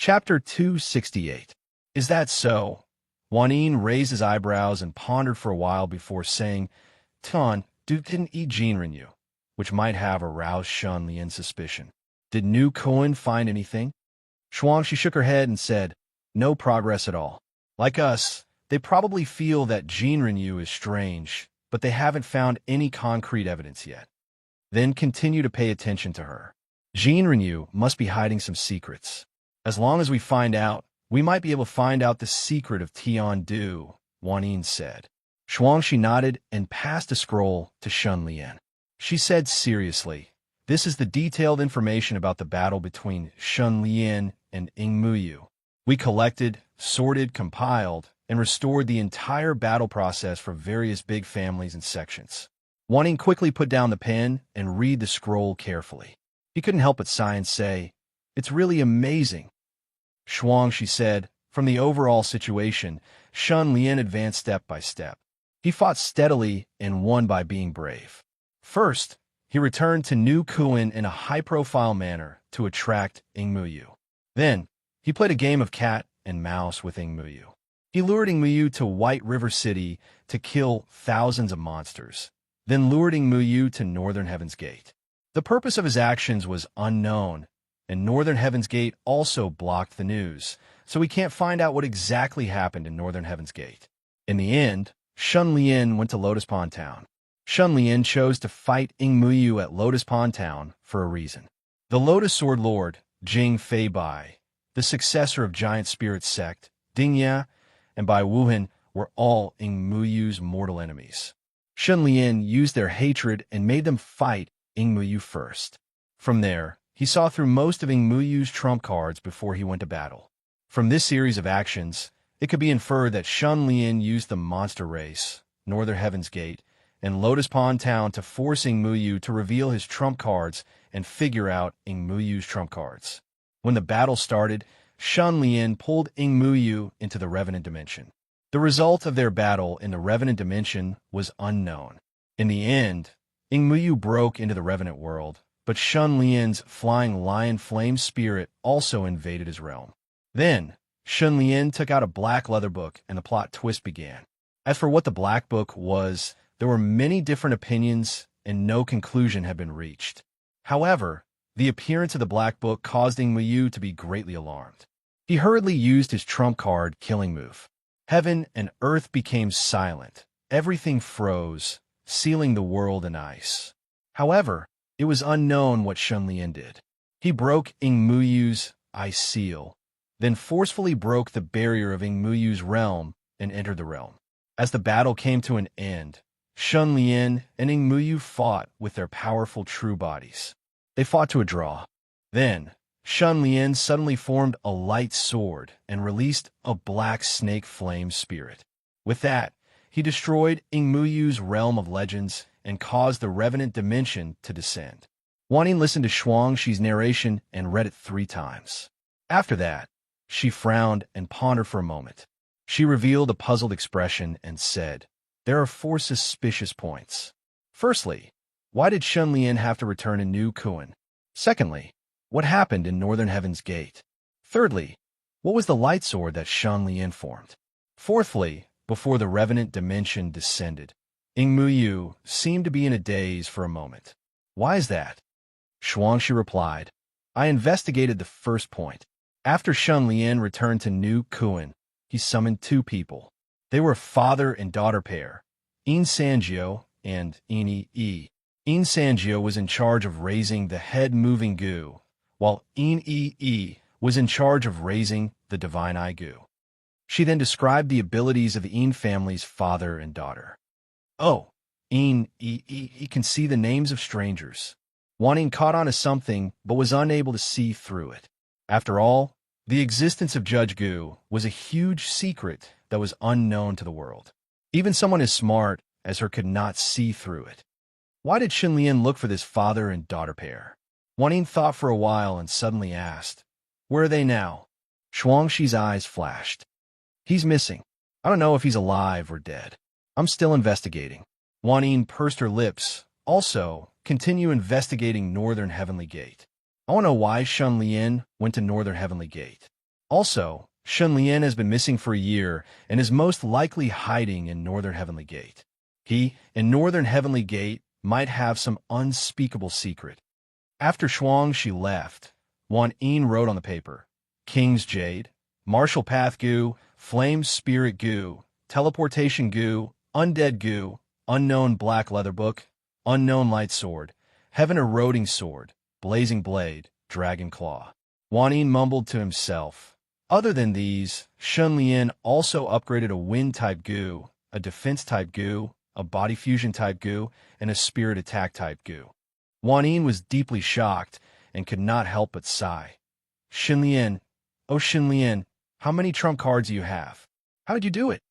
Chapter 268. Is that so? Juanine raised his eyebrows and pondered for a while before saying, Ton, Duke didn't eat Jinryu, which might have aroused Shun Lian's suspicion. Did Nu Koan find anything? She shook her head and said, no progress at all. Like us, they probably feel that Jinryu is strange, but they haven't found any concrete evidence yet. Then continue to pay attention to her. Jinryu must be hiding some secrets. As long as we find out, we might be able to find out the secret of Tian Du, Juanine said. She nodded and passed a scroll to Shun Lian. She said seriously, this is the detailed information about the battle between Shun Lian and Muyu. We collected, sorted, compiled, and restored the entire battle process for various big families and sections. Juanine quickly put down the pen and read the scroll carefully. He couldn't help but sigh and say, it's really amazing. She said, from the overall situation, Shun Lian advanced step by step. He fought steadily and won by being brave. First, he returned to Nu Koan in a high-profile manner to attract Muyu. Then, he played a game of cat and mouse with Muyu. He lured Muyu to White River City to kill thousands of monsters, then lured Muyu to Northern Heaven's Gate. The purpose of his actions was unknown, and Northern Heaven's Gate also blocked the news, so we can't find out what exactly happened in Northern Heaven's Gate. In the end, Shun Lian went to Lotus Pond Town. Shun Lian chose to fight Muyu at Lotus Pond Town for a reason. The Lotus Sword Lord, Jing Fei Bai, the successor of Giant Spirit Sect, Dingya, and Bai Wuhan were all Muyu's mortal enemies. Shun Lian used their hatred and made them fight Muyu first. From there, he saw through most of Muyu's trump cards before he went to battle. From this series of actions, it could be inferred that Shun Lian used the Monster Race, Northern Heaven's Gate, and Lotus Pond Town to force Muyu to reveal his trump cards and figure out Muyu's trump cards. When the battle started, Shun Lian pulled Muyu into the Revenant Dimension. The result of their battle in the Revenant Dimension was unknown. In the end, Muyu broke into the Revenant world, but Shun Lian's flying lion flame spirit also invaded his realm. Then, Shun Lian took out a black leather book and the plot twist began. As for what the black book was, there were many different opinions and no conclusion had been reached. However, the appearance of the black book caused Muyu to be greatly alarmed. He hurriedly used his trump card killing move. Heaven and earth became silent. Everything froze, sealing the world in ice. However, it was unknown what Shun Lian did. He broke Muyu's ice seal, then forcefully broke the barrier of Muyu's realm and entered the realm. As the battle came to an end, Shun Lian and Muyu fought with their powerful true bodies. They fought to a draw. Then, Shun Lian suddenly formed a light sword and released a black snake flame spirit. With that, he destroyed Muyu's realm of legends and caused the Revenant Dimension to descend. Juanine listened to Shuangshi's narration and read it 3 times. After that, she frowned and pondered for a moment. She revealed a puzzled expression and said, there are 4 suspicious points. Firstly, why did Shun Lian have to return to Nu Koan? Secondly, what happened in Northern Heaven's Gate? Thirdly, what was the light sword that Shun Lian formed? Fourthly, before the Revenant Dimension descended, Muyu seemed to be in a daze for a moment. Why is that? Shuangshi replied, I investigated the first point. After Shun Lian returned to Nu Koan, he summoned 2 people. They were a father and daughter pair, In Sanjio and Ini Yi. In Sanjio was in charge of raising the head-moving goo, while In Yi was in charge of raising the divine eye goo. She then described the abilities of the In family's father and daughter. Oh, In Yi can see the names of strangers. Juanine caught on to something but was unable to see through it. After all, the existence of Judge Gu was a huge secret that was unknown to the world. Even someone as smart as her could not see through it. Why did Shun Lian look for this father and daughter pair? Juanine thought for a while and suddenly asked, where are they now? Shuangshi's eyes flashed. He's missing. I don't know if he's alive or dead. I'm still investigating. Juanine pursed her lips. Also, continue investigating Northern Heavenly Gate. I want to know why Shun Lian went to Northern Heavenly Gate. Also, Shun Lian has been missing for a year and is most likely hiding in Northern Heavenly Gate. He, in Northern Heavenly Gate, might have some unspeakable secret. After Shuang Shi left, Wan Yin wrote on the paper, King's Jade, Martial Path Goo, Flame Spirit Goo, Teleportation Goo, Undead Goo, Unknown Black Leather Book, Unknown Light Sword, Heaven Eroding Sword, Blazing Blade, Dragon Claw. Wan Yin mumbled to himself. Other than these, Shun Lian also upgraded a Wind-type Goo, a Defense-type Goo, a Body Fusion-type Goo, and a Spirit Attack-type Goo. Wan Yin was deeply shocked and could not help but sigh. Shin Lian, oh Shin Lian, how many trump cards do you have? How did you do it?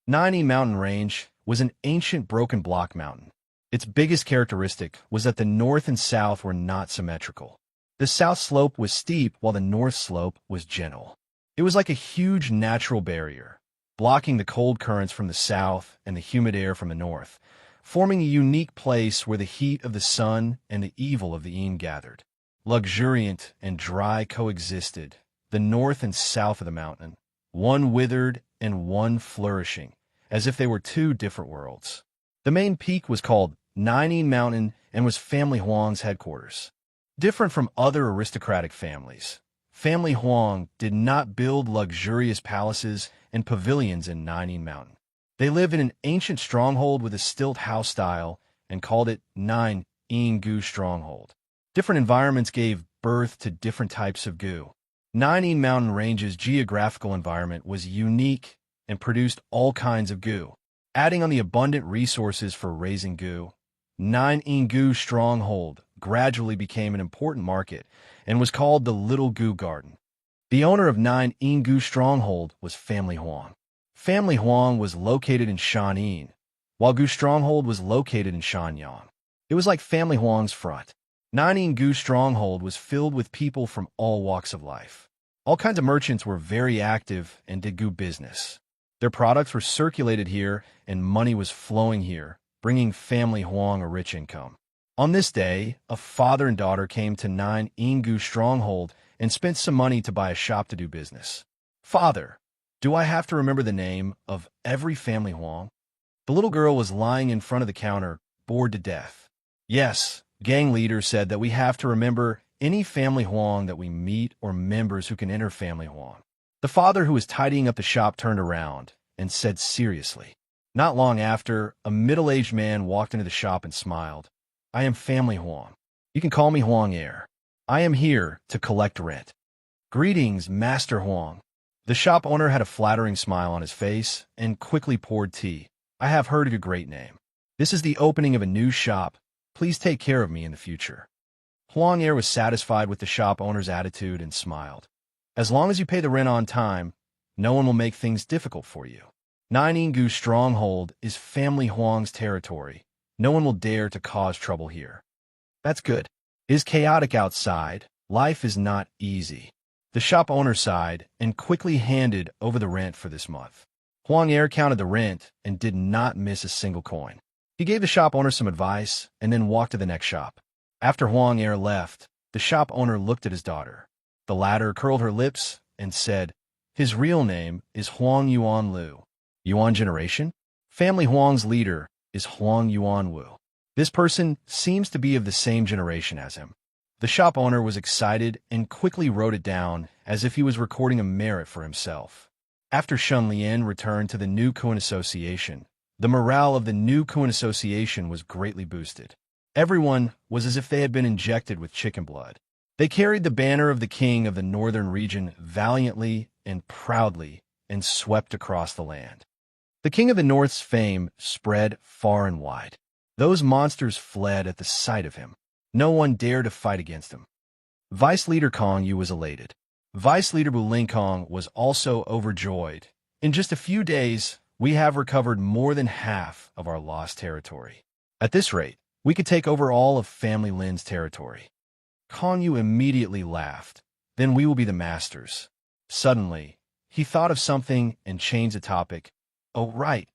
90 Mountain Range was an ancient broken block mountain. Its biggest characteristic was that the north and south were not symmetrical. The south slope was steep while the north slope was gentle. It was like a huge natural barrier, blocking the cold currents from the south and the humid air from the north, forming a unique place where the heat of the sun and the evil of the Yin gathered. Luxuriant and dry coexisted, the north and south of the mountain, one withered and one flourishing, as if they were two different worlds. The main peak was called Nineteen Mountain and was Family Huang's headquarters. Different from other aristocratic families, Family Huang did not build luxurious palaces and pavilions in Nineteen Mountain. They lived in an ancient stronghold with a stilt house style and called it Nine Yin Gu Stronghold. Different environments gave birth to different types of Gu. Nineteen Mountain Range's geographical environment was unique and produced all kinds of Gu. Adding on the abundant resources for raising Gu, Nine Yin Gu Stronghold gradually became an important market and was called the Little Gu Garden. The owner of Nine Yin Gu Stronghold was Family Huang. Family Huang was located in Shanyin, while Gu Stronghold was located in Shanyang. It was like Family Huang's front. Nine Yin Gu Stronghold was filled with people from all walks of life. All kinds of merchants were very active and did Gu business. Their products were circulated here and money was flowing here, bringing Family Huang a rich income. On this day, a father and daughter came to Nine Yin Gu Stronghold and spent some money to buy a shop to do business. Father, do I have to remember the name of every Family Huang? The little girl was lying in front of the counter, bored to death. Yes, gang leader said that we have to remember any Family Huang that we meet or members who can enter Family Huang. The father who was tidying up the shop turned around and said seriously. Not long after, a middle-aged man walked into the shop and smiled. I am Family Huang. You can call me Huang Air. I am here to collect rent. Greetings, Master Huang. The shop owner had a flattering smile on his face and quickly poured tea. I have heard of your great name. This is the opening of a new shop. Please take care of me in the future. Huang Air was satisfied with the shop owner's attitude and smiled. As long as you pay the rent on time, no one will make things difficult for you. Nine Yin Gu Stronghold is Family Huang's territory. No one will dare to cause trouble here. That's good. It is chaotic outside. Life is not easy. The shop owner sighed and quickly handed over the rent for this month. Huang Air counted the rent and did not miss a single coin. He gave the shop owner some advice and then walked to the next shop. After Huang Air left, the shop owner looked at his daughter. The latter curled her lips and said, his real name is Huang Yuan Lu. Yuan generation? Family Huang's leader is Huang Yuan Wu. This person seems to be of the same generation as him. The shop owner was excited and quickly wrote it down as if he was recording a merit for himself. After Shun Lian returned to the new Kuan Association, the morale of the new Kuan Association was greatly boosted. Everyone was as if they had been injected with chicken blood. They carried the banner of the king of the northern region valiantly and proudly and swept across the land. The king of the north's fame spread far and wide. Those monsters fled at the sight of him. No one dared to fight against him. Vice Leader Kong Yu was elated. Vice Leader Bu Lingkong was also overjoyed. In just a few days, we have recovered more than half of our lost territory. At this rate, we could take over all of Family Lin's territory. Kong Yu immediately laughed. Then we will be the masters. Suddenly, he thought of something and changed the topic. Oh, right.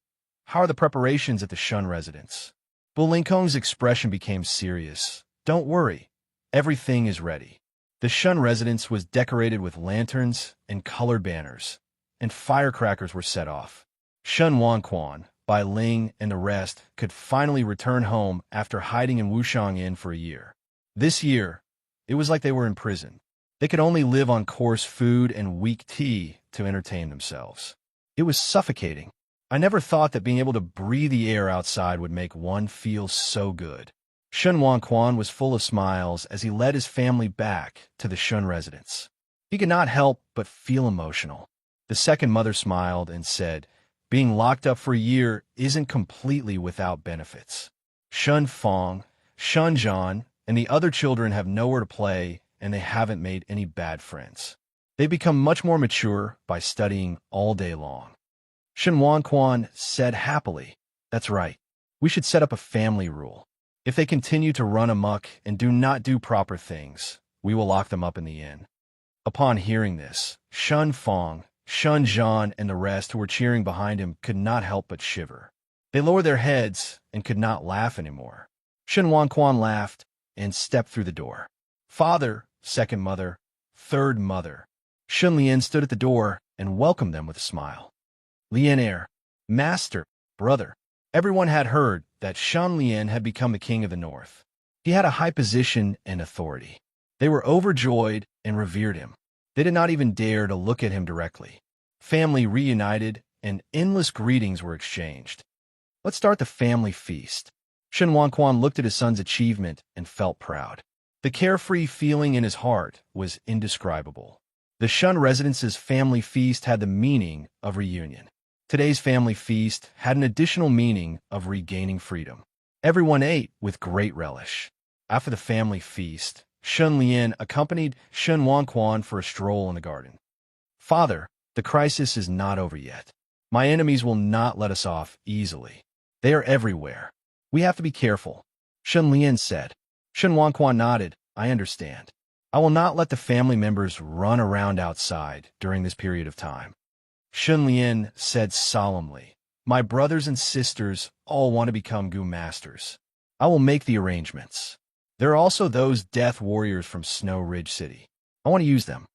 How are the preparations at the Shun residence? Bu Lingkong's expression became serious. Don't worry. Everything is ready. The Shun residence was decorated with lanterns and colored banners, and firecrackers were set off. Shun Wanquan, Bai Ling, and the rest could finally return home after hiding in Wushang Inn for a year. This year, it was like they were in prison. They could only live on coarse food and weak tea to entertain themselves. It was suffocating. I never thought that being able to breathe the air outside would make one feel so good. Shun Wanquan was full of smiles as he led his family back to the Shun residence. He could not help but feel emotional. The second mother smiled and said, "Being locked up for a year isn't completely without benefits. Shun Fong, Shun Zhan, and the other children have nowhere to play, and they haven't made any bad friends. They've become much more mature by studying all day long." Shun Wanquan said happily, "That's right. We should set up a family rule. If they continue to run amok and do not do proper things, we will lock them up in the inn." Upon hearing this, Shun Fong, Shun Zhan, and the rest who were cheering behind him could not help but shiver. They lowered their heads and could not laugh anymore. Shun Wanquan laughed and stepped through the door. "Father," second mother, third mother. Shun Lian stood at the door and welcomed them with a smile. Lian heir, master, brother. Everyone had heard that Shun Lian had become the king of the north. He had a high position and authority. They were overjoyed and revered him. They did not even dare to look at him directly. Family reunited and endless greetings were exchanged. "Let's start the family feast." Shun Wanquan looked at his son's achievement and felt proud. The carefree feeling in his heart was indescribable. The Shun residence's family feast had the meaning of reunion. Today's family feast had an additional meaning of regaining freedom. Everyone ate with great relish. After the family feast, Shun Lian accompanied Shun Wanquan for a stroll in the garden. "Father, the crisis is not over yet. My enemies will not let us off easily. They are everywhere. We have to be careful," Shun Lian said. Shun Wanquan nodded. "I understand. I will not let the family members run around outside during this period of time." Shun Lian said solemnly, "My brothers and sisters all want to become Gu masters. I will make the arrangements. There are also those death warriors from Snow Ridge City. I want to use them."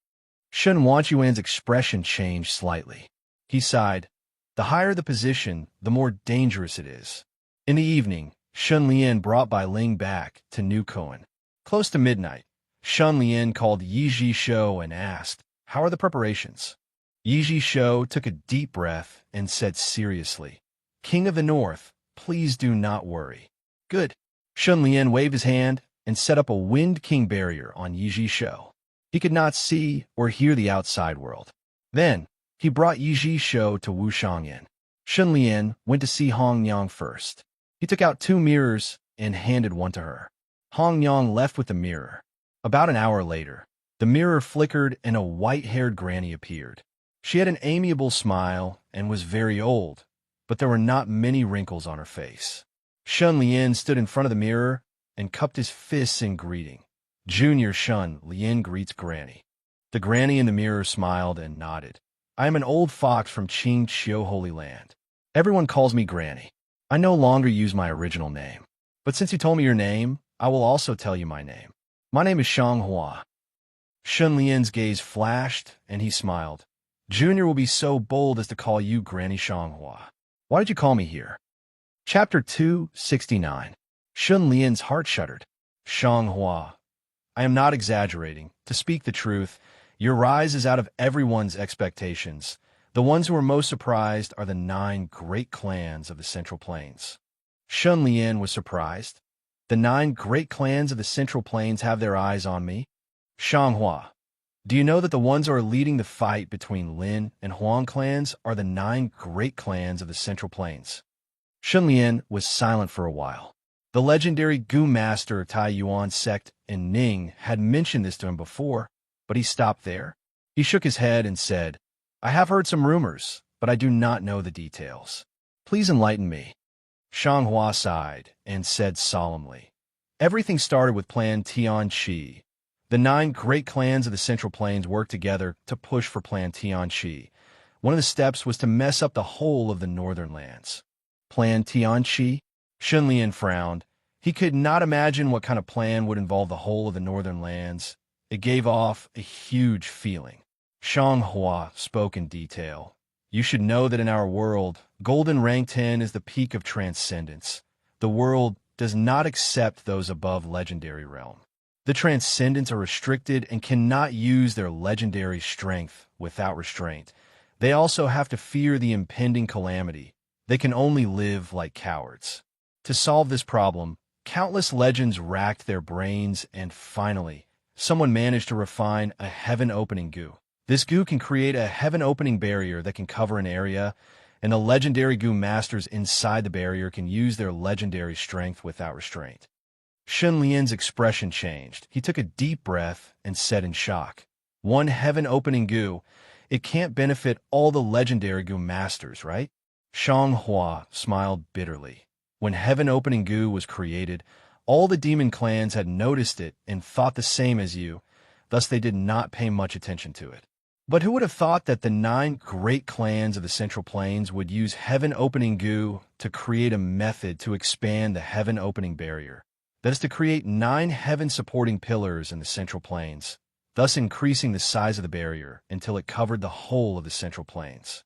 Shun Wanquan's expression changed slightly. He sighed. "The higher the position, the more dangerous it is." In the evening, Shun Lian brought Bai Ling back to New Koan. Close to midnight, Shun Lian called Yi Zhisho and asked, "How are the preparations?" Yi Zhisho took a deep breath and said seriously, "King of the North, please do not worry." "Good." Shun Lian waved his hand and set up a Wind King barrier on Yi Zhisho. He could not see or hear the outside world. Then, he brought Yi Zhisho to Wushang Inn. Shun Lian went to see Hong Yang first. He took out 2 mirrors and handed one to her. Hong Yang left with the mirror. About an hour later, the mirror flickered and a white-haired granny appeared. She had an amiable smile and was very old, but there were not many wrinkles on her face. Shun Lian stood in front of the mirror and cupped his fists in greeting. "Junior Shun Lian greets Granny." The granny in the mirror smiled and nodded. "I am an old fox from Qing Chiu Holy Land. Everyone calls me Granny. I no longer use my original name. But since you told me your name, I will also tell you my name. My name is Shang Hua." Shun Lian's gaze flashed, and he smiled. "Junior will be so bold as to call you Granny Shang Hua. Why did you call me here?" Chapter 269. Shun Lian's heart shuddered. "Shang Hua, I am not exaggerating. To speak the truth, your rise is out of everyone's expectations. The ones who are most surprised are the 9 great clans of the Central Plains." Shun Lian was surprised. "The 9 great clans of the Central Plains have their eyes on me?" "Shang Hua, do you know that the ones who are leading the fight between Lin and Huang clans are the 9 great clans of the Central Plains?" Shun Lian was silent for a while. The legendary Gu master Tai Yuan sect in Ning had mentioned this to him before, but he stopped there. He shook his head and said, "I have heard some rumors, but I do not know the details. Please enlighten me." Shang Hua sighed and said solemnly, "Everything started with Plan Tianqi. The 9 great clans of the Central Plains worked together to push for Plan Tianqi. One of the steps was to mess up the whole of the northern lands." Plan Tianqi? Shun Lian frowned. He could not imagine what kind of plan would involve the whole of the northern lands. It gave off a huge feeling. Shanghua spoke in detail. You should know that in our world, golden rank 10 is the peak of transcendence. The world does not accept those above legendary realm. The transcendents are restricted and cannot use their legendary strength without restraint. They also have to fear the impending calamity. They can only live like cowards. To solve this problem, countless legends racked their brains, and finally, someone managed to refine a heaven-opening goo. This goo can create a heaven-opening barrier that can cover an area, and the legendary goo masters inside the barrier can use their legendary strength without restraint. Shun Lian's expression changed. He took a deep breath and said in shock, "One heaven-opening goo, it can't benefit all the legendary goo masters, right?" Shang Hua smiled bitterly. When heaven-opening goo was created, all the demon clans had noticed it and thought the same as you, thus they did not pay much attention to it. But who would have thought that the 9 great clans of the Central Plains would use heaven-opening goo to create a method to expand the heaven-opening barrier? That is to create 9 heaven-supporting pillars in the Central Plains, thus increasing the size of the barrier until it covered the whole of the Central Plains.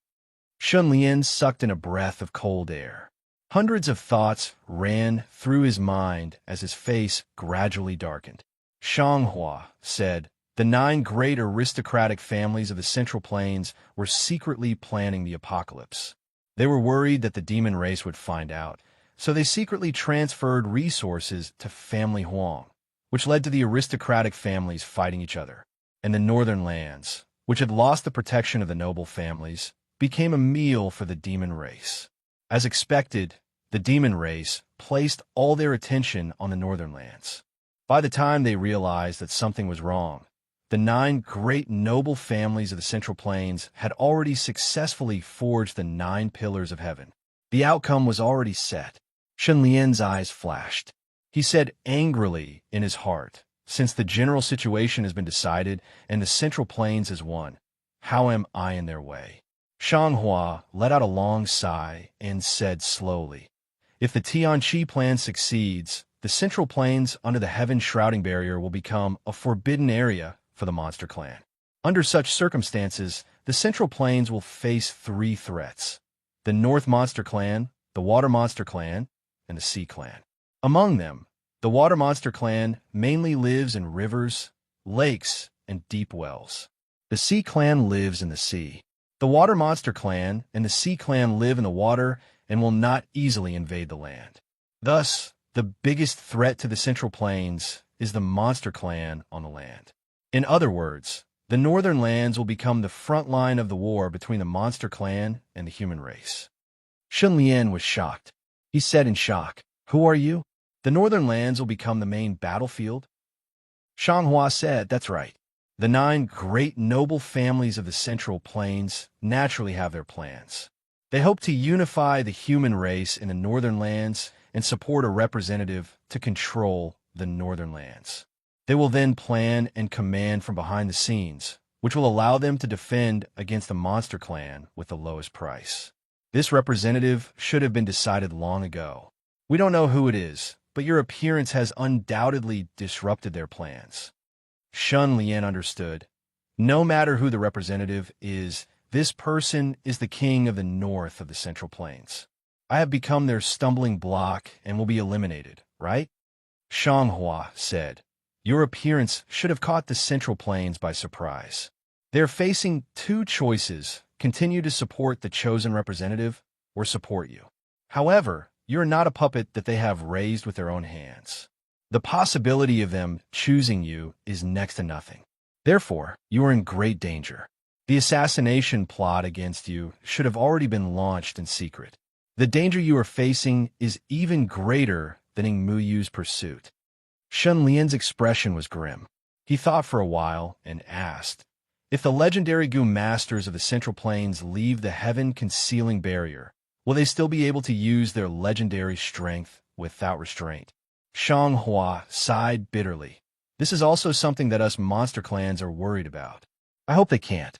Shun Lian sucked in a breath of cold air. Hundreds of thoughts ran through his mind as his face gradually darkened. Shanghua said, "The 9 great aristocratic families of the Central Plains were secretly planning the apocalypse. They were worried that the demon race would find out, so they secretly transferred resources to Family Huang, which led to the aristocratic families fighting each other. And the northern lands, which had lost the protection of the noble families, became a meal for the demon race. As expected, the demon race placed all their attention on the northern lands. By the time they realized that something was wrong, the 9 great noble families of the Central Plains had already successfully forged the 9 pillars of heaven. The outcome was already set. Shun Lian's eyes flashed. He said angrily in his heart, "Since the general situation has been decided and the Central Plains has won, how am I in their way?" Shanghua let out a long sigh and said slowly, "If the Tianqi plan succeeds, the Central Plains under the heaven-shrouding barrier will become a forbidden area for the Monster Clan. Under such circumstances, the Central Plains will face 3 threats: the North Monster Clan, the Water Monster Clan, and the Sea Clan. Among them, the Water Monster Clan mainly lives in rivers, lakes, and deep wells. The Sea Clan lives in the sea. The Water Monster Clan and the Sea Clan live in the water and will not easily invade the land. Thus, the biggest threat to the Central Plains is the Monster Clan on the land. In other words, the northern lands will become the front line of the war between the Monster Clan and the human race." Shun Lian was shocked. He said in shock, "Who are you? The northern lands will become the main battlefield?" Shanghua said, "That's right. The 9 great noble families of the Central Plains naturally have their plans. They hope to unify the human race in the northern lands and support a representative to control the northern lands. They will then plan and command from behind the scenes, which will allow them to defend against the Monster Clan with the lowest price. This representative should have been decided long ago. We don't know who it is, but your appearance has undoubtedly disrupted their plans." Shun Lian understood. No matter who the representative is, this person is the king of the north of the Central Plains. I have become their stumbling block and will be eliminated, right? Shanghua said, "Your appearance should have caught the Central Plains by surprise. They're facing 2 choices: continue to support the chosen representative or support you. However, you're not a puppet that they have raised with their own hands. The possibility of them choosing you is next to nothing. Therefore, you are in great danger. The assassination plot against you should have already been launched in secret. The danger you are facing is even greater than in Muyu's pursuit." Shun Lian's expression was grim. He thought for a while and asked, "If the legendary goo masters of the Central Plains leave the heaven-concealing barrier, will they still be able to use their legendary strength without restraint?" Shanghua sighed bitterly. "This is also something that us monster clans are worried about. I hope they can't.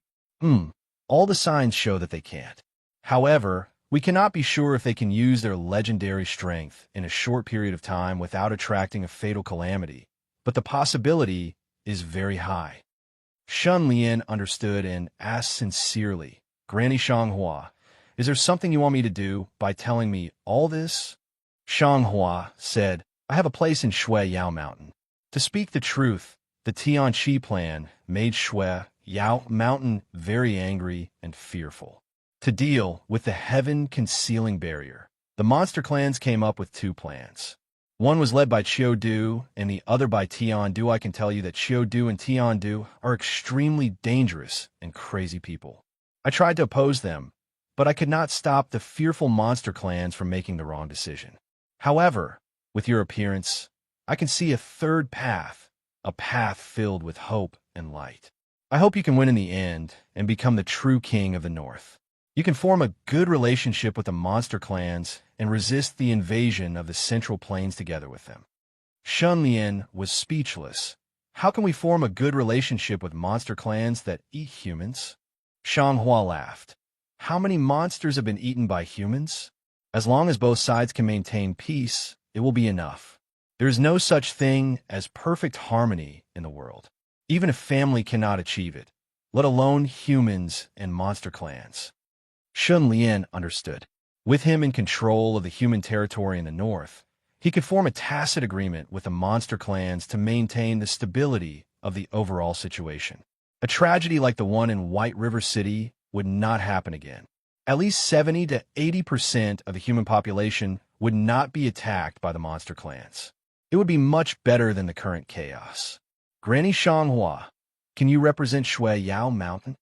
All the signs show that they can't. However, we cannot be sure if they can use their legendary strength in a short period of time without attracting a fatal calamity, but the possibility is very high. Shun Lian understood and asked sincerely, Granny Shanghua, is there something you want me to do by telling me all this? Shanghua said, I have a place in Shui Yao Mountain. To speak the truth, the Tianqi plan made Shui Yao Mountain very angry and fearful. To deal with the heaven-concealing barrier, the monster clans came up with two plans. One was led by Qiu Du and the other by Tian Du. I can tell you that Qiu Du and Tian Du are extremely dangerous and crazy people. I tried to oppose them, but I could not stop the fearful monster clans from making the wrong decision. However, with your appearance, I can see a third path, a path filled with hope and light. I hope you can win in the end and become the true king of the North. You can form a good relationship with the monster clans and resist the invasion of the Central Plains together with them. Shun Lian was speechless. How can we form a good relationship with monster clans that eat humans? Shanghua laughed. How many monsters have been eaten by humans? As long as both sides can maintain peace, it will be enough. There is no such thing as perfect harmony in the world. Even a family cannot achieve it, let alone humans and monster clans. Shun Lian understood. With him in control of the human territory in the north, he could form a tacit agreement with the monster clans to maintain the stability of the overall situation. A tragedy like the one in White River City would not happen again. At least 70 to 80% of the human population would not be attacked by the monster clans. It would be much better than the current chaos. Granny Shanghua, can you represent Shui Yao Mountain?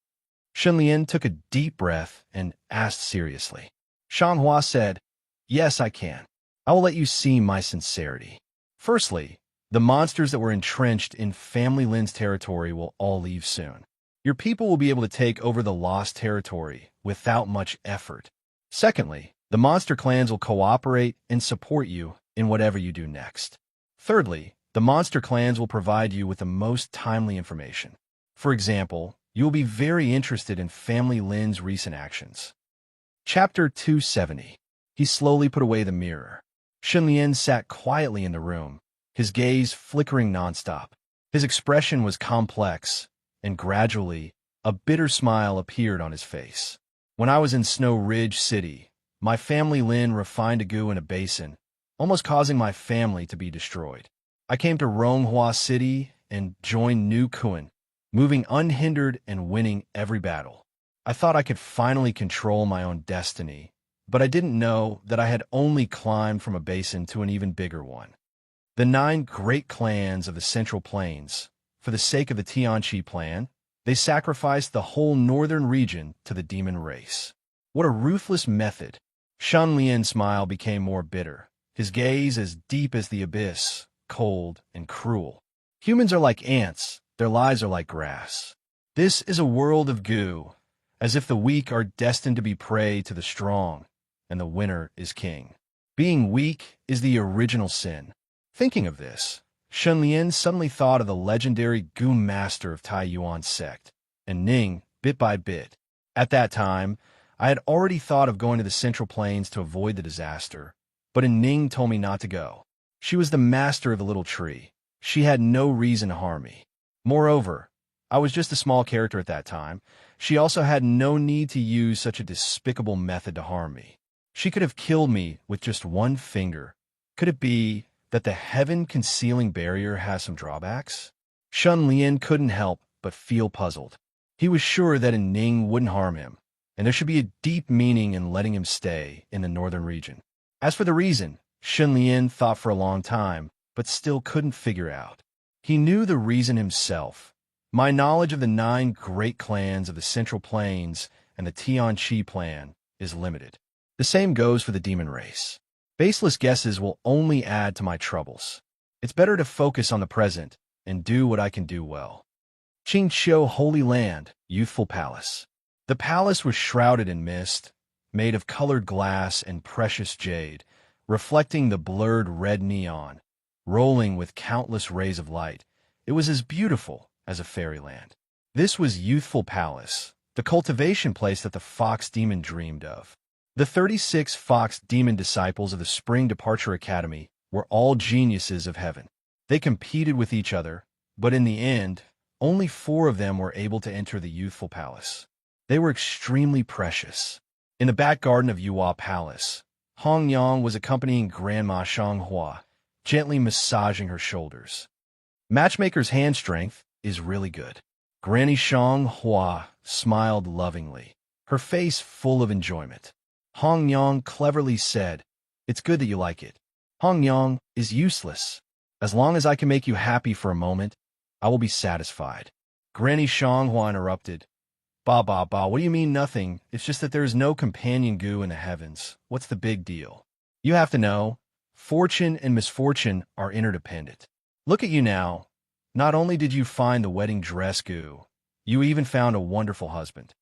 Shun Lian took a deep breath and asked seriously. Shanghua said, Yes, I can. I will let you see my sincerity. Firstly, the monsters that were entrenched in Family Lin's territory will all leave soon. Your people will be able to take over the lost territory without much effort. Secondly, the monster clans will cooperate and support you in whatever you do next. Thirdly, the monster clans will provide you with the most timely information. For example, you will be very interested in Family Lin's recent actions. Chapter 270. He slowly put away the mirror. Shun Lian sat quietly in the room, his gaze flickering nonstop. His expression was complex, and gradually, a bitter smile appeared on his face. When I was in Snow Ridge City, my family Lin refined a goo in a basin, almost causing my family to be destroyed. I came to Ronghua City and joined New Kuan, moving unhindered and winning every battle. I thought I could finally control my own destiny, but I didn't know that I had only climbed from a basin to an even bigger one. The 9 great clans of the Central Plains, for the sake of the Tianqi plan, they sacrificed the whole northern region to the demon race. What a ruthless method! Shun Lian's smile became more bitter, his gaze as deep as the abyss, cold and cruel. Humans are like ants, their lives are like grass. This is a world of goo, as if the weak are destined to be prey to the strong, and the winner is king. Being weak is the original sin. Thinking of this, Shun Lian suddenly thought of the legendary goo master of Tai Yuan sect, and Ning, bit by bit. At that time, I had already thought of going to the Central Plains to avoid the disaster, but Ning told me not to go. She was the master of the little tree. She had no reason to harm me. Moreover, I was just a small character at that time. She also had no need to use such a despicable method to harm me. She could have killed me with just one finger. Could it be that the heaven-concealing barrier has some drawbacks? Shun Lian couldn't help but feel puzzled. He was sure that Ning wouldn't harm him, and there should be a deep meaning in letting him stay in the northern region. As for the reason, Shun Lian thought for a long time, but still couldn't figure out. He knew the reason himself. My knowledge of the 9 great clans of the Central Plains and the Tianqi plan is limited. The same goes for the demon race. Baseless guesses will only add to my troubles. It's better to focus on the present and do what I can do well. Qingqiu Holy Land, Youthful Palace. The palace was shrouded in mist, made of colored glass and precious jade, reflecting the blurred red neon, rolling with countless rays of light. It was as beautiful as a fairyland. This was Youthful Palace, the cultivation place that the fox demon dreamed of. The 36 fox demon disciples of the Spring Departure Academy were all geniuses of heaven. They competed with each other, But in the end, only 4 of them were able to enter the youthful palace. They were extremely precious. In the back garden of Yuhua Palace, Hong Yang was accompanying Grandma Shanghua, gently massaging her shoulders. Matchmaker's hand strength is really good. Granny Shanghua smiled lovingly, her face full of enjoyment. Hong Yang cleverly said, "It's good that you like it. Hong Yang is useless. As long as I can make you happy for a moment, I will be satisfied." Granny Shanghua interrupted, "Ba ba ba, what do you mean nothing? It's just that there is no companion goo in the heavens. What's the big deal? You have to know, fortune and misfortune are interdependent. Look at you now. Not only did you find the wedding dress goo, you even found a wonderful husband."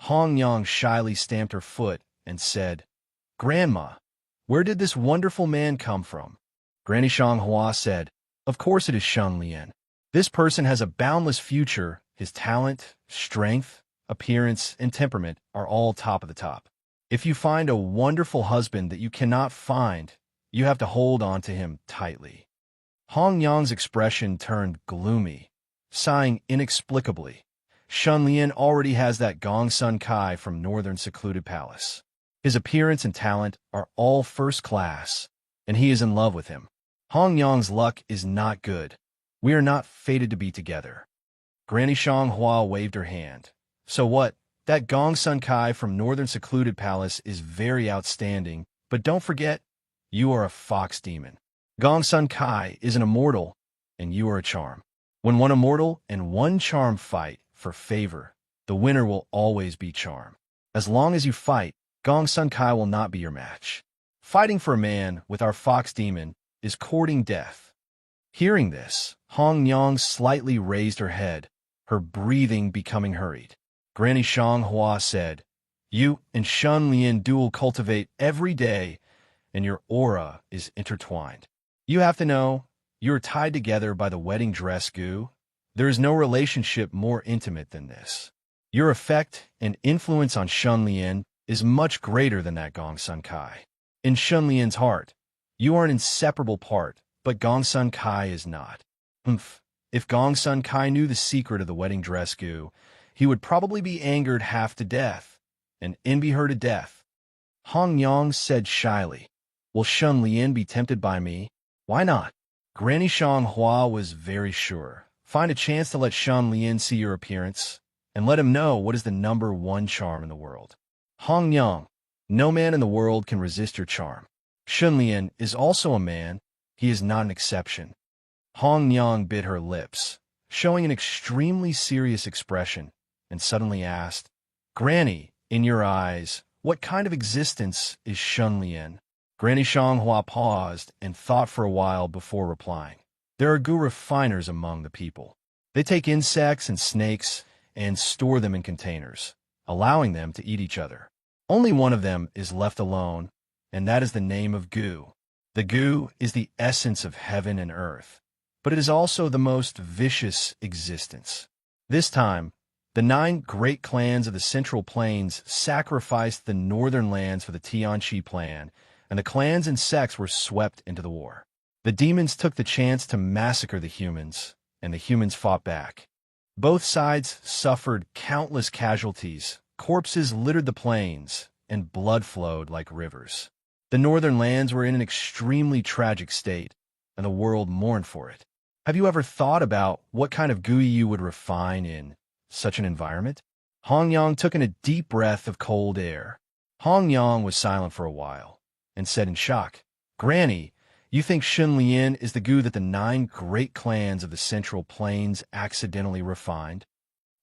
Hong Yang shyly stamped her foot and said, "Grandma, where did this wonderful man come from?" Granny Shanghua said, "Of course it is Shun Lian. This person has a boundless future. His talent, strength, appearance, and temperament are all top of the top. If you find a wonderful husband that you cannot find, you have to hold on to him tightly." Hong Yang's expression turned gloomy, sighing inexplicably. Shun Lian already has that Gong Sun Kai from Northern Secluded Palace. His appearance and talent are all first class, and he is in love with him. Hong Yang's luck is not good. We are not fated to be together. Granny Shanghua waved her hand. "So what? That Gong Sun Kai from Northern Secluded Palace is very outstanding, but don't forget, you are a fox demon. Gong Sun Kai is an immortal, and you are a charm. When one immortal and one charm fight for favor, the winner will always be charm. As long as you fight, Gong Sun Kai will not be your match. Fighting for a man with our fox demon is courting death." Hearing this, Hong Yang slightly raised her head, her breathing becoming hurried. Granny Shanghua said, "You and Shun Lian dual cultivate every day, and your aura is intertwined. You have to know, you are tied together by the wedding dress goo. There is no relationship more intimate than this. Your effect and influence on Shun Lian is much greater than that Gong Sun Kai. In Shun Lian's heart, you are an inseparable part, but Gong Sun Kai is not. If Gong Sun Kai knew the secret of the wedding dress goo, he would probably be angered half to death and envy her to death." Hong Yang said shyly, "Will Shun Lian be tempted by me? Why not?" Granny Shanghua was very sure. "Find a chance to let Shun Lian see your appearance, and let him know what is the #1 charm in the world. Hong Yang, no man in the world can resist your charm. Shun Lian is also a man. He is not an exception." Hong Yang bit her lips, showing an extremely serious expression, and suddenly asked, "Granny, in your eyes, what kind of existence is Shun Lian?" Granny Shanghua paused and thought for a while before replying. "There are goo refiners among the people. They take insects and snakes and store them in containers, allowing them to eat each other. Only one of them is left alone, and that is the name of goo. The goo is the essence of heaven and earth, but it is also the most vicious existence. This time, the 9 great clans of the Central Plains sacrificed the northern lands for the Tianqi plan, and the clans and sects were swept into the war. The demons took the chance to massacre the humans, and the humans fought back. Both sides suffered countless casualties, corpses littered the plains, and blood flowed like rivers. The northern lands were in an extremely tragic state, and the world mourned for it. Have you ever thought about what kind of gooey you would refine in such an environment?" Hong Yang took in a deep breath of cold air. Hong Yang was silent for a while, and said in shock, "Granny, you think Shun Lian is the goo that the 9 great clans of the Central Plains accidentally refined?"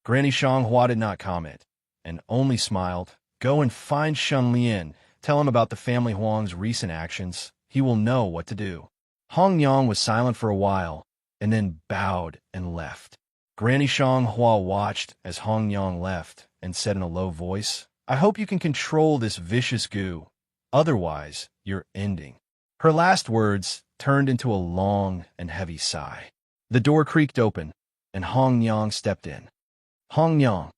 Granny Shanghua did not comment, and only smiled. "Go and find Shun Lian. Tell him about the family Huang's recent actions. He will know what to do." Hong Yang was silent for a while, and then bowed and left. Granny Shanghua watched as Hong Yang left, and said in a low voice, "I hope you can control this vicious goo. Otherwise, you're ending." Her last words turned into a long and heavy sigh. The door creaked open, and Hong Yang stepped in. Hong Yang.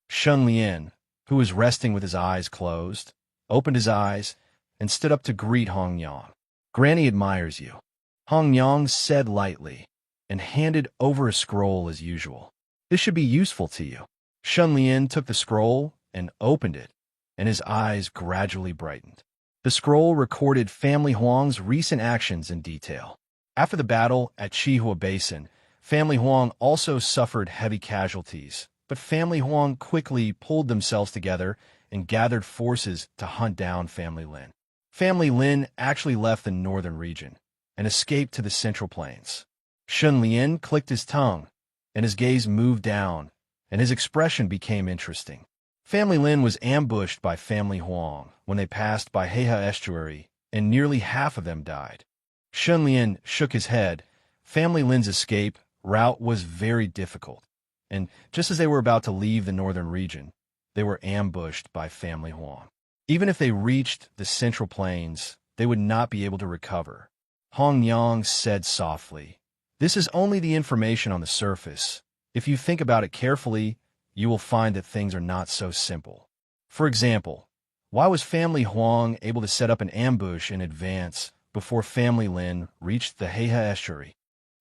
Shun Lian, who was resting with his eyes closed, opened his eyes and stood up to greet Hong Yang. "Granny admires you," Hong Yang said lightly. and handed over a scroll as usual. This should be useful to you. Shun Lian took the scroll and opened it, and his eyes gradually brightened. The scroll recorded Family Huang's recent actions in detail. After the battle at Chihua Basin, Family Huang also suffered heavy casualties, but Family Huang quickly pulled themselves together and gathered forces to hunt down Family Lin. Family Lin actually left the northern region and escaped to the central plains. Shun Lian clicked his tongue, and his gaze moved down, and his expression became interesting. Family Lin was ambushed by Family Huang when they passed by Heiha Estuary, and nearly half of them died. Shun Lian shook his head. Family Lin's escape route was very difficult, and just as they were about to leave the northern region, they were ambushed by Family Huang. Even if they reached the central plains, they would not be able to recover. Hong Yang said softly, "This is only the information on the surface. If you think about it carefully, you will find that things are not so simple. For example, why was Family Huang able to set up an ambush in advance before Family Lin reached the Heiha Estuary?"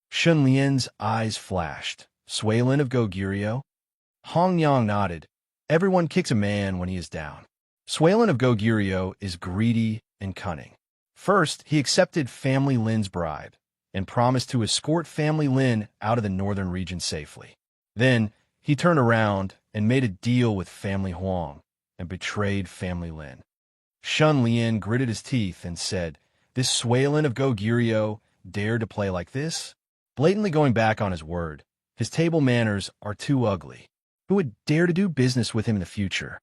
Shun Lian's eyes flashed. "Sui Lin of Goguryeo?" Hong Yang nodded. "Everyone kicks a man when he is down. Sui Lin of Goguryeo is greedy and cunning. First, he accepted Family Lin's bribe and promised to escort Family Lin out of the northern region safely. Then, he turned around and made a deal with Family Huang and betrayed Family Lin." Shun Lian gritted his teeth and said, "This Sui Lin of Goguryeo dared to play like this? Blatantly going back on his word. His table manners are too ugly. Who would dare to do business with him in the future?"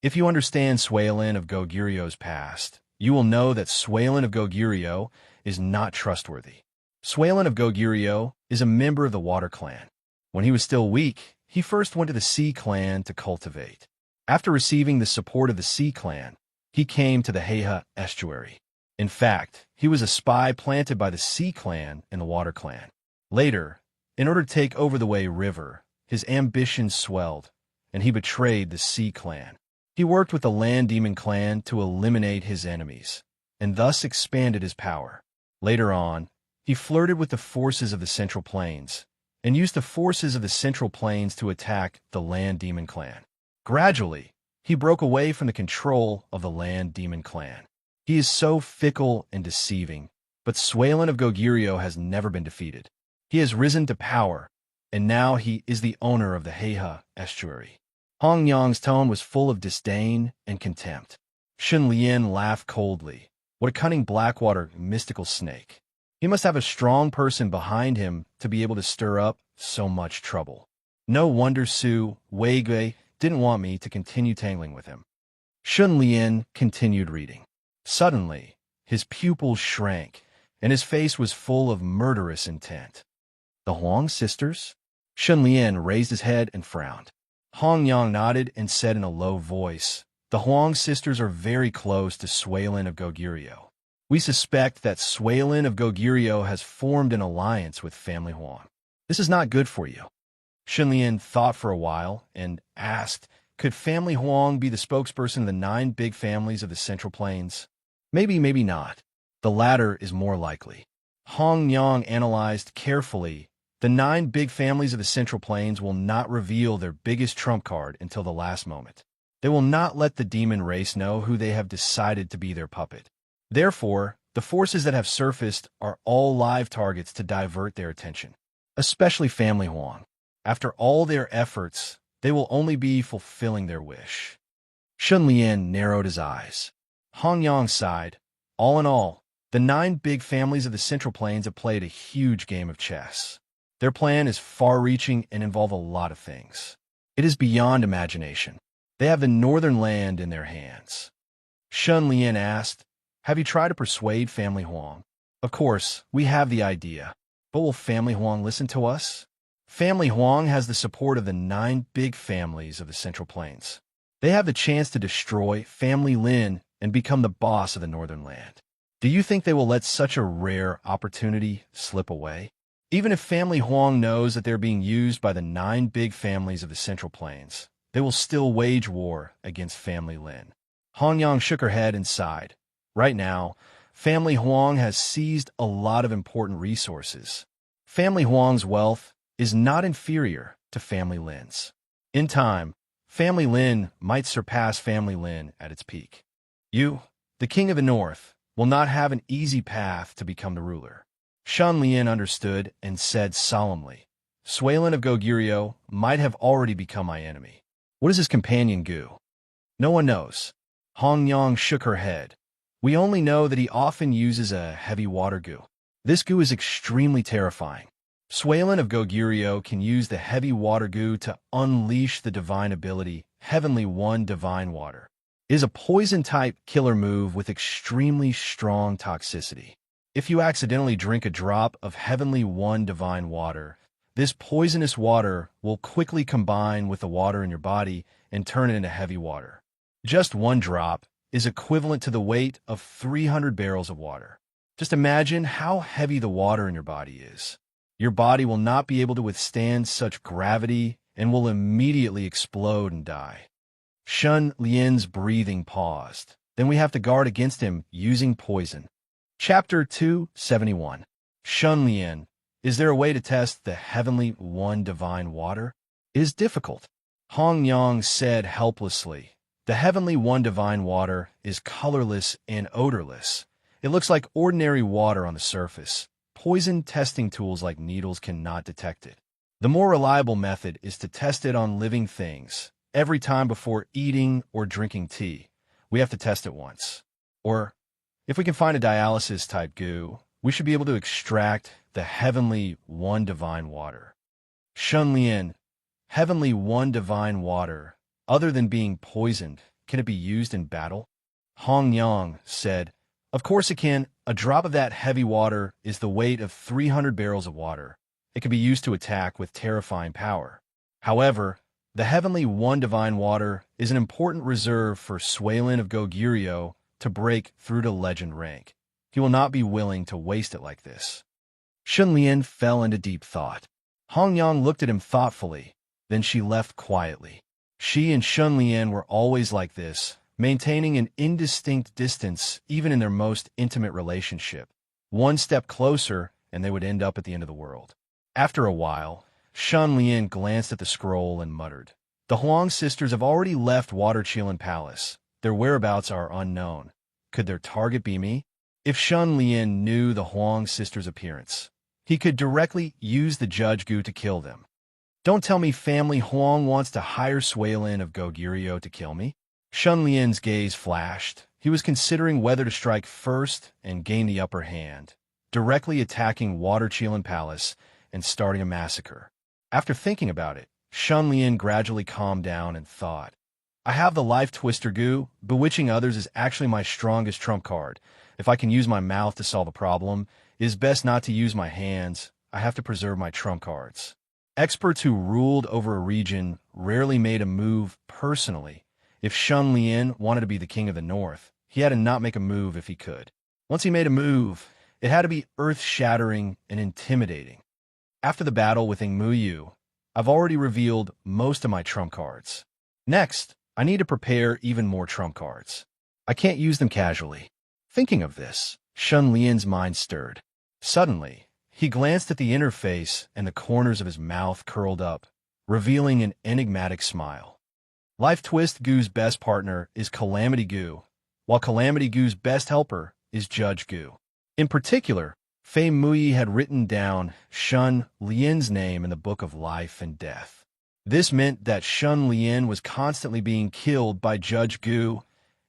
If you understand Sui Lin of Goguryeo's past, you will know that Sui Lin of Goguryeo is not trustworthy. Sui Lin of Goguryeo is a member of the Water Clan. When he was still weak, he first went to the Sea Clan to cultivate. After receiving the support of the Sea Clan, he came to the Heiha Estuary. In fact, he was a spy planted by the Sea Clan and the Water Clan. Later, in order to take over the Wei River, his ambitions swelled, and he betrayed the Sea Clan. He worked with the Land Demon Clan to eliminate his enemies, and thus expanded his power. Later on, he flirted with the forces of the Central Plains, and used the forces of the Central Plains to attack the Land Demon Clan. Gradually, he broke away from the control of the Land Demon Clan. He is so fickle and deceiving, but Sui Lin of Goguryeo has never been defeated. He has risen to power, and now he is the owner of the Heiha Estuary. Hong Yang's tone was full of disdain and contempt. Shun Lian laughed coldly. What a cunning Blackwater mystical snake. He must have a strong person behind him to be able to stir up so much trouble. No wonder Su Weigui didn't want me to continue tangling with him. Shun Lian continued reading. Suddenly, his pupils shrank, and his face was full of murderous intent. "The Huang sisters?" Shun Lian raised his head and frowned. Hong Yang nodded and said in a low voice, "The Huang sisters are very close to Sui Lin of Goguryeo. We suspect that Sui Lin of Goguryeo has formed an alliance with Family Huang. This is not good for you." Shun Lian thought for a while and asked, "Could Family Huang be the spokesperson of the 9 big families of the Central Plains?" "Maybe, maybe not. The latter is more likely." Hong Yang analyzed carefully. The 9 big families of the Central Plains will not reveal their biggest trump card until the last moment. They will not let the demon race know who they have decided to be their puppet. Therefore, the forces that have surfaced are all live targets to divert their attention, especially Family Huang. After all their efforts, they will only be fulfilling their wish. Shun Lian narrowed his eyes. Hong Yang sighed. All in all, the 9 big families of the Central Plains have played a huge game of chess. Their plan is far-reaching and involve a lot of things. It is beyond imagination. They have the northern land in their hands. Shun Lian asked, "Have you tried to persuade Family Huang?" "Of course, we have the idea. But will Family Huang listen to us?" Family Huang has the support of the 9 big families of the Central Plains. They have the chance to destroy Family Lin and become the boss of the northern land. Do you think they will let such a rare opportunity slip away? Even if Family Huang knows that they're being used by the 9 big families of the Central Plains, they will still wage war against Family Lin. Hong Yang shook her head and sighed. Right now, Family Huang has seized a lot of important resources. Family Huang's wealth is not inferior to Family Lin's. In time, Family Lin might surpass Family Lin at its peak. You, the king of the north, will not have an easy path to become the ruler. Shen Lian understood and said solemnly, Suilin of Goguryeo might have already become my enemy. What is his companion Gu? No one knows. Hong Yang shook her head. We only know that he often uses a heavy water Gu. This Gu is extremely terrifying. Suilin of Goguryeo can use the heavy water Gu to unleash the divine ability, Heavenly One Divine Water. It is a poison-type killer move with extremely strong toxicity. If you accidentally drink a drop of Heavenly One Divine Water, this poisonous water will quickly combine with the water in your body and turn it into heavy water. Just one drop is equivalent to the weight of 300 barrels of water. Just imagine how heavy the water in your body is. Your body will not be able to withstand such gravity and will immediately explode and die. Shen Lian's breathing paused. Then we have to guard against him using poison. Chapter 271. Shen Lian, is there a way to test the Heavenly One Divine Water? It is difficult. Hong Yang said helplessly. The Heavenly One Divine Water is colorless and odorless. It looks like ordinary water on the surface. Poison testing tools like needles cannot detect it. The more reliable method is to test it on living things. Every time before eating or drinking tea, we have to test it once. Or, if we can find a dialysis-type goo, we should be able to extract the Heavenly One Divine Water. Shen Lian, Heavenly One Divine Water, other than being poisoned, can it be used in battle? Hong Yang said, Of course it can. A drop of that heavy water is the weight of 300 barrels of water. It can be used to attack with terrifying power. However, the Heavenly One Divine Water is an important reserve for Suilin of Goguryeo to break through to legend rank. He will not be willing to waste it like this. Shen Lian fell into deep thought. Hong Yang looked at him thoughtfully, then she left quietly. She and Shen Lian were always like this, maintaining an indistinct distance even in their most intimate relationship. One step closer, and they would end up at the end of the world. After a while, Shen Lian glanced at the scroll and muttered, The Huang sisters have already left Water Qilin Palace. Their whereabouts are unknown. Could their target be me? If Shen Lian knew the Huang sisters' appearance, he could directly use the Judge Gu to kill them. Don't tell me Family Huang wants to hire Suilin of Goguryeo to kill me. Shen Lian's gaze flashed. He was considering whether to strike first and gain the upper hand, directly attacking Water Qilin Palace and starting a massacre. After thinking about it, Shen Lian gradually calmed down and thought, I have the Life Twister Gu. Bewitching others is actually my strongest trump card. If I can use my mouth to solve a problem, it is best not to use my hands. I have to preserve my trump cards. Experts who ruled over a region rarely made a move personally. If Shen Lian wanted to be the king of the north, he had to not make a move if he could. Once he made a move, it had to be earth-shattering and intimidating. After the battle with Yu, I've already revealed most of my trump cards. Next, I need to prepare even more trump cards. I can't use them casually. Thinking of this, Shen Lian's mind stirred. Suddenly, he glanced at the interface and the corners of his mouth curled up, revealing an enigmatic smile. Life Twist Gu's best partner is Calamity Gu, while Calamity Gu's best helper is Judge Gu. In particular, Fei Muyi had written down Shen Lian's name in the Book of Life and Death. This meant that Shen Lian was constantly being killed by Judge Gu.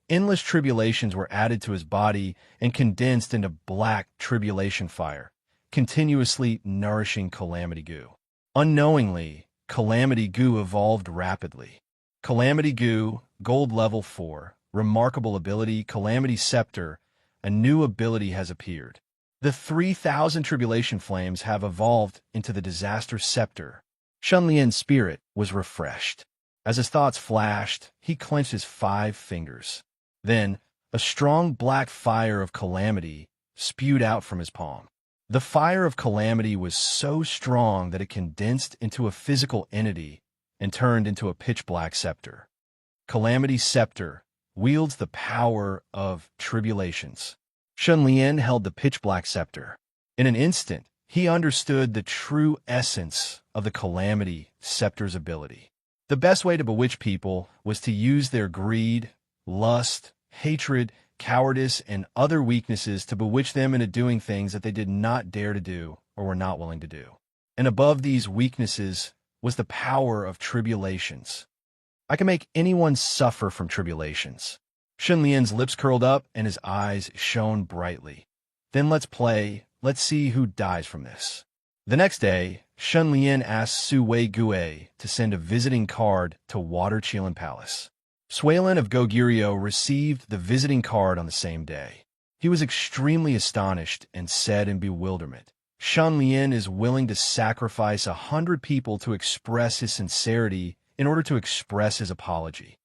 Endless tribulations were added to his body and condensed into black tribulation fire, continuously nourishing Calamity Gu. Unknowingly, Calamity Gu evolved rapidly. Calamity Gu, Gold Level 4, Remarkable Ability, Calamity Scepter, a new ability has appeared. The 3,000 Tribulation Flames have evolved into the Disaster Scepter. Shen Lian's spirit was refreshed. As his thoughts flashed, he clenched his 5 fingers. Then, a strong black fire of calamity spewed out from his palm. The fire of calamity was so strong that it condensed into a physical entity and turned into a pitch-black scepter. Calamity's scepter wields the power of tribulations. Shen Lian held the pitch-black scepter. In an instant, He understood the true essence of the Calamity Scepter's ability. The best way to bewitch people was to use their greed, lust, hatred, cowardice, and other weaknesses to bewitch them into doing things that they did not dare to do or were not willing to do. And above these weaknesses was the power of tribulations. I can make anyone suffer from tribulations. Shun Lian's lips curled up and his eyes shone brightly. Then let's play. Let's see who dies from this. The next day, Shun Lian asked Su Wei Gue to send a visiting card to Water Qilin Palace. Suilin of Goguryeo received the visiting card on the same day. He was extremely astonished and said in bewilderment, Shun Lian is willing to sacrifice 100 people to express his sincerity in order to express his apology.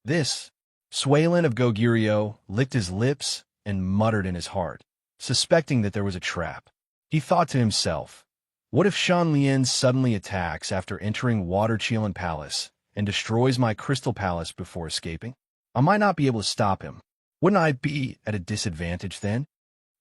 This, Suilin of Goguryeo licked his lips and muttered in his heart, suspecting that there was a trap. He thought to himself, what if Shun Lian suddenly attacks after entering Water Qilin Palace and destroys my Crystal Palace before escaping? I might not be able to stop him. Wouldn't I be at a disadvantage then?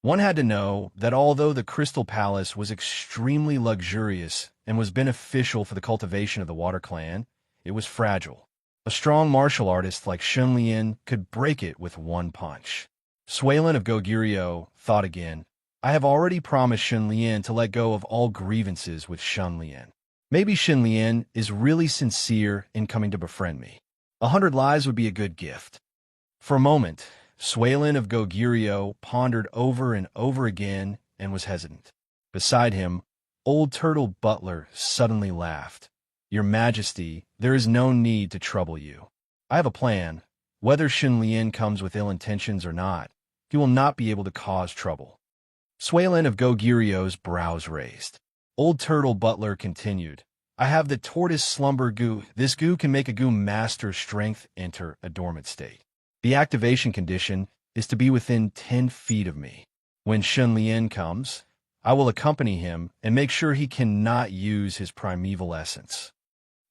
One had to know that although the Crystal Palace was extremely luxurious and was beneficial for the cultivation of the Water Clan, it was fragile. A strong martial artist like Shun Lian could break it with one punch. Suilin of Goguryeo thought again, I have already promised Shun Lian to let go of all grievances with Shun Lian. Maybe Shun Lian is really sincere in coming to befriend me. 100 lives would be a good gift. For a moment, Suilin of Goguryeo pondered over and over again and was hesitant. Beside him, Old Turtle Butler suddenly laughed. Your Majesty, there is no need to trouble you. I have a plan. Whether Shun Lian comes with ill intentions or not, he will not be able to cause trouble. Suilin of Goguryeo's brows raised. Old Turtle Butler continued, I have the Tortoise Slumber Goo. This goo can make a goo master strength enter a dormant state. The activation condition is to be within 10 feet of me. When Shun Lian comes, I will accompany him and make sure he cannot use his primeval essence.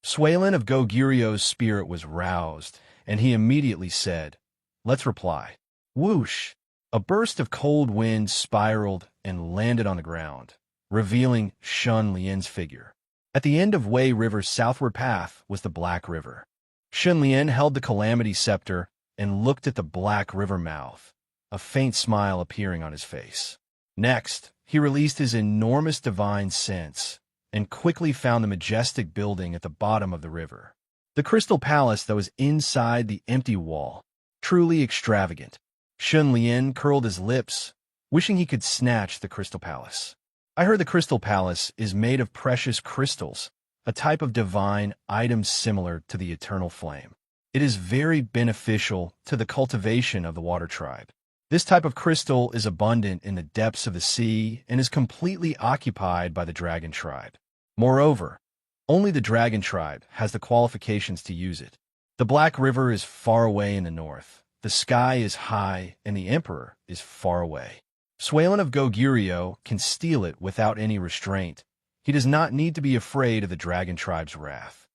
Suilin of Goguryeo's spirit was roused, and he immediately said, let's reply. Whoosh! A burst of cold wind spiraled and landed on the ground, revealing Shun Lian's figure. At the end of Wei River's southward path was the Black River. Shun Lian held the Calamity Scepter and looked at the Black River mouth, a faint smile appearing on his face. Next, he released his enormous divine sense and quickly found the majestic building at the bottom of the river. The Crystal Palace that was inside the empty wall, truly extravagant. Shun Lian curled his lips, wishing he could snatch the Crystal Palace. I heard the Crystal Palace is made of precious crystals, a type of divine item similar to the eternal flame. It is very beneficial to the cultivation of the Water Tribe. This type of crystal is abundant in the depths of the sea and is completely occupied by the Dragon Tribe. Moreover, only the Dragon Tribe has the qualifications to use it. The Black River is far away in the north. The sky is high, and the Emperor is far away. Suilin of Goguryeo can steal it without any restraint. He does not need to be afraid of the Dragon Tribe's wrath.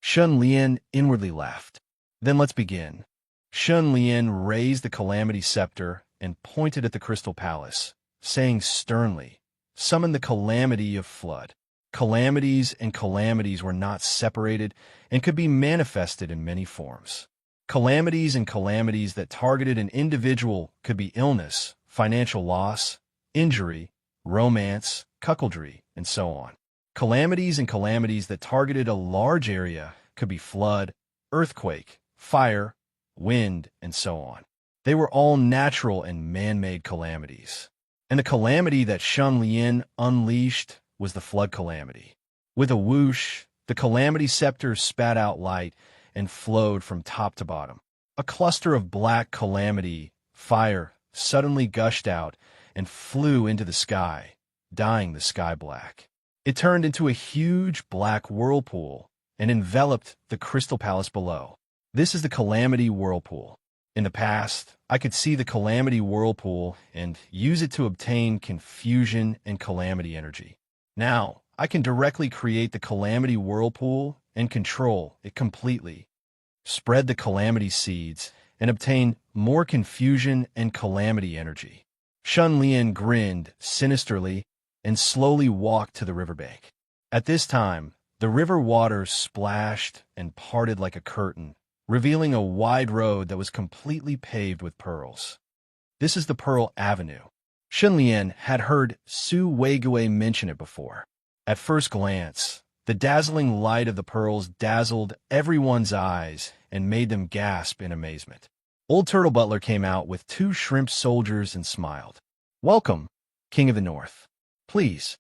Shun Lian inwardly laughed. Then let's begin. Shun Lian raised the Calamity Scepter and pointed at the Crystal Palace, saying sternly, summon the Calamity of Flood. Calamities and calamities were not separated and could be manifested in many forms. Calamities and calamities that targeted an individual could be illness, financial loss, injury, romance, cuckoldry, and so on. Calamities and calamities that targeted a large area could be flood, earthquake, fire, wind, and so on. They were all natural and man-made calamities. And the calamity that Shun Lian unleashed was the flood calamity. With a whoosh, the Calamity Scepter spat out light and flowed from top to bottom. A cluster of black calamity, fire, suddenly gushed out and flew into the sky, dyeing the sky black. It turned into a huge black whirlpool and enveloped the Crystal Palace below. This is the Calamity Whirlpool. In the past, I could see the Calamity Whirlpool and use it to obtain confusion and calamity energy. Now, I can directly create the Calamity Whirlpool and control it completely. Spread the calamity seeds and obtain more confusion and calamity energy. Shun Lian grinned sinisterly and slowly walked to the riverbank. At this time, the river water splashed and parted like a curtain, revealing a wide road that was completely paved with pearls. This is the Pearl Avenue. Shunlian had heard Su Weigui mention it before. At first glance, the dazzling light of the pearls dazzled everyone's eyes and made them gasp in amazement. Old Turtle Butler came out with 2 shrimp soldiers and smiled. "Welcome, King of the North. Please."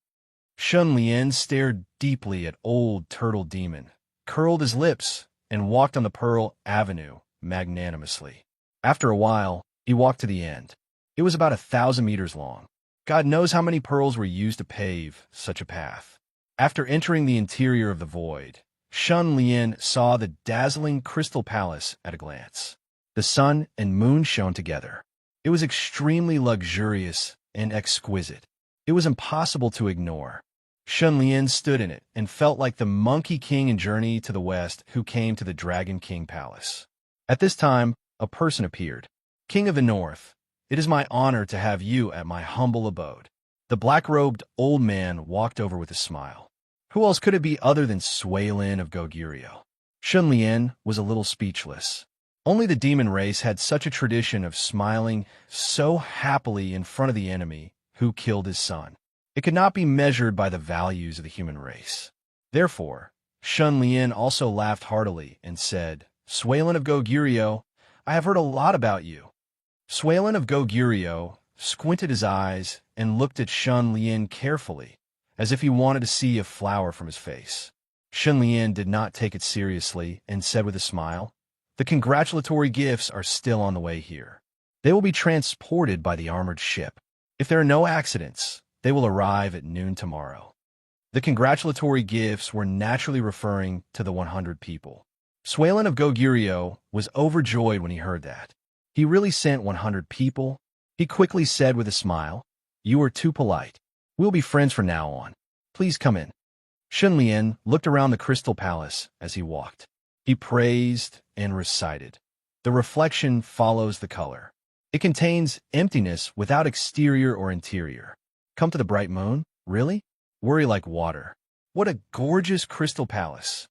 Shun Lian stared deeply at Old Turtle Demon, curled his lips, and walked on the Pearl Avenue magnanimously. After a while, he walked to the end. It was about 1,000 meters long. God knows how many pearls were used to pave such a path. After entering the interior of the void, Shun Lian saw the dazzling Crystal Palace at a glance. The sun and moon shone together. It was extremely luxurious and exquisite. It was impossible to ignore. Shun Lian stood in it and felt like the Monkey King in Journey to the West who came to the Dragon King Palace. At this time, a person appeared. "King of the North, it is my honor to have you at my humble abode." The black-robed old man walked over with a smile. Who else could it be other than Suailin of Goguryeo? Shun Lian was a little speechless. Only the demon race had such a tradition of smiling so happily in front of the enemy who killed his son. It could not be measured by the values of the human race. Therefore, Shun Lian also laughed heartily and said, "Suailin of Goguryeo, I have heard a lot about you." Suailin of Goguryeo squinted his eyes and looked at Shun Lian carefully, as if he wanted to see a flower from his face. Shun Lian did not take it seriously and said with a smile, "The congratulatory gifts are still on the way here. They will be transported by the armored ship. If there are no accidents, they will arrive at noon tomorrow." The congratulatory gifts were naturally referring to the 100 people. Suailin of Goguryeo was overjoyed when he heard that. He really sent 100 people? He quickly said with a smile, "You are too polite. We'll be friends from now on. Please come in." Shun Lian looked around the Crystal Palace as he walked. He praised and recited. The reflection follows the color. It contains emptiness without exterior or interior. Come to the bright moon? Really? Worry like water. What a gorgeous Crystal Palace.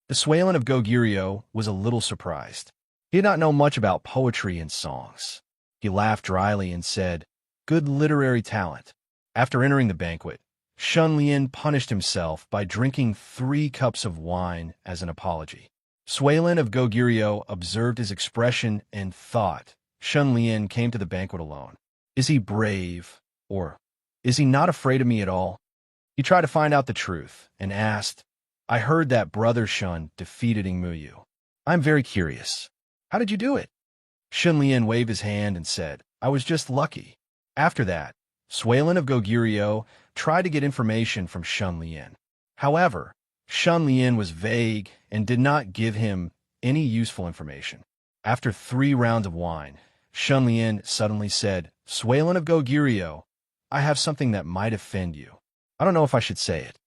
The Suailin of Goguryeo was a little surprised. He did not know much about poetry and songs. He laughed dryly and said, "Good literary talent." After entering the banquet, Shun Lian punished himself by drinking 3 cups of wine as an apology. Suailin of Goguryeo observed his expression and thought, Shun Lian came to the banquet alone. Is he brave, or is he not afraid of me at all? He tried to find out the truth and asked, "I heard that Brother Shun defeated Ingmuyu. I'm very curious. How did you do it?" Shun Lian waved his hand and said, "I was just lucky." After that, Suailin of Goguryeo tried to get information from Shun Lian. However, Shun Lian was vague and did not give him any useful information. After 3 rounds of wine, Shun Lian suddenly said, "Suailin of Goguryeo, I have something that might offend you. I don't know if I should say it."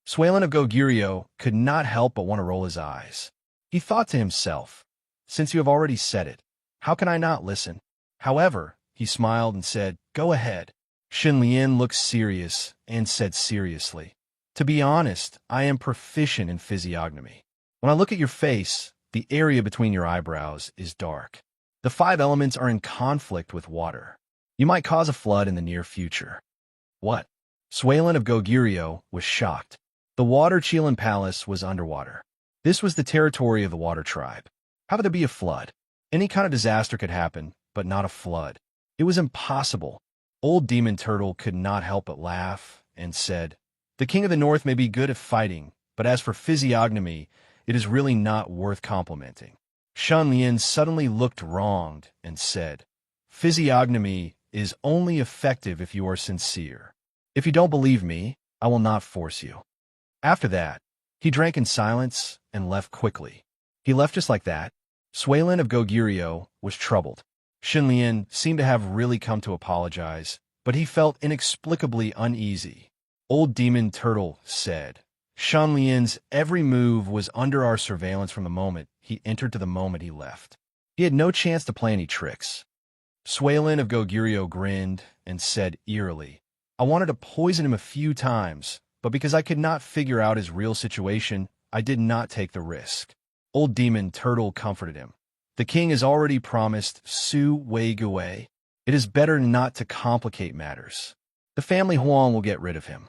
Suailin of Goguryeo could not help but want to roll his eyes. He thought to himself, "Since you have already said it, how can I not listen?" However, he smiled and said, "Go ahead." Shun Lian looked serious and said seriously, "To be honest, I am proficient in physiognomy. When I look at your face, the area between your eyebrows is dark. The 5 elements are in conflict with water. You might cause a flood in the near future." What? Suailin of Goguryeo was shocked. The Water Qilin Palace was underwater. This was the territory of the Water Tribe. How could there be a flood? Any kind of disaster could happen, but not a flood. It was impossible. Old Demon Turtle could not help but laugh and said, "The King of the North may be good at fighting, but as for physiognomy, it is really not worth complimenting." Shun Lian suddenly looked wronged and said, "Physiognomy is only effective if you are sincere. If you don't believe me, I will not force you." After that, he drank in silence and left quickly. He left just like that. Suailin of Goguryeo was troubled. Shun Lian seemed to have really come to apologize, but he felt inexplicably uneasy. Old Demon Turtle said, "Shun Lian's every move was under our surveillance from the moment he entered to the moment he left. He had no chance to play any tricks." Suailin of Goguryeo grinned and said eerily, I wanted to poison him a few times, but because I could not figure out his real situation, I did not take the risk. Old Demon Turtle comforted him. The king has already promised Su Wei Gui. It is better not to complicate matters. The family Huang will get rid of him.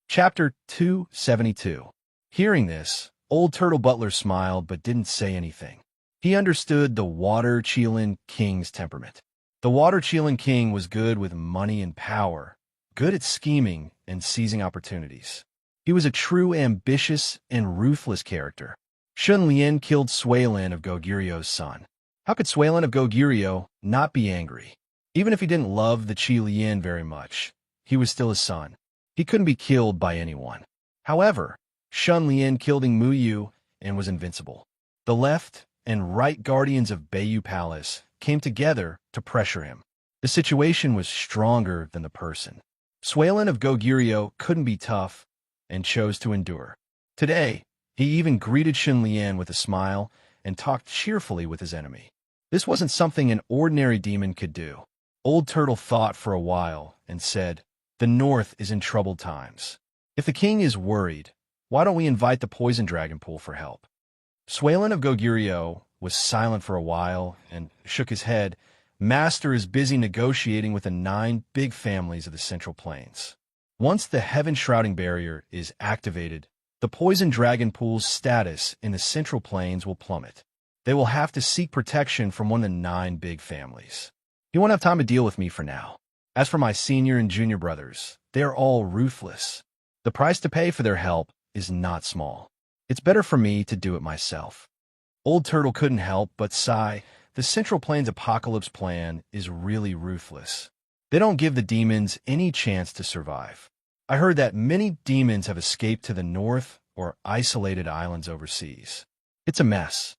Chapter 272. Hearing this, Old Turtle Butler smiled but didn't say anything. He understood the Water Qilin King's temperament. The Water Qilin King was good with money and power, good at scheming and seizing opportunities. He was a true ambitious and ruthless character. Shun Lian killed Suilin of Goguryu's son. How could Suilin of Goguryeo not be angry? Even if he didn't love the Qi Lian very much, he was still his son. He couldn't be killed by anyone. However, Shun Lian killed Mu Yu and was invincible. The left and right guardians of Beiyu Palace came together to pressure him. The situation was stronger than the person. Suilin of Goguryeo couldn't be tough and chose to endure. Today, he even greeted Shun Lian with a smile and talked cheerfully with his enemy. This wasn't something an ordinary demon could do. Old Turtle thought for a while and said, "The North is in troubled times. If the king is worried, why don't we invite the Poison Dragon Pool for help?" Suilin of Goguryeo was silent for a while and shook his head. Master is busy negotiating with the 9 big families of the Central Plains. Once the Heaven-Shrouding Barrier is activated, the Poison Dragon Pool's status in the Central Plains will plummet. They will have to seek protection from one of the 9 big families. He won't have time to deal with me for now. As for my senior and junior brothers, they are all ruthless. The price to pay for their help is not small. It's better for me to do it myself. Old Turtle couldn't help but sigh. The Central Plains Apocalypse plan is really ruthless. They don't give the demons any chance to survive. I heard that many demons have escaped to the north or isolated islands overseas. It's a mess.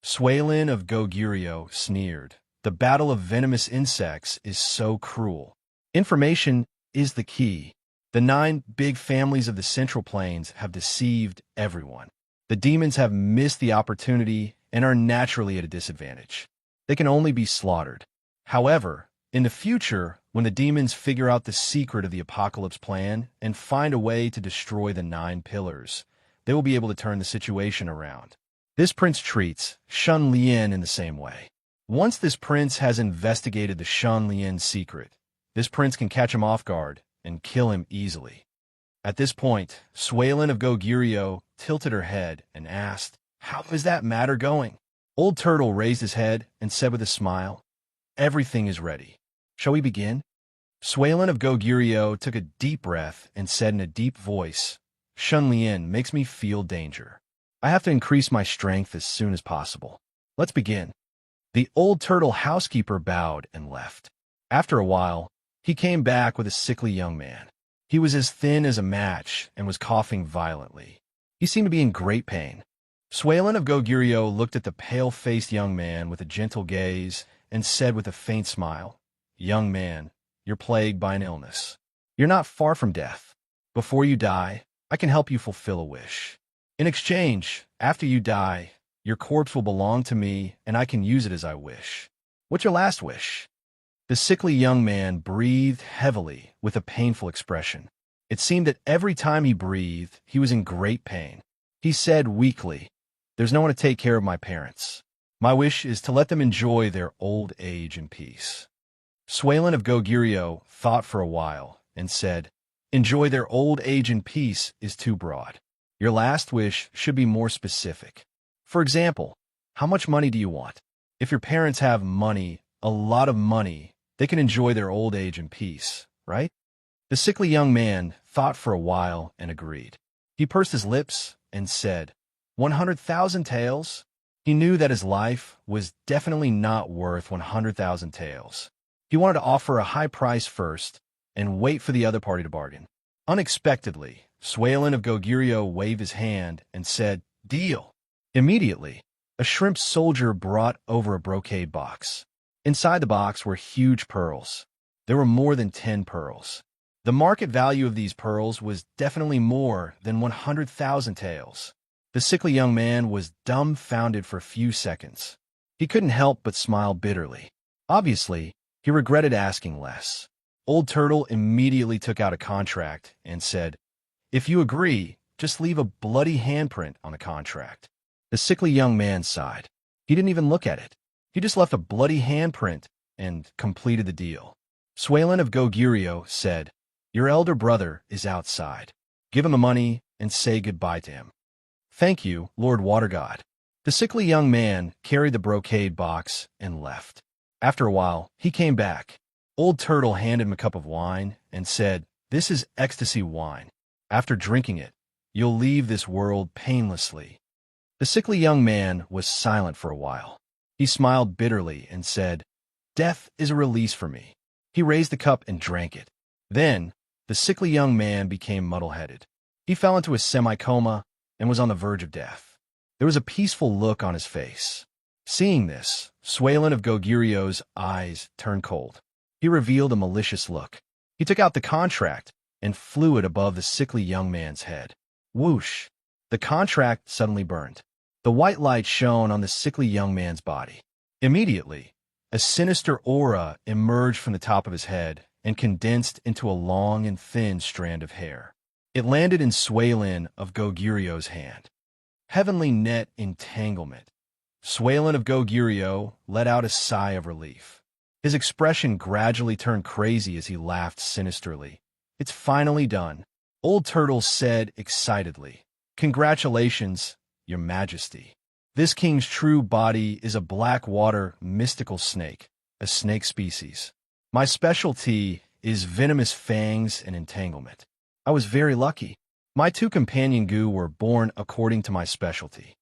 Suilin of Goguryeo sneered. The battle of venomous insects is so cruel. Information is the key. The 9 big families of the Central Plains have deceived everyone. The demons have missed the opportunity and are naturally at a disadvantage. They can only be slaughtered. However, in the future, when the demons figure out the secret of the Apocalypse plan and find a way to destroy the 9 pillars, they will be able to turn the situation around. This prince treats Shun Lian in the same way. Once this prince has investigated the Shun Lian secret, this prince can catch him off guard and kill him easily. At this point, Suilin of Goguryeo tilted her head and asked, "How is that matter going?" Old Turtle raised his head and said with a smile, "Everything is ready. Shall we begin?" Suilin of Goguryeo took a deep breath and said in a deep voice, "Shun Lian makes me feel danger. I have to increase my strength as soon as possible. Let's begin." The Old Turtle housekeeper bowed and left. After a while, he came back with a sickly young man. He was as thin as a match and was coughing violently. He seemed to be in great pain. Suilin of Goguryeo looked at the pale-faced young man with a gentle gaze and said with a faint smile, "Young man, you're plagued by an illness. You're not far from death. Before you die, I can help you fulfill a wish. In exchange, after you die, your corpse will belong to me and I can use it as I wish. What's your last wish?" The sickly young man breathed heavily with a painful expression. It seemed that every time he breathed, he was in great pain. He said weakly, "There's no one to take care of my parents. My wish is to let them enjoy their old age in peace." Suilin of Goguryeo thought for a while and said, "Enjoy their old age in peace is too broad. Your last wish should be more specific. For example, how much money do you want? If your parents have money, a lot of money, they can enjoy their old age in peace, right?" The sickly young man thought for a while and agreed. He pursed his lips and said, 100,000 taels? He knew that his life was definitely not worth 100,000 taels. He wanted to offer a high price first and wait for the other party to bargain. Unexpectedly, Suilin of Goguryeo waved his hand and said, "Deal." Immediately, a shrimp soldier brought over a brocade box. Inside the box were huge pearls. There were more than 10 pearls. The market value of these pearls was definitely more than 100,000 taels. The sickly young man was dumbfounded for a few seconds. He couldn't help but smile bitterly. Obviously, he regretted asking less. Old Turtle immediately took out a contract and said, "If you agree, just leave a bloody handprint on the contract." The sickly young man sighed. He didn't even look at it. He just left a bloody handprint and completed the deal. Swalen of Goguryeo said, "Your elder brother is outside. Give him the money and say goodbye to him." "Thank you, Lord Watergod." The sickly young man carried the brocade box and left. After a while, he came back. Old Turtle handed him a cup of wine and said, "This is ecstasy wine. After drinking it, you'll leave this world painlessly." The sickly young man was silent for a while. He smiled bitterly and said, "Death is a release for me." He raised the cup and drank it. Then, the sickly young man became muddle-headed. He fell into a semi-coma and was on the verge of death. There was a peaceful look on his face. Seeing this, Swalen of Goguryeo's eyes turned cold. He revealed a malicious look. He took out the contract and flew it above the sickly young man's head. Whoosh! The contract suddenly burned. The white light shone on the sickly young man's body. Immediately, a sinister aura emerged from the top of his head and condensed into a long and thin strand of hair. It landed in Swalen of Goguryeo's hand. Heavenly net entanglement. Swalen of Goguryeo let out a sigh of relief. His expression gradually turned crazy as he laughed sinisterly. "It's finally done," Old Turtle said excitedly. "Congratulations, Your Majesty. This king's true body is a black water mystical snake, a snake species. My specialty is venomous fangs and entanglement. I was very lucky. My two companion goo were born according to my specialty.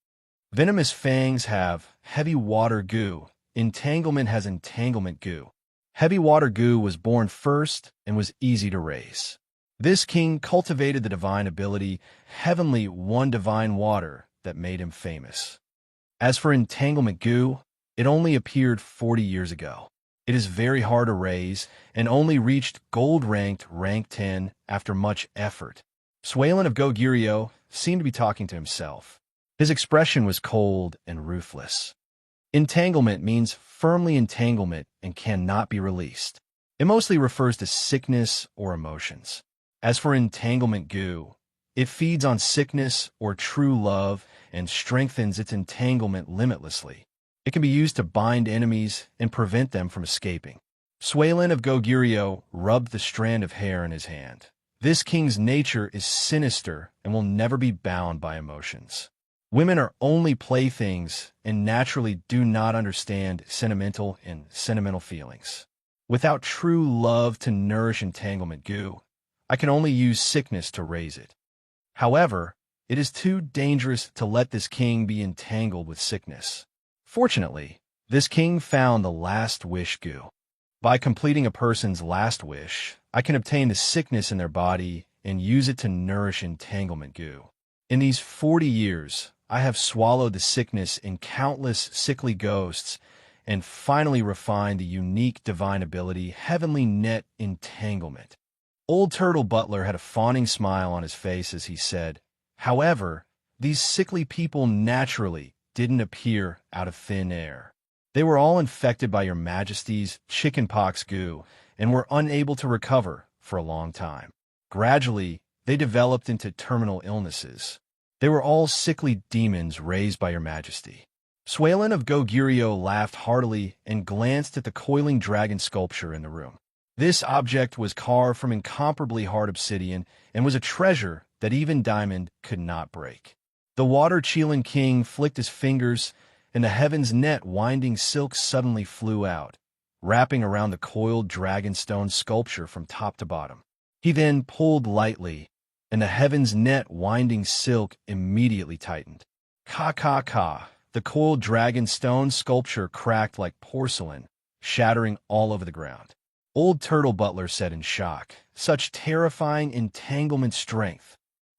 Venomous fangs have heavy water goo. Entanglement has entanglement goo. Heavy water goo was born first and was easy to raise. This king cultivated the divine ability, heavenly one divine water, that made him famous. As for entanglement goo, it only appeared 40 years ago. It is very hard to raise and only reached gold-ranked rank 10 after much effort." Swalen of Goguryeo seemed to be talking to himself. His expression was cold and ruthless. Entanglement means firmly entanglement and cannot be released. It mostly refers to sickness or emotions. As for entanglement goo, it feeds on sickness or true love and strengthens its entanglement limitlessly. It can be used to bind enemies and prevent them from escaping. Swalen of Goguryeo rubbed the strand of hair in his hand. This king's nature is sinister and will never be bound by emotions. Women are only playthings and naturally do not understand sentimental feelings. Without true love to nourish entanglement goo, I can only use sickness to raise it. However, it is too dangerous to let this king be entangled with sickness. Fortunately, this king found the last wish goo. By completing a person's last wish, I can obtain the sickness in their body and use it to nourish entanglement goo. In these 40 years, I have swallowed the sickness in countless sickly ghosts and finally refined the unique divine ability, heavenly net entanglement. Old Turtle Butler had a fawning smile on his face as he said, "However, these sickly people naturally didn't appear out of thin air. They were all infected by Your Majesty's chickenpox goo and were unable to recover for a long time. Gradually, they developed into terminal illnesses. They were all sickly demons raised by Your Majesty." Swalen of Goguryeo laughed heartily and glanced at the coiling dragon sculpture in the room. This object was carved from incomparably hard obsidian and was a treasure that even diamond could not break. The water-Chelan king flicked his fingers, and the heaven's net winding silk suddenly flew out, wrapping around the coiled dragonstone sculpture from top to bottom. He then pulled lightly, and the heaven's net winding silk immediately tightened. Ka. The coiled dragonstone sculpture cracked like porcelain, shattering all over the ground. Old Turtle Butler said in shock, "Such terrifying entanglement strength."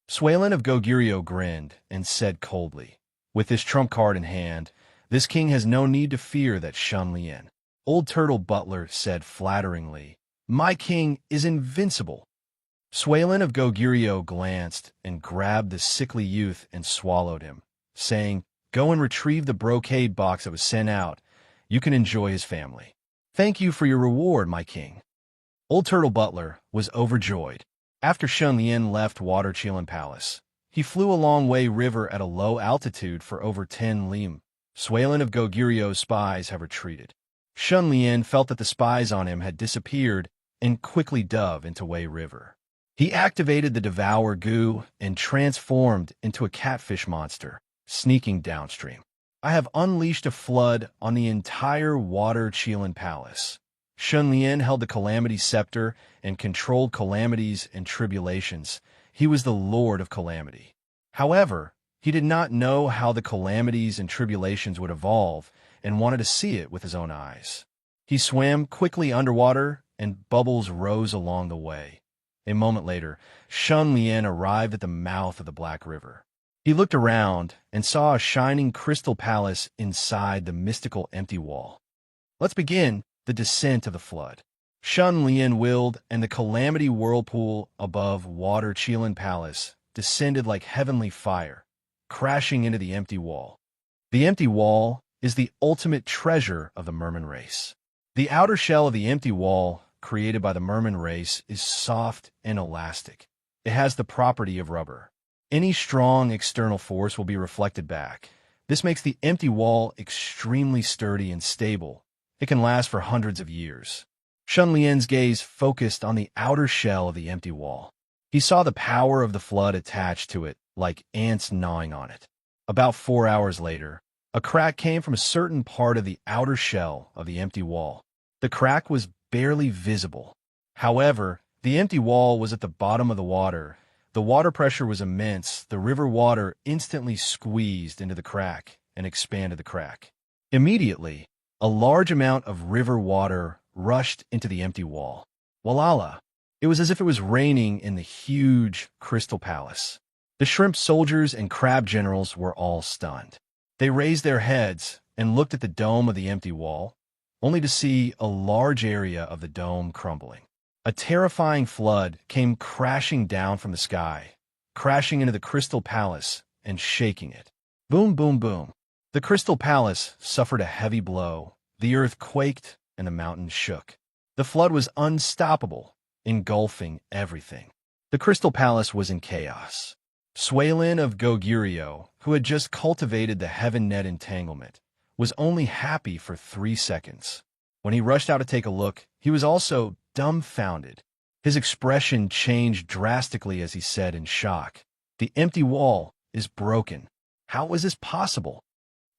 Swalen of Goguryeo grinned and said coldly, "With this trump card in hand, this king has no need to fear that Shun Lien." Old Turtle Butler said flatteringly, "My king is invincible." Swalen of Goguryeo glanced and grabbed the sickly youth and swallowed him, saying, "Go and retrieve the brocade box that was sent out. You can enjoy his family." "Thank you for your reward, my king." Old Turtle Butler was overjoyed. After Shun Lien left Water Chilin Palace, he flew a long way river at a low altitude for over 10 lim. Swalen of Gogirio's spies have retreated. Shun Lien felt that the spies on him had disappeared and quickly dove into Wei River. He activated the Devour Goo and transformed into a catfish monster, sneaking downstream. I have unleashed a flood on the entire Water Chilin Palace. Shun Lien held the Calamity Scepter and controlled calamities and tribulations. He was the Lord of Calamity. However, he did not know how the calamities and tribulations would evolve and wanted to see it with his own eyes. He swam quickly underwater, and bubbles rose along the way. A moment later, Shun Lien arrived at the mouth of the Black River. He looked around and saw a shining crystal palace inside the mystical empty wall. Let's begin the descent of the flood. Shun Lien willed, and the calamity whirlpool above Water Chilin Palace descended like heavenly fire, crashing into the empty wall. The empty wall is the ultimate treasure of the merman race. The outer shell of the empty wall, created by the merman race, is soft and elastic. It has the property of rubber. Any strong external force will be reflected back. This makes the empty wall extremely sturdy and stable. It can last for hundreds of years. Shun Lien's gaze focused on the outer shell of the empty wall. He saw the power of the flood attached to it, like ants gnawing on it. About 4 hours later, a crack came from a certain part of the outer shell of the empty wall. The crack was barely visible. However, the empty wall was at the bottom of the water. The water pressure was immense. The river water instantly squeezed into the crack and expanded the crack. Immediately, a large amount of river water rushed into the empty wall. Walala! It was as if it was raining in the huge crystal palace. The shrimp soldiers and crab generals were all stunned. They raised their heads and looked at the dome of the empty wall, only to see a large area of the dome crumbling. A terrifying flood came crashing down from the sky, crashing into the crystal palace and shaking it. Boom, boom, boom. The crystal palace suffered a heavy blow. The earth quaked and the mountains shook. The flood was unstoppable, engulfing everything. The crystal palace was in chaos. Swalen of Goguryeo, who had just cultivated the heaven net entanglement, was only happy for 3 seconds. When he rushed out to take a look, he was also dumbfounded. His expression changed drastically as he said in shock, "The empty wall is broken. How is this possible?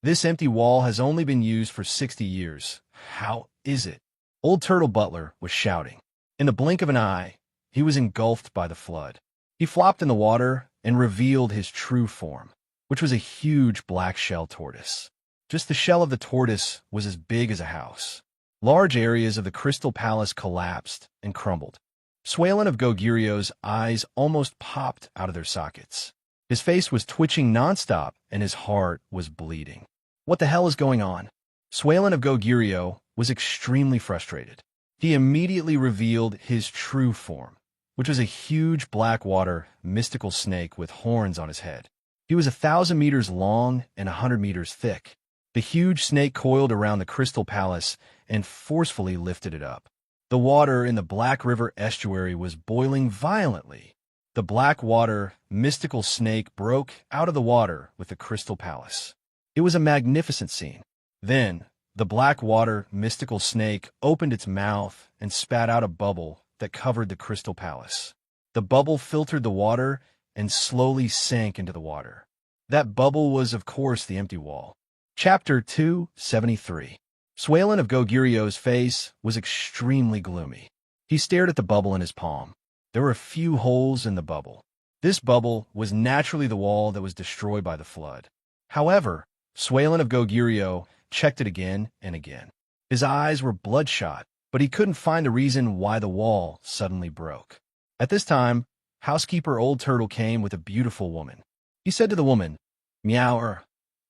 This empty wall has only been used for 60 years. How is it?" Old Turtle Butler was shouting. In the blink of an eye, he was engulfed by the flood. He flopped in the water and revealed his true form, which was a huge black shell tortoise. Just the shell of the tortoise was as big as a house. Large areas of the crystal palace collapsed and crumbled. Swalen of Gogurio's eyes almost popped out of their sockets. His face was twitching nonstop, and his heart was bleeding. What the hell is going on? Swalen of Goguryeo was extremely frustrated. He immediately revealed his true form, which was a huge black-water, mystical snake with horns on his head. He was 1,000 meters long and 100 meters thick. The huge snake coiled around the crystal palace and forcefully lifted it up. The water in the Black River estuary was boiling violently. The black-water, mystical snake broke out of the water with the crystal palace. It was a magnificent scene. Then, the black-water, mystical snake opened its mouth and spat out a bubble that covered the crystal palace. The bubble filtered the water and slowly sank into the water. That bubble was, of course, the empty wall. Chapter 273. Swalen of Gogurio's face was extremely gloomy. He stared at the bubble in his palm. There were a few holes in the bubble. This bubble was naturally the wall that was destroyed by the flood. However, Swalen of Goguryeo checked it again and again. His eyes were bloodshot, but he couldn't find the reason why the wall suddenly broke. At this time, housekeeper Old Turtle came with a beautiful woman. He said to the woman, "Meower,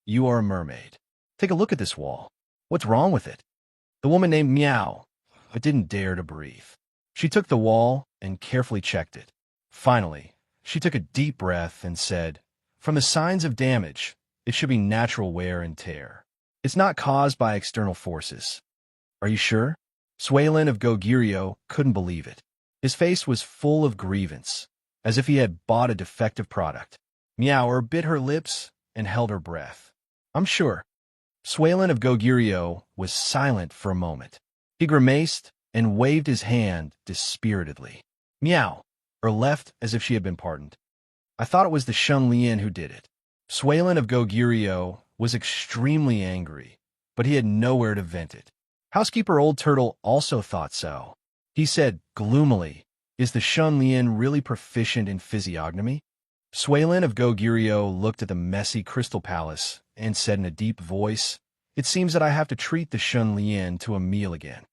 you are a mermaid. Take a look at this wall. What's wrong with it?" The woman named Meow, but didn't dare to breathe. She took the wall and carefully checked it. Finally, she took a deep breath and said, "From the signs of damage, it should be natural wear and tear. It's not caused by external forces." "Are you sure?" Suelin of Goguryeo couldn't believe it. His face was full of grievance, as if he had bought a defective product. Meower bit her lips and held her breath. I'm sure. Suelin of Goguryeo was silent for a moment. He grimaced and waved his hand dispiritedly. Meow, or left as if she had been pardoned. I thought it was the Shun Lian who did it. Suelin of Goguryeo was extremely angry, but he had nowhere to vent it. Housekeeper Old Turtle also thought so. He said gloomily, Is the Shun Lian really proficient in physiognomy? Suelin of Goguryeo looked at the messy crystal palace and said in a deep voice, It seems that I have to treat the Shun Lian to a meal again.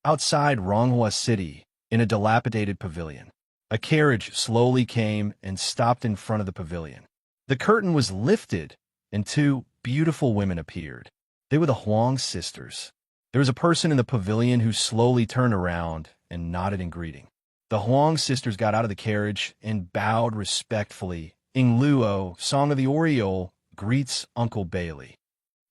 Outside Ronghua City, in a dilapidated pavilion, a carriage slowly came and stopped in front of the pavilion. The curtain was lifted, and two beautiful women appeared. They were the Huang sisters. There was a person in the pavilion who slowly turned around and nodded in greeting. The Huang sisters got out of the carriage and bowed respectfully. Ing Luo, Song of the Oriole, greets Uncle Bailey.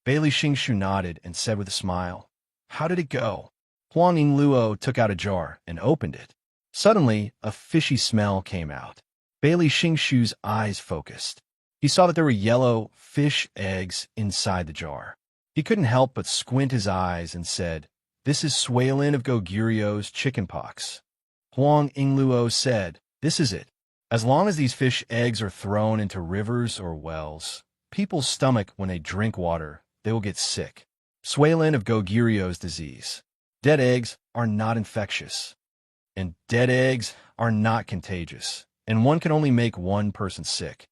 Bailey Xingshu nodded and said with a smile, How did it go? Huang Ing Luo took out a jar and opened it. Suddenly, a fishy smell came out. Bailey Xingshu's eyes focused. He saw that there were yellow fish eggs inside the jar. He couldn't help but squint his eyes and said, This is Suelin of Goguryeo's chickenpox. Huang Ingluo said, This is it. As long as these fish eggs are thrown into rivers or wells, people's stomach when they drink water, they will get sick. Suelin of Goguryeo's disease. Dead eggs are not infectious, and dead eggs are not contagious, and one can only make one person sick.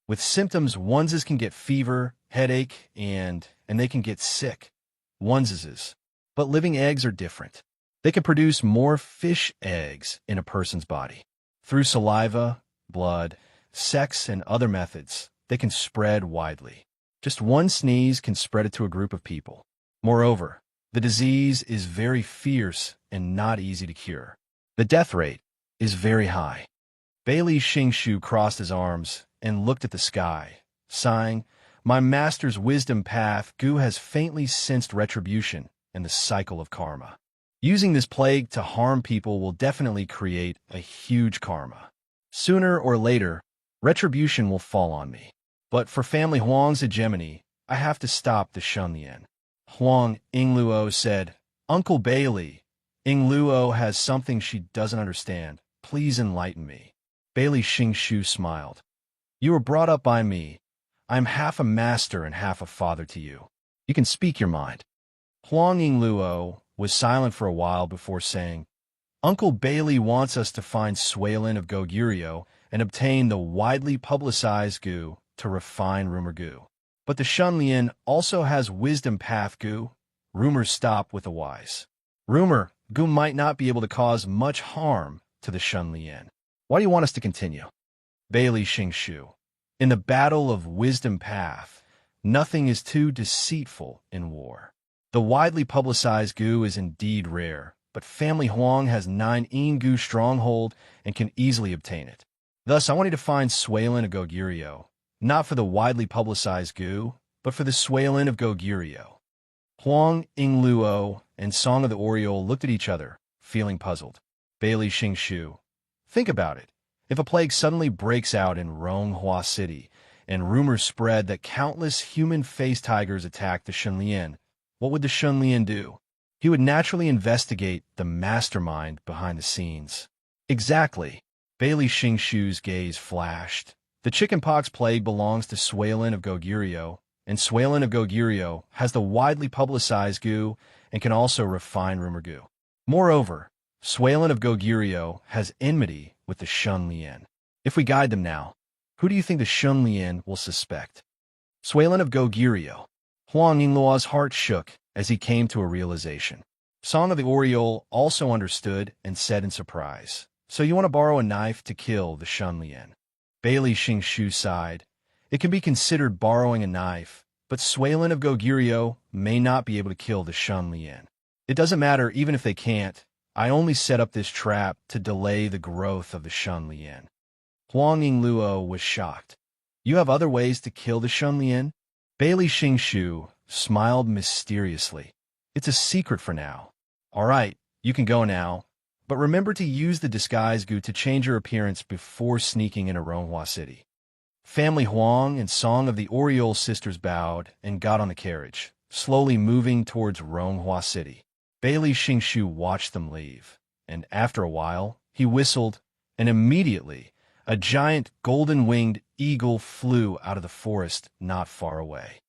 With symptoms, oneses can get fever, headache, and they can get sick. Oneses. But living eggs are different. They can produce more fish eggs in a person's body. Through saliva, blood, sex, and other methods, they can spread widely. Just one sneeze can spread it to a group of people. Moreover, the disease is very fierce and not easy to cure. The death rate is very high. Bailey Xingshu crossed his arms and looked at the sky, sighing, My master's wisdom path, Gu has faintly sensed retribution and the cycle of karma. Using this plague to harm people will definitely create a huge karma. Sooner or later, retribution will fall on me. But for family Huang's hegemony, I have to stop the Shunlian. Huang Ingluo said, Uncle Bailey, Ingluo has something she doesn't understand. Please enlighten me. Bailey Xingshu smiled. You were brought up by me. I am half a master and half a father to you. You can speak your mind. Huang Ingluo was silent for a while before saying, Uncle Bailey wants us to find Suelin of Goguryeo and obtain the widely publicized Gu to refine rumor Gu. But the Shunlian also has wisdom path Gu. Rumors stop with the wise. Rumor Gu might not be able to cause much harm to the Shunlian. Why do you want us to continue? Bailey Xingshu. In the battle of wisdom path, nothing is too deceitful in war. The widely publicized Gu is indeed rare, but family Huang has 9 Gu stronghold and can easily obtain it. Thus, I want you to find Suelin of Goguryeo, not for the widely publicized Gu, but for the Suelin of Goguryeo. Huang Ingluo and Song of the Oriole looked at each other, feeling puzzled. Bailey Xingshu. Think about it. If a plague suddenly breaks out in Ronghua City, and rumors spread that countless human-faced tigers attacked the Shunlian, what would the Shunlian do? He would naturally investigate the mastermind behind the scenes. Exactly. Bailey Xingshu's gaze flashed. The chickenpox plague belongs to Suelin of Goguryeo, and Suelin of Goguryeo has the widely publicized Gu and can also refine rumor Gu. Moreover, Suelin of Goguryeo has enmity with the Shunlian. If we guide them now, who do you think the Shunlian will suspect? Suelin of Goguryeo. Huang Ingluo's heart shook as he came to a realization. Song of the Oriole also understood and said in surprise, So you want to borrow a knife to kill the Shunlian? Bailey Xingshu sighed. It can be considered borrowing a knife, but Suelin of Goguryeo may not be able to kill the Shunlian. It doesn't matter even if they can't. I only set up this trap to delay the growth of the Shunlian. Huang Ingluo was shocked. You have other ways to kill the Shunlian? Bailey Xingshu smiled mysteriously. It's a secret for now. All right, You can go now, but remember to use the disguise goo to change your appearance before sneaking into Ronghua City. Family Huang and Song of the Oriole sisters bowed and got on the carriage, slowly moving towards Ronghua City. Bailey Xingshu watched them leave, and after a while, he whistled, and immediately, a giant golden-winged eagle flew out of the forest not far away.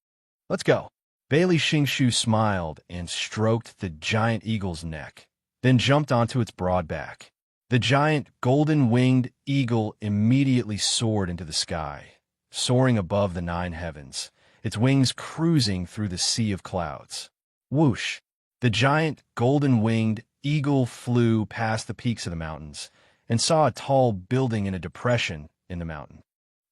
Let's go. Bailey Xingshu smiled and stroked the giant eagle's neck, then jumped onto its broad back. The giant golden-winged eagle immediately soared into the sky, soaring above the 9 heavens, its wings cruising through the sea of clouds. Whoosh! The giant golden-winged eagle flew past the peaks of the mountains and saw a tall building in a depression in the mountain.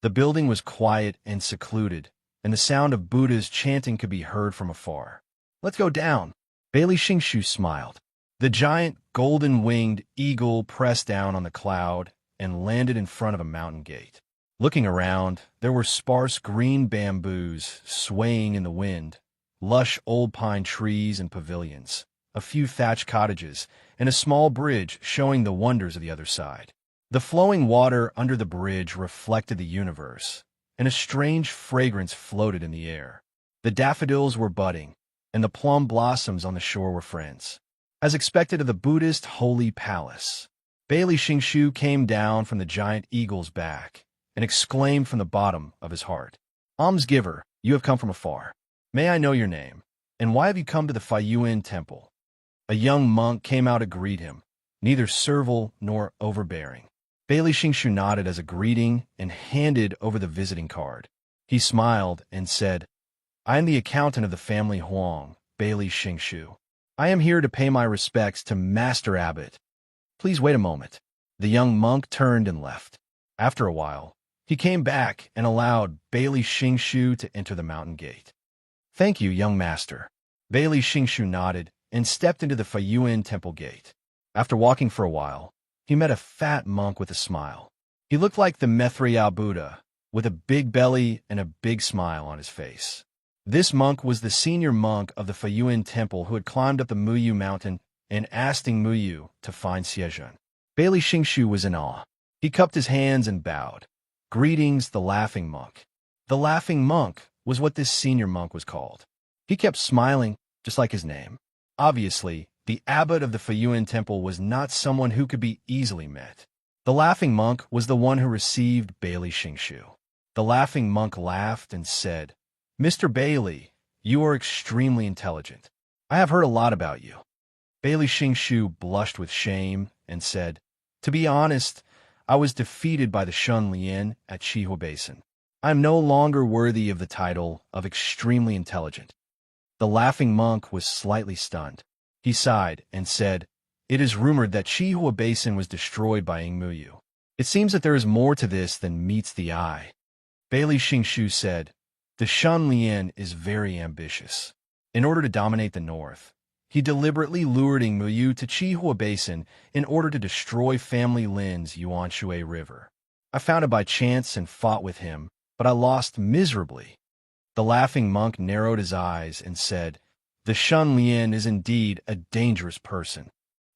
The building was quiet and secluded, and the sound of Buddha's chanting could be heard from afar. Let's go down. Bailey Xingshu smiled. The giant golden-winged eagle pressed down on the cloud and landed in front of a mountain gate. Looking around, there were sparse green bamboos swaying in the wind, lush old pine trees and pavilions, a few thatched cottages, and a small bridge showing the wonders of the other side. The flowing water under the bridge reflected the universe, and a strange fragrance floated in the air. The daffodils were budding, and the plum blossoms on the shore were friends. As expected of the Buddhist holy palace, Bailey Xingshu came down from the giant eagle's back and exclaimed from the bottom of his heart, "Almsgiver, you have come from afar. May I know your name, and why have you come to the Faiyuan temple?" A young monk came out to greet him, neither servile nor overbearing. Bailey Xingshu nodded as a greeting and handed over the visiting card. He smiled and said, "I am the accountant of the family Huang, Bailey Xingshu. I am here to pay my respects to Master Abbot. Please wait a moment." The young monk turned and left. After a while, he came back and allowed Bailey Xingshu to enter the mountain gate. "Thank you, young master." Bailey Xingshu nodded and stepped into the Faiyuan temple gate. After walking for a while, he met a fat monk with a smile. He looked like the Methriao Buddha, with a big belly and a big smile on his face. This monk was the senior monk of the Faiyuan temple who had climbed up the Muyu mountain and asked Muyu to find Xiezhen. Bailey Xingshu was in awe. He cupped his hands and bowed. "Greetings, the laughing monk." The laughing monk was what this senior monk was called. He kept smiling, just like his name. Obviously, the abbot of the Faiyuan temple was not someone who could be easily met. The laughing monk was the one who received Bailey Xingshu. The laughing monk laughed and said, "Mr. Bailey, you are extremely intelligent. I have heard a lot about you." Bailey Xingshu blushed with shame and said, "To be honest, I was defeated by the Shun Lian at Chihua Basin. I am no longer worthy of the title of extremely intelligent." The laughing monk was slightly stunned. He sighed and said, "It is rumored that Chihua Basin was destroyed by Muyu. It seems that there is more to this than meets the eye." Bailey Xingshu said, "The Shun Lian is very ambitious. In order to dominate the north, he deliberately lured Muyu to Chihua Basin in order to destroy family Lin's Yuanshui River. I found it by chance and fought with him, but I lost miserably." The laughing monk narrowed his eyes and said, "The Shun Lian is indeed a dangerous person."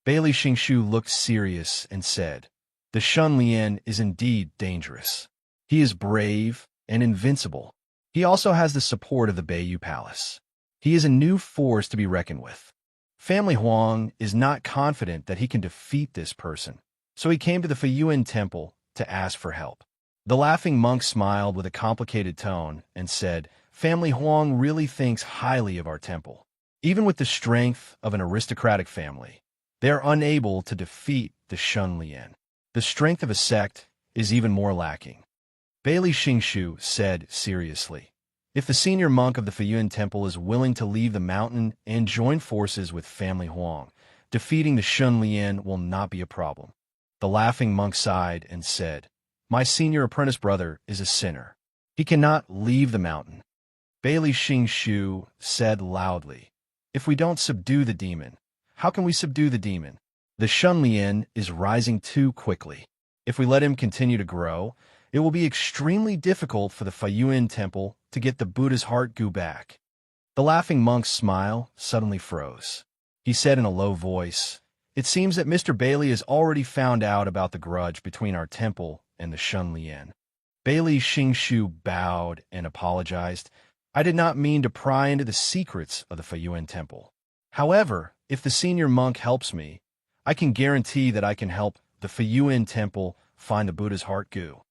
Bailey Xingshu looked serious and said, "The Shun Lian is indeed dangerous. He is brave and invincible. He also has the support of the Beiyu Palace. He is a new force to be reckoned with. Family Huang is not confident that he can defeat this person, so he came to the Faiyuan temple to ask for help." The laughing monk smiled with a complicated tone and said, "Family Huang really thinks highly of our temple. Even with the strength of an aristocratic family, they are unable to defeat the Shun Lian. The strength of a sect is even more lacking." Bailey Xingshu said seriously, "If the senior monk of the Faiyuan temple is willing to leave the mountain and join forces with family Huang, defeating the Shun Lian will not be a problem." The laughing monk sighed and said, "My senior apprentice brother is a sinner. He cannot leave the mountain." Bailey Xingshu said loudly, "If we don't subdue the demon, how can we subdue the demon? The Shun Lian is rising too quickly. If we let him continue to grow, it will be extremely difficult for the Faiyuan temple to get the Buddha's heart goo back." The laughing monk's smile suddenly froze. He said in a low voice, It seems that Mr. Bailey has already found out about the grudge between our temple and the Shun Lian. Bailey Xingshu bowed and apologized. I did not mean to pry into the secrets of the Feiyuan temple. However, if the senior monk helps me, I can guarantee that I can help the Feiyuan temple find the Buddha's heart goo.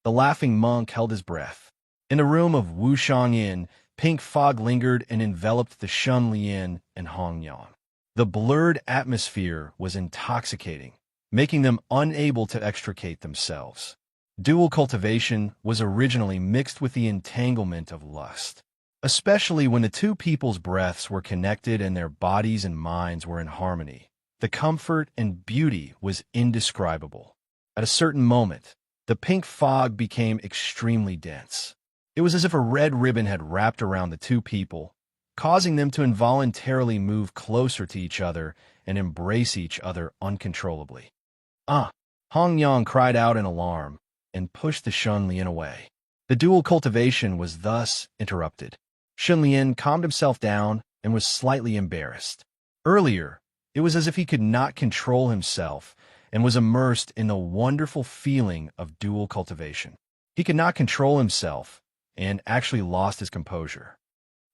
The laughing monk held his breath. In the room of Wushang Inn, pink fog lingered and enveloped the Shun Lian and Hong Yang. The blurred atmosphere was intoxicating, making them unable to extricate themselves. Dual cultivation was originally mixed with the entanglement of lust, especially when the two people's breaths were connected and their bodies and minds were in harmony. The comfort and beauty was indescribable. At a certain moment, the pink fog became extremely dense. It was as if a red ribbon had wrapped around the two people, causing them to involuntarily move closer to each other and embrace each other uncontrollably. Ah! Hong Yang cried out in alarm and pushed the Shun Lian away. The dual cultivation was thus interrupted. Shun Lian calmed himself down and was slightly embarrassed. Earlier, it was as if he could not control himself and was immersed in the wonderful feeling of dual cultivation. He could not control himself and actually lost his composure.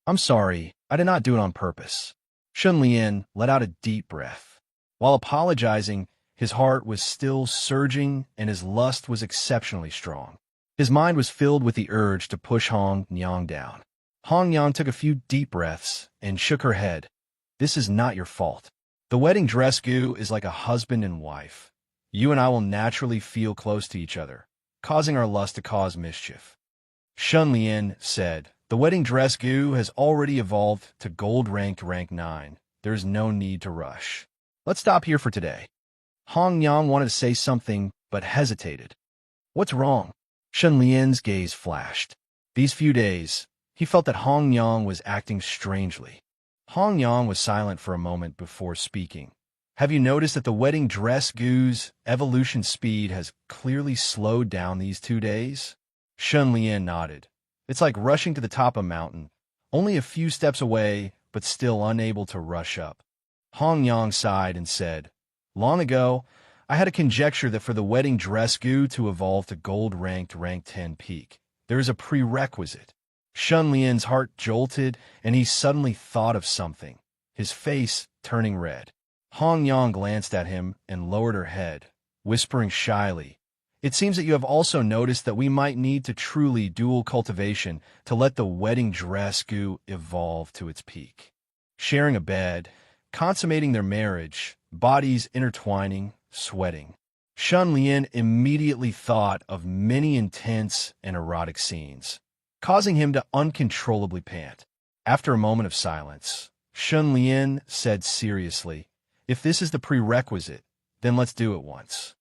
I'm sorry, I did not do it on purpose. Shun Lian let out a deep breath. While apologizing, his heart was still surging and his lust was exceptionally strong. His mind was filled with the urge to push Hong Yang down. Hong Yang took a few deep breaths and shook her head. This is not your fault. The wedding dress goo is like a husband and wife. You and I will naturally feel close to each other, causing our lust to cause mischief. Shun Lian said, the wedding dress goo has already evolved to gold-ranked rank 9. There is no need to rush. Let's stop here for today. Hong Yang wanted to say something, but hesitated. What's wrong? Shun Lian's gaze flashed. These few days, he felt that Hong Yang was acting strangely. Hong Yang was silent for a moment before speaking. Have you noticed that the wedding dress goo's evolution speed has clearly slowed down these 2 days? Shun Lian nodded. It's like rushing to the top of a mountain, only a few steps away, but still unable to rush up. Hong Yang sighed and said, long ago, I had a conjecture that for the wedding dress goo to evolve to gold-ranked rank 10 peak, there is a prerequisite. Shun Lian's heart jolted, and he suddenly thought of something, his face turning red. Hong Yang glanced at him and lowered her head, whispering shyly, it seems that you have also noticed that we might need to truly dual cultivation to let the wedding dress goo evolve to its peak. Sharing a bed, consummating their marriage, bodies intertwining, sweating. Shun Lian immediately thought of many intense and erotic scenes, causing him to uncontrollably pant. After a moment of silence, Shun Lian said seriously, if this is the prerequisite, then let's do it once.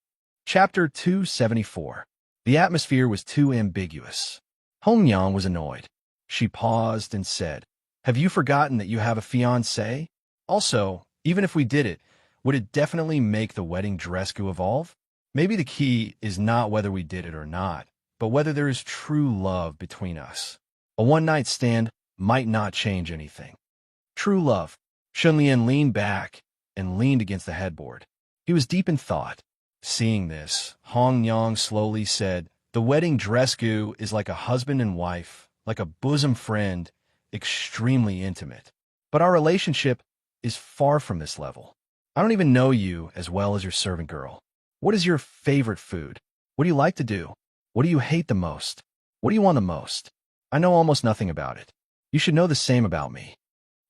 Chapter 274. The atmosphere was too ambiguous. Hong Yang was annoyed. She paused and said, have you forgotten that you have a fiancé? Also, even if we did it, would it definitely make the wedding dress goo evolve? Maybe the key is not whether we did it or not, but whether there is true love between us. A one-night stand might not change anything. True love. Shun Lian leaned back and leaned against the headboard. He was deep in thought. Seeing this, Hong Yang slowly said, the wedding dress goo is like a husband and wife, like a bosom friend, extremely intimate. But our relationship is far from this level. I don't even know you as well as your servant girl. What is your favorite food? What do you like to do? What do you hate the most? What do you want the most? I know almost nothing about it. You should know the same about me.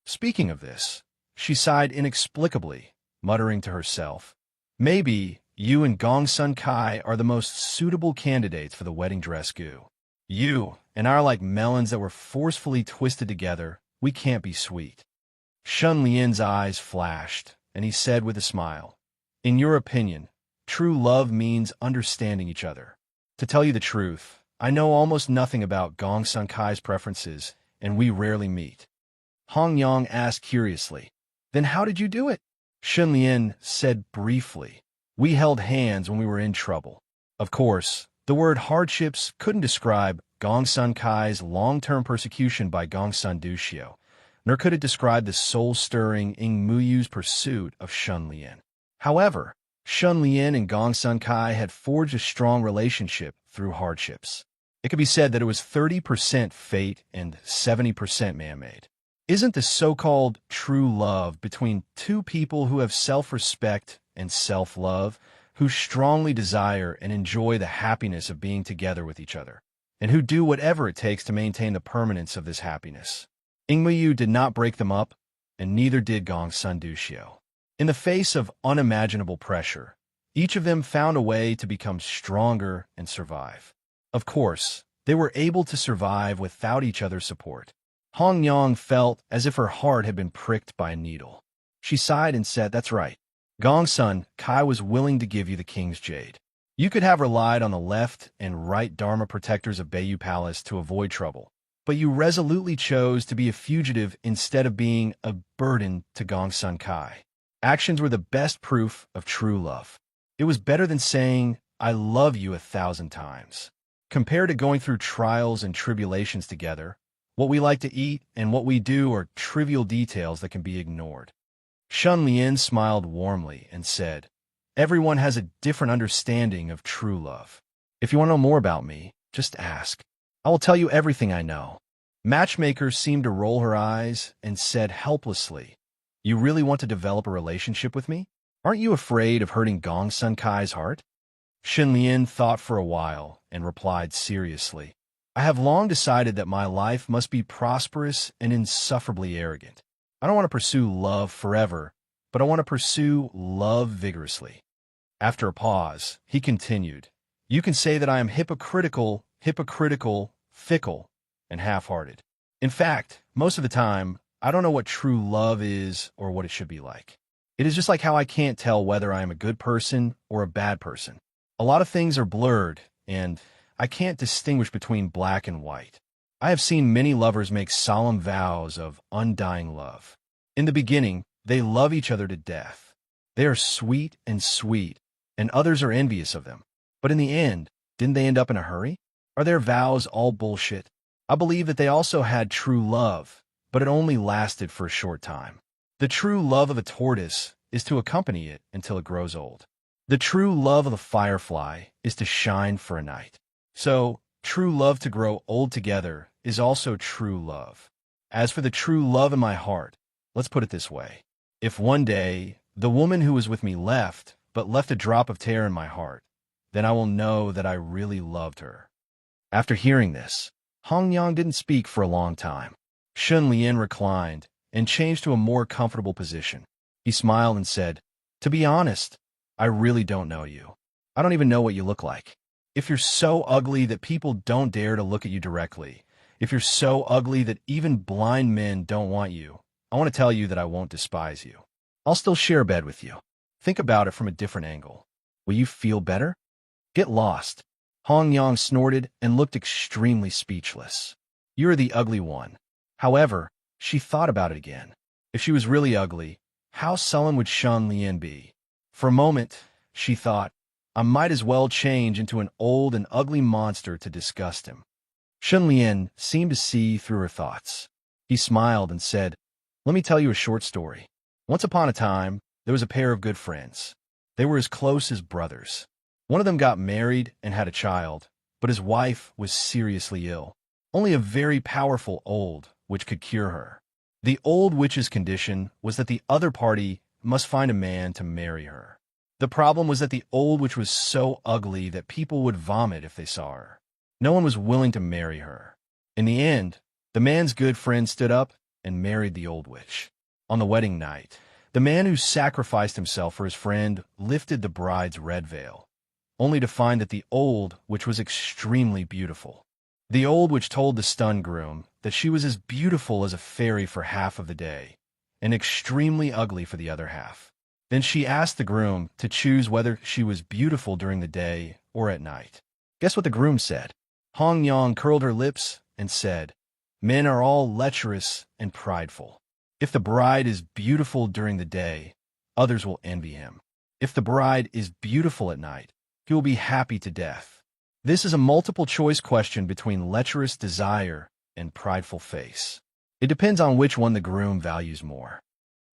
Speaking of this, she sighed inexplicably, muttering to herself, maybe you and Gong Sun Kai are the most suitable candidates for the wedding dress goo. You and I are like melons that were forcefully twisted together. We can't be sweet. Shun Lian's eyes flashed, and he said with a smile, in your opinion, true love means understanding each other. To tell you the truth, I know almost nothing about Gong Sun Kai's preferences, and we rarely meet. Hong Yang asked curiously, then how did you do it? Shun Lian said briefly, we held hands when we were in trouble. Of course, the word hardships couldn't describe Gong Sun Kai's long-term persecution by Gong Sun Duxiu, nor could it describe the soul-stirring Ing Muyu's pursuit of Shun Lian. However, Shun Lian and Gong Sun Kai had forged a strong relationship through hardships. It could be said that it was 30% fate and 70% man-made. Isn't the so-called true love between two people who have self-respect and self-love, who strongly desire and enjoy the happiness of being together with each other, and who do whatever it takes to maintain the permanence of this happiness? Ingmayu did not break them up, and neither did Gong Sun Duxiu. In the face of unimaginable pressure, each of them found a way to become stronger and survive. Of course, they were able to survive without each other's support. Hong Yang felt as if her heart had been pricked by a needle. She sighed and said, "That's right. Gong Sun, Kai was willing to give you the King's Jade. You could have relied on the left and right Dharma protectors of Beiyu Palace to avoid trouble, but you resolutely chose to be a fugitive instead of being a burden to Gong Sun Kai. Actions were the best proof of true love. It was better than saying, 'I love you' 1,000 times. Compared to going through trials and tribulations together, what we like to eat and what we do are trivial details that can be ignored." Shun Lian smiled warmly and said, "Everyone has a different understanding of true love. If you want to know more about me, just ask. I will tell you everything I know." Matchmaker seemed to roll her eyes and said helplessly, "You really want to develop a relationship with me? Aren't you afraid of hurting Gong Sun Kai's heart?" Shin Lian thought for a while and replied seriously, "I have long decided that my life must be prosperous and insufferably arrogant. I don't want to pursue love forever, but I want to pursue love vigorously." After a pause, he continued, "You can say that I am hypocritical, fickle, and half-hearted. In fact, most of the time, I don't know what true love is or what it should be like. It is just like how I can't tell whether I am a good person or a bad person. A lot of things are blurred, and I can't distinguish between black and white. I have seen many lovers make solemn vows of undying love. In the beginning, they love each other to death. They are sweet, and others are envious of them. But in the end, didn't they end up in a hurry? Are their vows all bullshit? I believe that they also had true love, but it only lasted for a short time. The true love of a tortoise is to accompany it until it grows old. The true love of the firefly is to shine for a night. So, true love to grow old together is also true love. As for the true love in my heart, let's put it this way. If one day the woman who was with me left, but left a drop of tear in my heart, then I will know that I really loved her." After hearing this, Hong Yang didn't speak for a long time. Shun Lian reclined and changed to a more comfortable position. He smiled and said, "To be honest, I really don't know you. I don't even know what you look like. If you're so ugly that people don't dare to look at you directly, if you're so ugly that even blind men don't want you, I want to tell you that I won't despise you. I'll still share a bed with you. Think about it from a different angle. Will you feel better? Get lost." Hong Yang snorted and looked extremely speechless. "You're the ugly one." However, she thought about it again. If she was really ugly, how sullen would Shun Lian be? For a moment, she thought, I might as well change into an old and ugly monster to disgust him. Shun Lian seemed to see through her thoughts. He smiled and said, "Let me tell you a short story. Once upon a time, there was a pair of good friends. They were as close as brothers. One of them got married and had a child, but his wife was seriously ill. Only a very powerful old witch could cure her. The old witch's condition was that the other party must find a man to marry her. The problem was that the old witch was so ugly that people would vomit if they saw her. No one was willing to marry her. In the end, the man's good friend stood up and married the old witch. On the wedding night, the man who sacrificed himself for his friend lifted the bride's red veil, only to find that the old witch was extremely beautiful. The old witch told the stunned groom that she was as beautiful as a fairy for half of the day, and extremely ugly for the other half. Then she asked the groom to choose whether she was beautiful during the day or at night. Guess what the groom said? Hong Yang curled her lips and said, "Men are all lecherous and prideful. If the bride is beautiful during the day, others will envy him. If the bride is beautiful at night, he will be happy to death. This is a multiple-choice question between lecherous desire and prideful face. It depends on which one the groom values more."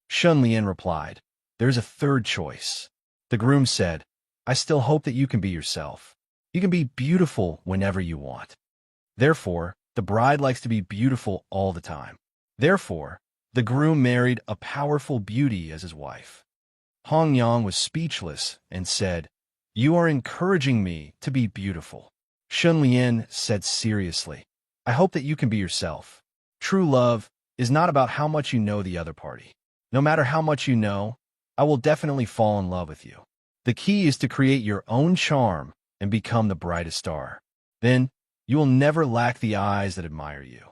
Shun Lian replied, "There is a third choice. The groom said, I still hope that you can be yourself. You can be beautiful whenever you want. Therefore, the bride likes to be beautiful all the time. Therefore, the groom married a powerful beauty as his wife. Hong Yang was speechless and said, You are encouraging me to be beautiful. Shun Lian said seriously, I hope that you can be yourself. True love is not about how much you know the other party. No matter how much you know, I will definitely fall in love with you. The key is to create your own charm and become the brightest star. Then, you will never lack the eyes that admire you.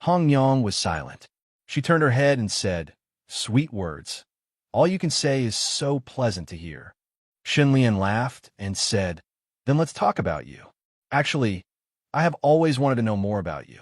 Hong Yang was silent. She turned her head and said, Sweet words. All you can say is so pleasant to hear. Shen Lian laughed and said, Then let's talk about you. Actually, I have always wanted to know more about you.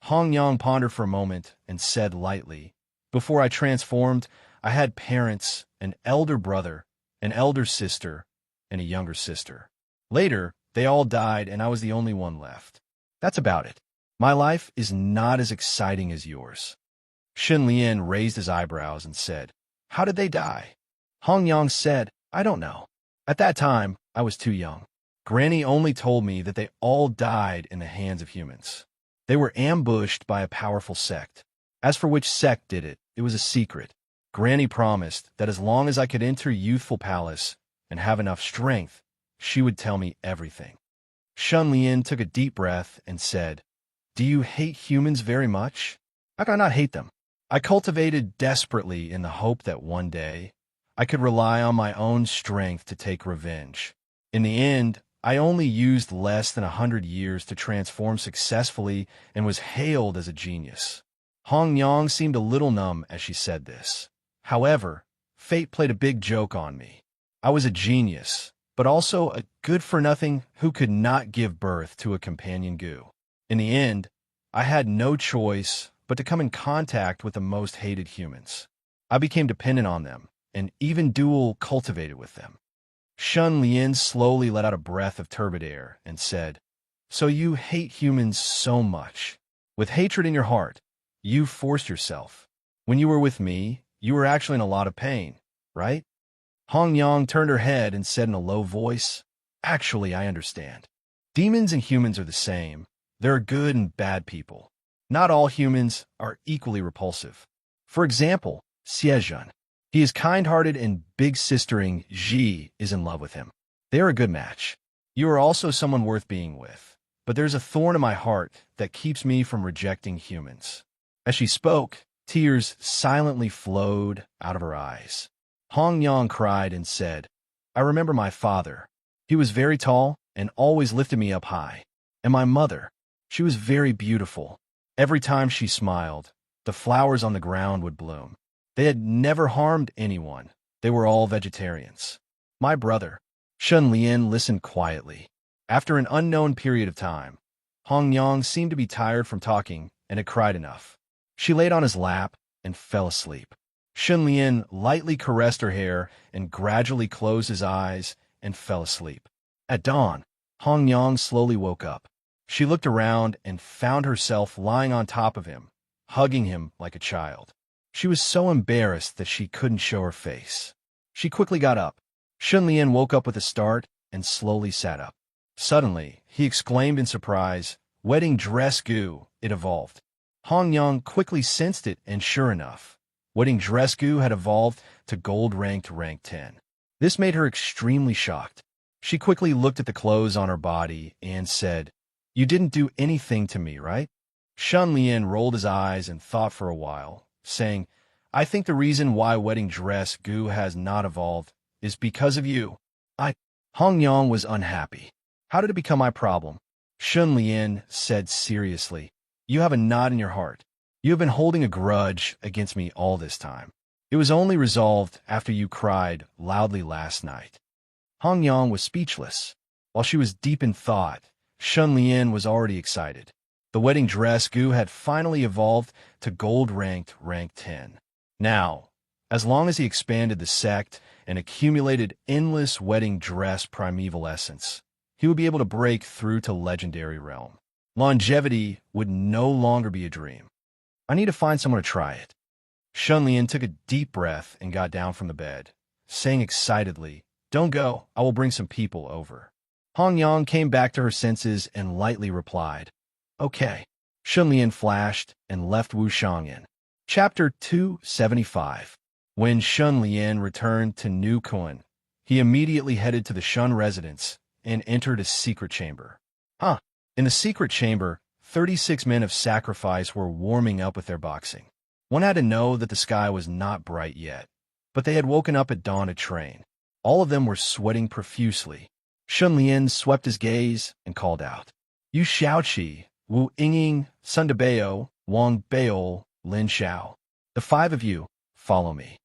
Hong Yang pondered for a moment and said lightly, Before I transformed, I had parents, an elder brother, an elder sister, and a younger sister. Later, they all died and I was the only one left. That's about it. My life is not as exciting as yours. Shen Lian raised his eyebrows and said, How did they die? Hong Yang said, I don't know. At that time, I was too young. Granny only told me that they all died in the hands of humans. They were ambushed by a powerful sect. As for which sect did it, it was a secret. Granny promised that as long as I could enter Youthful Palace and have enough strength, she would tell me everything. Shun Lian took a deep breath and said, Do you hate humans very much? How can I not hate them? I cultivated desperately in the hope that one day I could rely on my own strength to take revenge. In the end, I only used less than 100 years to transform successfully and was hailed as a genius. Hong Yang seemed a little numb as she said this. However, fate played a big joke on me. I was a genius, but also a good-for-nothing who could not give birth to a companion goo. In the end, I had no choice but to come in contact with the most hated humans. I became dependent on them, and even dual cultivated with them. Shun Lian slowly let out a breath of turbid air and said, So you hate humans so much. With hatred in your heart, you forced yourself. When you were with me, you were actually in a lot of pain, right? Hong Yang turned her head and said in a low voice, Actually, I understand. Demons and humans are the same. There are good and bad people. Not all humans are equally repulsive. For example, Xiejun. He is kind-hearted and big-sistering Ji is in love with him. They are a good match. You are also someone worth being with. But there's a thorn in my heart that keeps me from rejecting humans. As she spoke, tears silently flowed out of her eyes. Hong Yang cried and said, I remember my father. He was very tall and always lifted me up high. And my mother, she was very beautiful. Every time she smiled, the flowers on the ground would bloom. They had never harmed anyone. They were all vegetarians. My brother, Shun Lian, listened quietly. After an unknown period of time, Hong Yang seemed to be tired from talking and had cried enough. She laid on his lap and fell asleep. Shun Lian lightly caressed her hair and gradually closed his eyes and fell asleep. At dawn, Hong Yang slowly woke up. She looked around and found herself lying on top of him, hugging him like a child. She was so embarrassed that she couldn't show her face. She quickly got up. Shun Lian woke up with a start and slowly sat up. Suddenly, he exclaimed in surprise, Wedding dress goo, it evolved. Hong Yang quickly sensed it, and sure enough, wedding dress goo had evolved to gold-ranked rank 10. This made her extremely shocked. She quickly looked at the clothes on her body and said, You didn't do anything to me, right? Shun Lian rolled his eyes and thought for a while, saying, I think the reason why wedding dress goo has not evolved is because of you. Hong Yang was unhappy. How did it become my problem? Shun Lian said seriously, You have a knot in your heart. You have been holding a grudge against me all this time. It was only resolved after you cried loudly last night. Hong Yang was speechless. While she was deep in thought, Shun Lian was already excited. The wedding dress goo had finally evolved to gold-ranked rank 10. Now, as long as he expanded the sect and accumulated endless wedding dress primeval essence, he would be able to break through to legendary realm. Longevity would no longer be a dream. I need to find someone to try it. Shun Lian took a deep breath and got down from the bed, saying excitedly, Don't go. I will bring some people over. Hong Yang came back to her senses and lightly replied, Okay. Shun Lian flashed and left Wu Shangyan. Chapter 275. When Shun Lian returned to New Kun, he immediately headed to the Shun residence and entered a secret chamber. In the secret chamber, 36 men of sacrifice were warming up with their boxing. One had to know that the sky was not bright yet, but they had woken up at dawn to train. All of them were sweating profusely. Shun Lian swept his gaze and called out, You Xiaoqi, Wu Yingying, Sun Debao, Wang Beol, Lin Xiao. The 5 of you, follow me.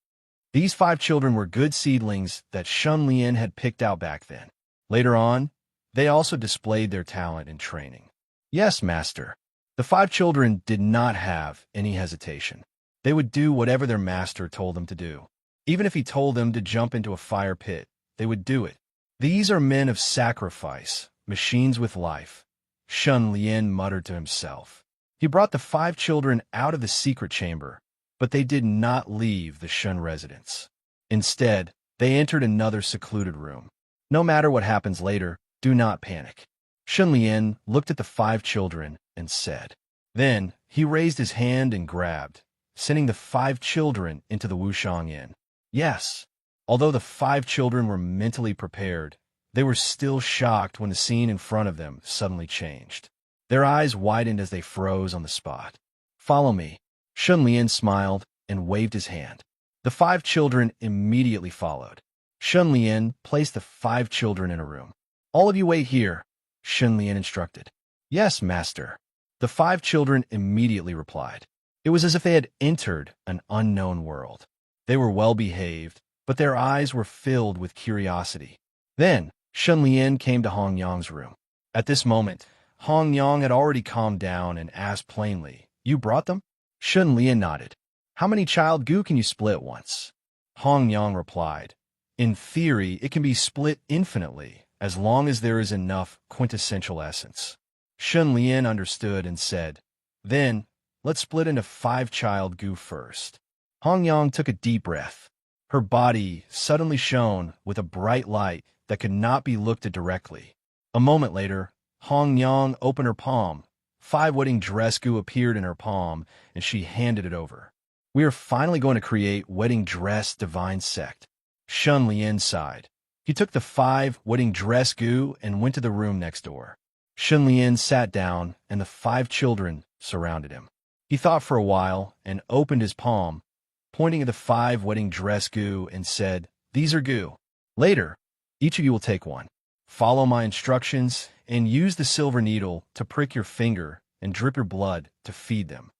These 5 children were good seedlings that Shun Lian had picked out back then. Later on, they also displayed their talent in training. Yes, master. The 5 children did not have any hesitation. They would do whatever their master told them to do. Even if he told them to jump into a fire pit, they would do it. These are men of sacrifice, machines with life, Shun Lian muttered to himself. He brought the 5 children out of the secret chamber, but they did not leave the Shun residence. Instead, they entered another secluded room. No matter what happens later, do not panic. Shun Lian looked at the 5 children and said. Then, he raised his hand and grabbed, sending the 5 children into the Wushang Inn. Yes, although the 5 children were mentally prepared, they were still shocked when the scene in front of them suddenly changed. Their eyes widened as they froze on the spot. Follow me. Shun Lian smiled and waved his hand. The 5 children immediately followed. Shun Lian placed the 5 children in a room. All of you wait here, Shun Lian instructed. Yes, master. The 5 children immediately replied. It was as if they had entered an unknown world. They were well-behaved, but their eyes were filled with curiosity. Then, Shun Lian came to Hong Yang's room. At this moment, Hong Yang had already calmed down and asked plainly, You brought them? Shun Lian nodded. How many child goo can you split once? Hong Yang replied, In theory, it can be split infinitely, as long as there is enough quintessential essence. Shun Lian understood and said, Then, let's split into 5 child goo first. Hong Yang took a deep breath. Her body suddenly shone with a bright light that could not be looked at directly. A moment later, Hong Yang opened her palm. 5 wedding dress goo appeared in her palm, and she handed it over. We are finally going to create wedding dress divine sect. Shun Lian sighed. He took the 5 wedding dress goo and went to the room next door. Shun Lian sat down, and the 5 children surrounded him. He thought for a while and opened his palm, pointing at the 5 wedding dress goo and said, These are goo. Later, each of you will take one. Follow my instructions and use the silver needle to prick your finger and drip your blood to feed them.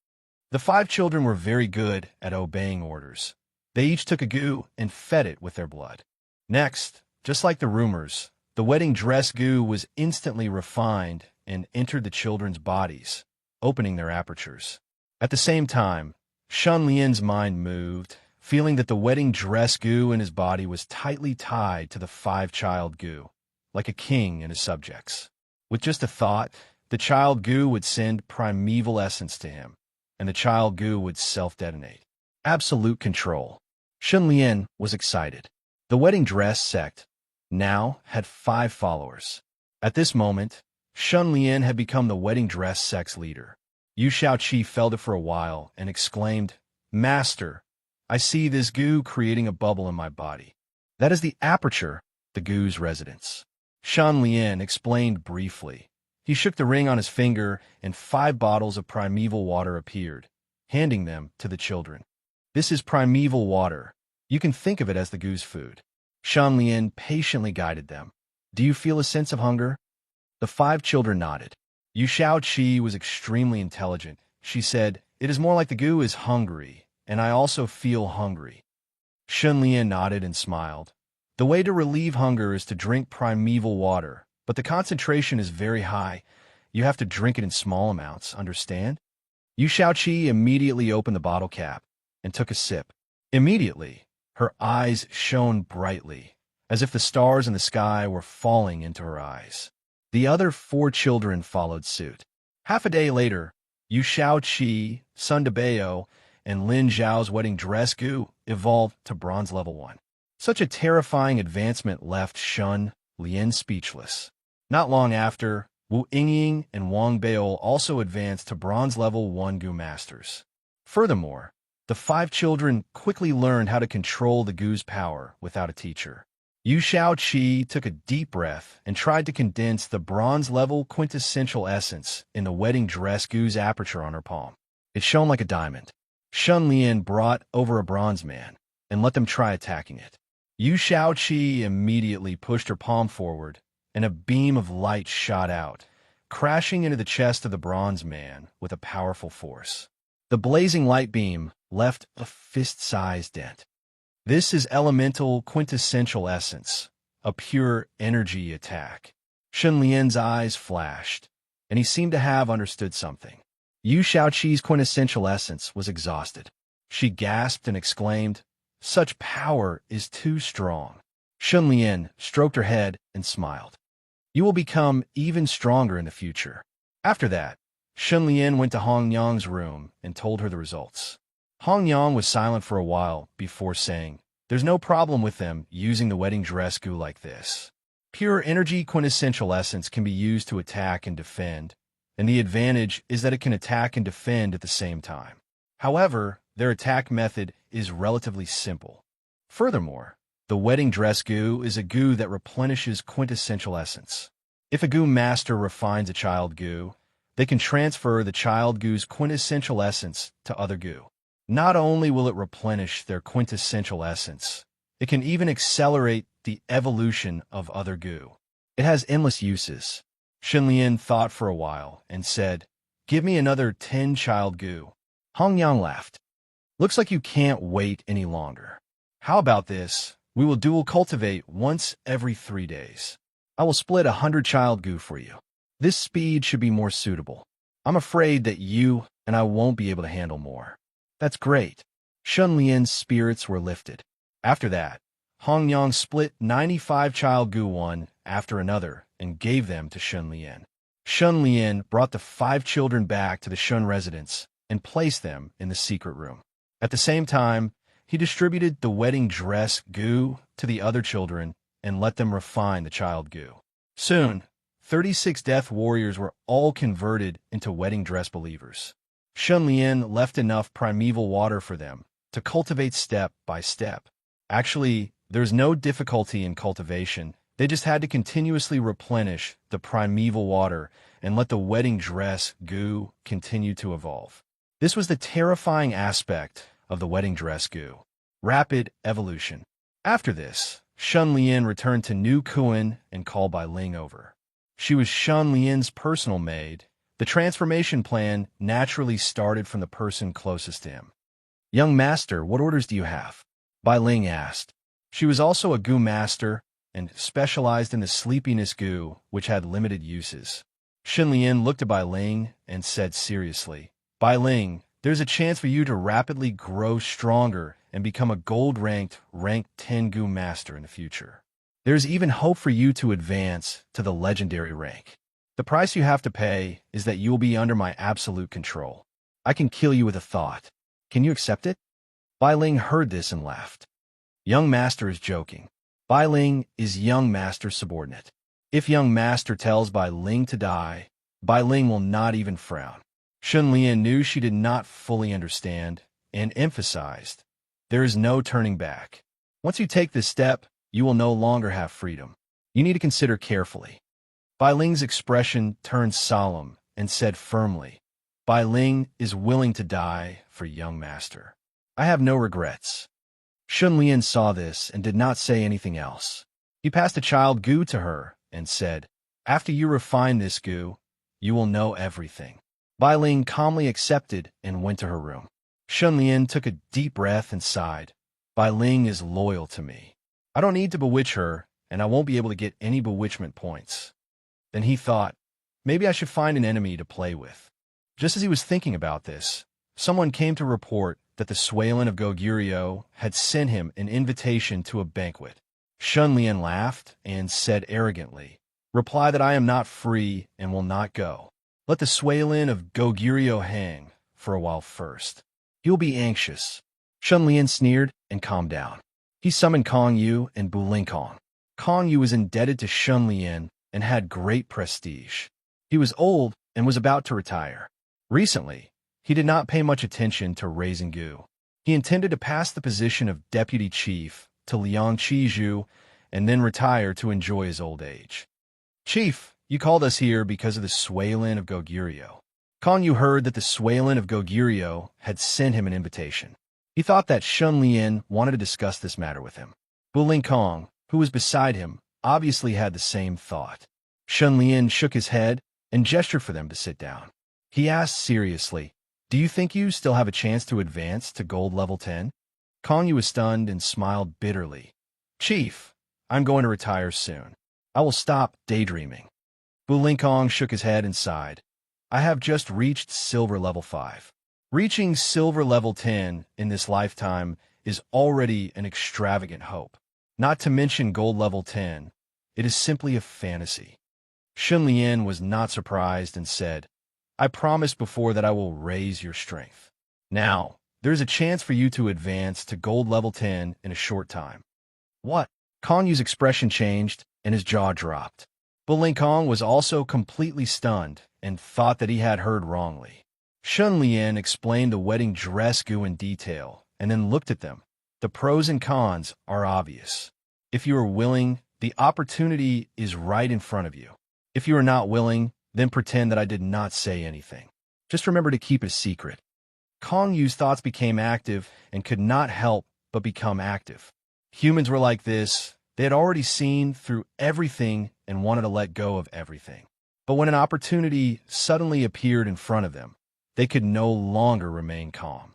The 5 children were very good at obeying orders. They each took a goo and fed it with their blood. Next, just like the rumors, the wedding dress goo was instantly refined and entered the children's bodies, opening their apertures. At the same time, Shun Lian's mind moved, feeling that the wedding dress goo in his body was tightly tied to the 5 child goo, like a king and his subjects. With just a thought, the child goo would send primeval essence to him, and the child goo would self-detonate. Absolute control. Shun Lian was excited. The wedding dress sect now had 5 followers. At this moment, Shun Lian had become the wedding dress sect's leader. Yu Xiaoqi felt it for a while and exclaimed, Master, I see this goo creating a bubble in my body. That is the aperture, the goo's residence. Shun Lian explained briefly. He shook the ring on his finger, and 5 bottles of primeval water appeared, handing them to the children. This is primeval water. You can think of it as the goo's food. Shun Lian patiently guided them. Do you feel a sense of hunger? The 5 children nodded. Yu Xiaoqi was extremely intelligent. She said, It is more like the goo is hungry, and I also feel hungry. Shun Lian nodded and smiled. The way to relieve hunger is to drink primeval water, but the concentration is very high. You have to drink it in small amounts, understand? Yu Xiaoqi immediately opened the bottle cap and took a sip. Immediately, her eyes shone brightly, as if the stars in the sky were falling into her eyes. The other 4 children followed suit. Half a day later, Yu Xiaoqi, Sun Debao, and Lin Zhao's wedding dress goo evolved to bronze level 1. Such a terrifying advancement left Shun Lian speechless. Not long after, Wu Yingying and Wang Beil also advanced to bronze level 1 Gu masters. Furthermore, the 5 children quickly learned how to control the Gu's power without a teacher. Yu Xiaoqi took a deep breath and tried to condense the bronze-level quintessential essence in the wedding dress Gu's aperture on her palm. It shone like a diamond. Shun Lian brought over a bronze man and let them try attacking it. Yu Xiaoqi immediately pushed her palm forward, and a beam of light shot out, crashing into the chest of the bronze man with a powerful force. The blazing light beam left a fist-sized dent. This is elemental quintessential essence, a pure energy attack. Shun Lian's eyes flashed, and he seemed to have understood something. Yu Xiaoqi's quintessential essence was exhausted. She gasped and exclaimed, "Such power is too strong." Shun Lian stroked her head and smiled. "You will become even stronger in the future." After that, Shun Lian went to Hong Yang's room and told her the results. Hong Yang was silent for a while before saying, "There's no problem with them using the wedding dress Gu like this. Pure energy quintessential essence can be used to attack and defend, and the advantage is that it can attack and defend at the same time. However, their attack method is relatively simple. Furthermore, the wedding dress Gu is a Gu that replenishes quintessential essence. If a Gu master refines a child Gu, they can transfer the child Gu's quintessential essence to other Gu. Not only will it replenish their quintessential essence, it can even accelerate the evolution of other Gu. It has endless uses." Shun Lian thought for a while and said, "Give me another 10 child Gu." Hong Yang laughed. "Looks like you can't wait any longer. How about this? We will dual cultivate once every 3 days. I will split 100 child Gu for you. This speed should be more suitable. I'm afraid that you and I won't be able to handle more." "That's great." Shun Lian's spirits were lifted. After that, Hong Yang split 95 child Gu one after another and gave them to Shun Lian. Shun Lian brought the 5 children back to the Shun residence and placed them in the secret room. At the same time, he distributed the wedding dress Gu to the other children and let them refine the child Gu. Soon, 36 death warriors were all converted into wedding dress believers. Shun Lian left enough primeval water for them to cultivate step by step. Actually, there's no difficulty in cultivation. They just had to continuously replenish the primeval water and let the wedding dress Gu continue to evolve. This was the terrifying aspect of the wedding dress Gu: rapid evolution. After this, Shun Lian returned to New Kuan and called Bai Ling over. She was Shun Lian's personal maid. The transformation plan naturally started from the person closest to him. "Young master, what orders do you have?" Bai Ling asked. She was also a Gu master and specialized in the sleepiness Gu, which had limited uses. Shun Lian looked at Bai Ling and said seriously, "Bai Ling, there's a chance for you to rapidly grow stronger and become a gold-ranked, rank 10 Gu master in the future. There's even hope for you to advance to the legendary rank. The price you have to pay is that you will be under my absolute control. I can kill you with a thought. Can you accept it?" Bai Ling heard this and laughed. Young master is joking. Bai Ling is young master's subordinate. If young master tells Bai Ling to die, Bai Ling will not even frown. Shun Lian knew she did not fully understand and emphasized, "There is no turning back. Once you take this step, you will no longer have freedom. You need to consider carefully." Bai Ling's expression turned solemn and said firmly, "Bai Ling is willing to die for young master. I have no regrets." Shun Lian saw this and did not say anything else. He passed a child Gu to her and said, "After you refine this Gu, you will know everything." Bai Ling calmly accepted and went to her room. Shun Lian took a deep breath and sighed. "Bai Ling is loyal to me. I don't need to bewitch her, and I won't be able to get any bewitchment points." Then he thought, maybe I should find an enemy to play with. Just as he was thinking about this, someone came to report that the Swalan of Goguryeo had sent him an invitation to a banquet. Shun Lian laughed and said arrogantly, "Reply that I am not free and will not go. Let the Swalan of Goguryeo hang for a while first. He will be anxious." Shun Lian sneered and calmed down. He summoned Kong Yu and Bu Kong. Kong Yu was indebted to Shun Lian and had great prestige. He was old and was about to retire. Recently, he did not pay much attention to raising Gu. He intended to pass the position of deputy chief to Liang Qizhu and then retire to enjoy his old age. Chief, you called us here because of the Suilin of Goguryeo. Kong Yu heard that the Suilin of Goguryeo had sent him an invitation. He thought that Shun Lian wanted to discuss this matter with him. Bu Kong, who was beside him, obviously had the same thought. Shun Lian shook his head and gestured for them to sit down. He asked seriously, "Do you think you still have a chance to advance to gold level 10? Kong Yu was stunned and smiled bitterly. "Chief, I'm going to retire soon. I will stop daydreaming." Bu Kong shook his head and sighed. "I have just reached silver level 5. Reaching silver level 10 in this lifetime is already an extravagant hope. Not to mention gold level 10, it is simply a fantasy." Shun Lian was not surprised and said, "I promised before that I will raise your strength. Now, there is a chance for you to advance to gold level 10 in a short time." "What?" Kong Yu's expression changed and his jaw dropped. Bu Kong was also completely stunned and thought that he had heard wrongly. Shun Lian explained the wedding dress Gu in detail and then looked at them. "The pros and cons are obvious. If you are willing, the opportunity is right in front of you. If you are not willing, then pretend that I did not say anything. Just remember to keep it a secret." Kong Yu's thoughts became active and could not help but become active. Humans were like this. They had already seen through everything and wanted to let go of everything. But when an opportunity suddenly appeared in front of them, they could no longer remain calm.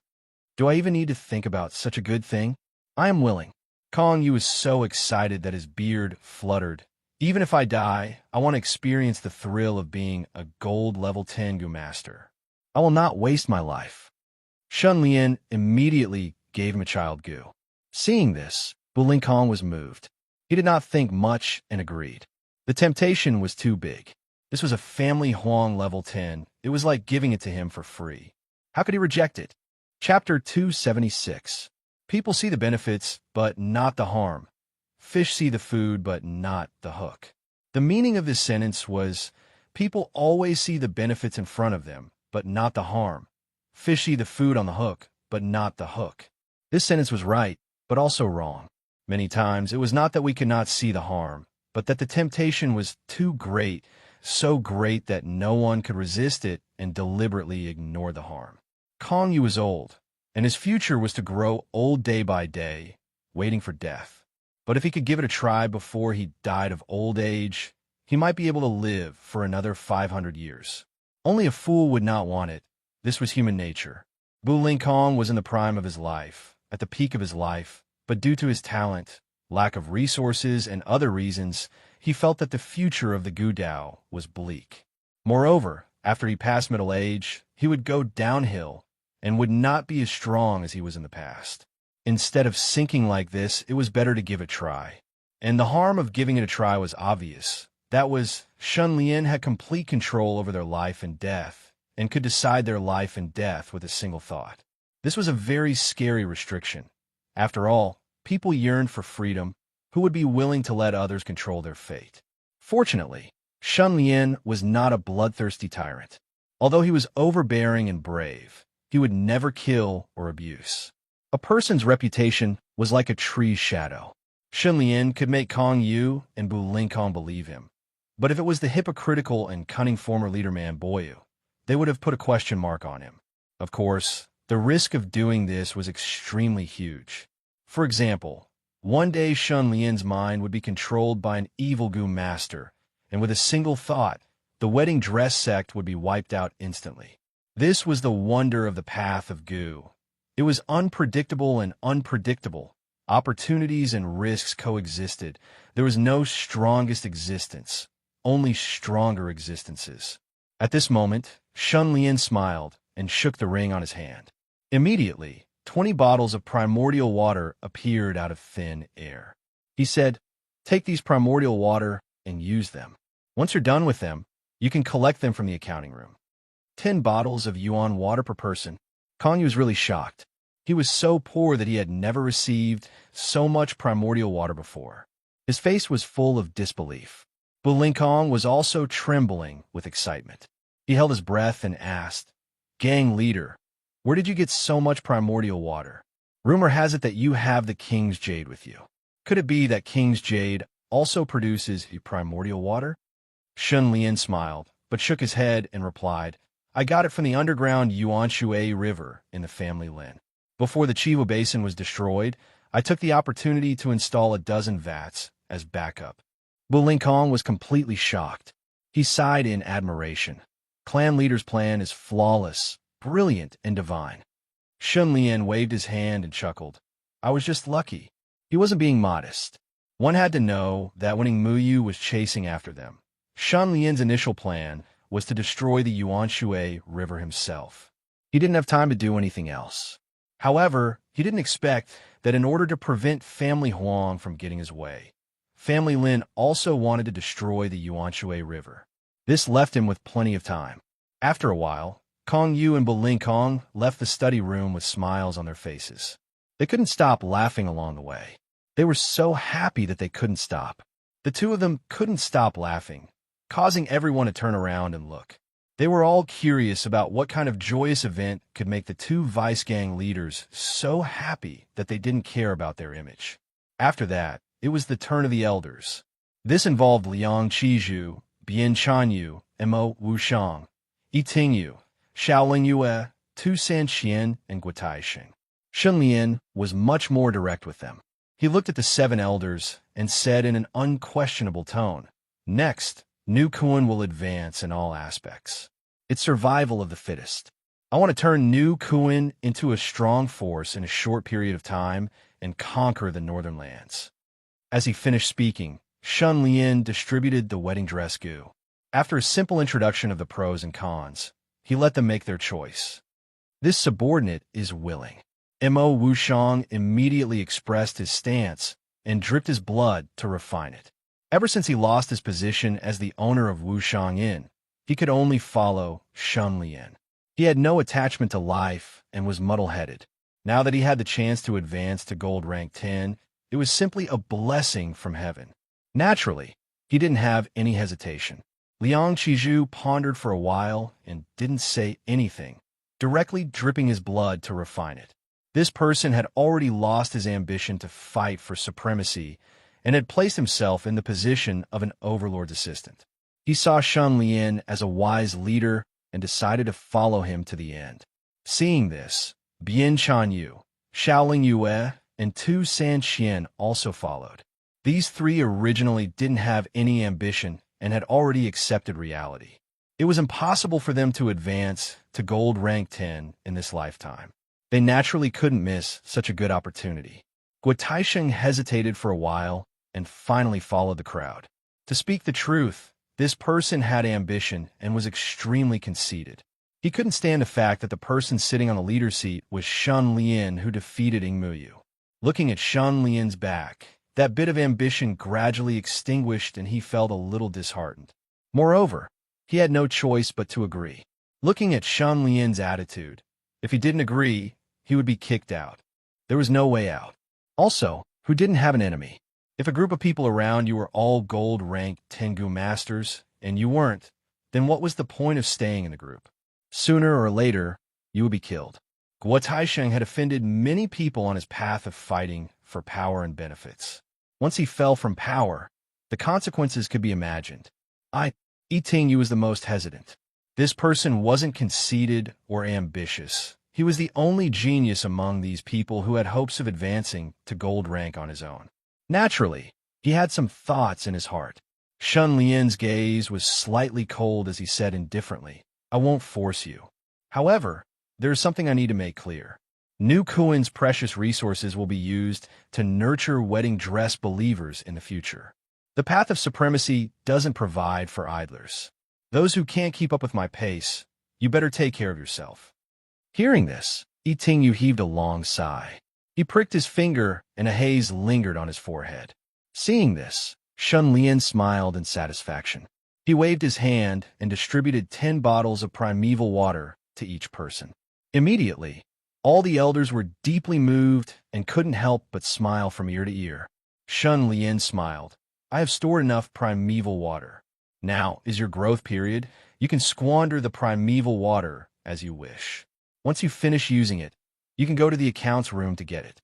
"Do I even need to think about such a good thing? I am willing." Kong Yu was so excited that his beard fluttered. "Even if I die, I want to experience the thrill of being a gold level 10 Gu master. I will not waste my life." Shun Lian immediately gave him a child Gu. Seeing this, Bu Kong was moved. He did not think much and agreed. The temptation was too big. This was a family Huang level 10. It was like giving it to him for free. How could he reject it? Chapter 276. People see the benefits, but not the harm. Fish see the food, but not the hook. The meaning of this sentence was, people always see the benefits in front of them, but not the harm. Fish see the food on the hook, but not the hook. This sentence was right, but also wrong. Many times, it was not that we could not see the harm, but that the temptation was too great, so great that no one could resist it and deliberately ignore the harm. Kong Yu was old, and his future was to grow old day by day, waiting for death. But if he could give it a try before he died of old age, he might be able to live for another 500 years. Only a fool would not want it. This was human nature. Bu Kong was in the prime of his life, at the peak of his life, but due to his talent, lack of resources, and other reasons, he felt that the future of the Gu Dao was bleak. Moreover, after he passed middle age, he would go downhill and would not be as strong as he was in the past. Instead of sinking like this, it was better to give it a try. And the harm of giving it a try was obvious. That was, Shun Lian had complete control over their life and death, and could decide their life and death with a single thought. This was a very scary restriction. After all, people yearned for freedom. Who would be willing to let others control their fate? Fortunately, Shun Lian was not a bloodthirsty tyrant. Although he was overbearing and brave, he would never kill or abuse. A person's reputation was like a tree's shadow. Shun Lian could make Kong Yu and Bu Kong believe him. But if it was the hypocritical and cunning former leader man Boyu, they would have put a question mark on him. Of course, the risk of doing this was extremely huge. For example, one day Shun Lian's mind would be controlled by an evil Gu master, and with a single thought, the wedding dress sect would be wiped out instantly. This was the wonder of the path of Gu. It was unpredictable and unpredictable. Opportunities and risks coexisted. There was no strongest existence, only stronger existences. At this moment, Shun Lian smiled and shook the ring on his hand. Immediately, 20 bottles of primordial water appeared out of thin air. He said, "Take these primordial water and use them. Once you're done with them, you can collect them from the accounting room." 10 bottles of yuan water per person. Kong Yu was really shocked. He was so poor that he had never received so much primordial water before. His face was full of disbelief. Bulinkong was also trembling with excitement. He held his breath and asked, "Gang leader, where did you get so much primordial water? Rumor has it that you have the king's jade with you. Could it be that king's jade also produces primordial water?" Shun Lian smiled, but shook his head and replied, "I got it from the underground Yuanshui River in the family Lin. Before the Chiva Basin was destroyed, I took the opportunity to install a dozen vats as backup." Bulinkong was completely shocked. He sighed in admiration. Clan leader's plan is flawless, brilliant, and divine. Shun Lian waved his hand and chuckled. "I was just lucky." He wasn't being modest. One had to know that when Muyu was chasing after them, Shun Lian's initial plan was to destroy the Yuanshui River himself. He didn't have time to do anything else. However, he didn't expect that in order to prevent Family Huang from getting his way, Family Lin also wanted to destroy the Yuanshui River. This left him with plenty of time. After a while, Kong Yu and Bulinkong left the study room with smiles on their faces. They couldn't stop laughing along the way. They were so happy that they couldn't stop. The two of them couldn't stop laughing, causing everyone to turn around and look. They were all curious about what kind of joyous event could make the two vice gang leaders so happy that they didn't care about their image. After that, it was the turn of the elders. This involved Liang Qizhu, Bian Chanyu, and Mo Wushang, Yi Tingyu, Shaoling Yue, Tu Sanqian, and Guotaisheng. Shun Lian was much more direct with them. He looked at the seven elders and said in an unquestionable tone, "Next, New Kun will advance in all aspects. It's survival of the fittest. I want to turn New Kun into a strong force in a short period of time and conquer the northern lands." As he finished speaking, Shun Lian distributed the wedding dress goo. After a simple introduction of the pros and cons, he let them make their choice. This subordinate is willing. Mo Wushang immediately expressed his stance and dripped his blood to refine it. Ever since he lost his position as the owner of Wushang Inn, he could only follow Shun Lian. He had no attachment to life and was muddle-headed. Now that he had the chance to advance to gold rank 10, it was simply a blessing from heaven. Naturally, he didn't have any hesitation. Liang Qizhu pondered for a while and didn't say anything, directly dripping his blood to refine it. This person had already lost his ambition to fight for supremacy and had placed himself in the position of an overlord's assistant. He saw Shun Lian as a wise leader and decided to follow him to the end. Seeing this, Bian Chanyu, Shaoling Yue, and Tu Sanqian also followed. These three originally didn't have any ambition and had already accepted reality. It was impossible for them to advance to gold rank 10 in this lifetime. They naturally couldn't miss such a good opportunity. Guotaisheng hesitated for a while and finally followed the crowd. To speak the truth, this person had ambition and was extremely conceited. He couldn't stand the fact that the person sitting on the leader seat was Shun Lian, who defeated Muyu. Looking at Shun Lian's back, that bit of ambition gradually extinguished and he felt a little disheartened. Moreover, he had no choice but to agree. Looking at Shun Lian's attitude, if he didn't agree, he would be kicked out. There was no way out. Also, who didn't have an enemy? If a group of people around you were all gold rank Tengu masters, and you weren't, then what was the point of staying in the group? Sooner or later, you would be killed. Guotaisheng had offended many people on his path of fighting for power and benefits. Once he fell from power, the consequences could be imagined. Yi Tingyu was the most hesitant. This person wasn't conceited or ambitious. He was the only genius among these people who had hopes of advancing to gold rank on his own. Naturally, he had some thoughts in his heart. Shun Lian's gaze was slightly cold as he said indifferently, "I won't force you. However, there is something I need to make clear. New Kuin's precious resources will be used to nurture wedding dress believers in the future. The path of supremacy doesn't provide for idlers. Those who can't keep up with my pace, you better take care of yourself." Hearing this, Yi Tingyu heaved a long sigh. He pricked his finger and a haze lingered on his forehead. Seeing this, Shun Lian smiled in satisfaction. He waved his hand and distributed 10 bottles of primeval water to each person. Immediately, All the elders were deeply moved and couldn't help but smile from ear to ear. Shun Lian smiled. I have stored enough primeval water. Now is your growth period. You can squander the primeval water as you wish. Once you finish using it, you can go to the accounts room to get it.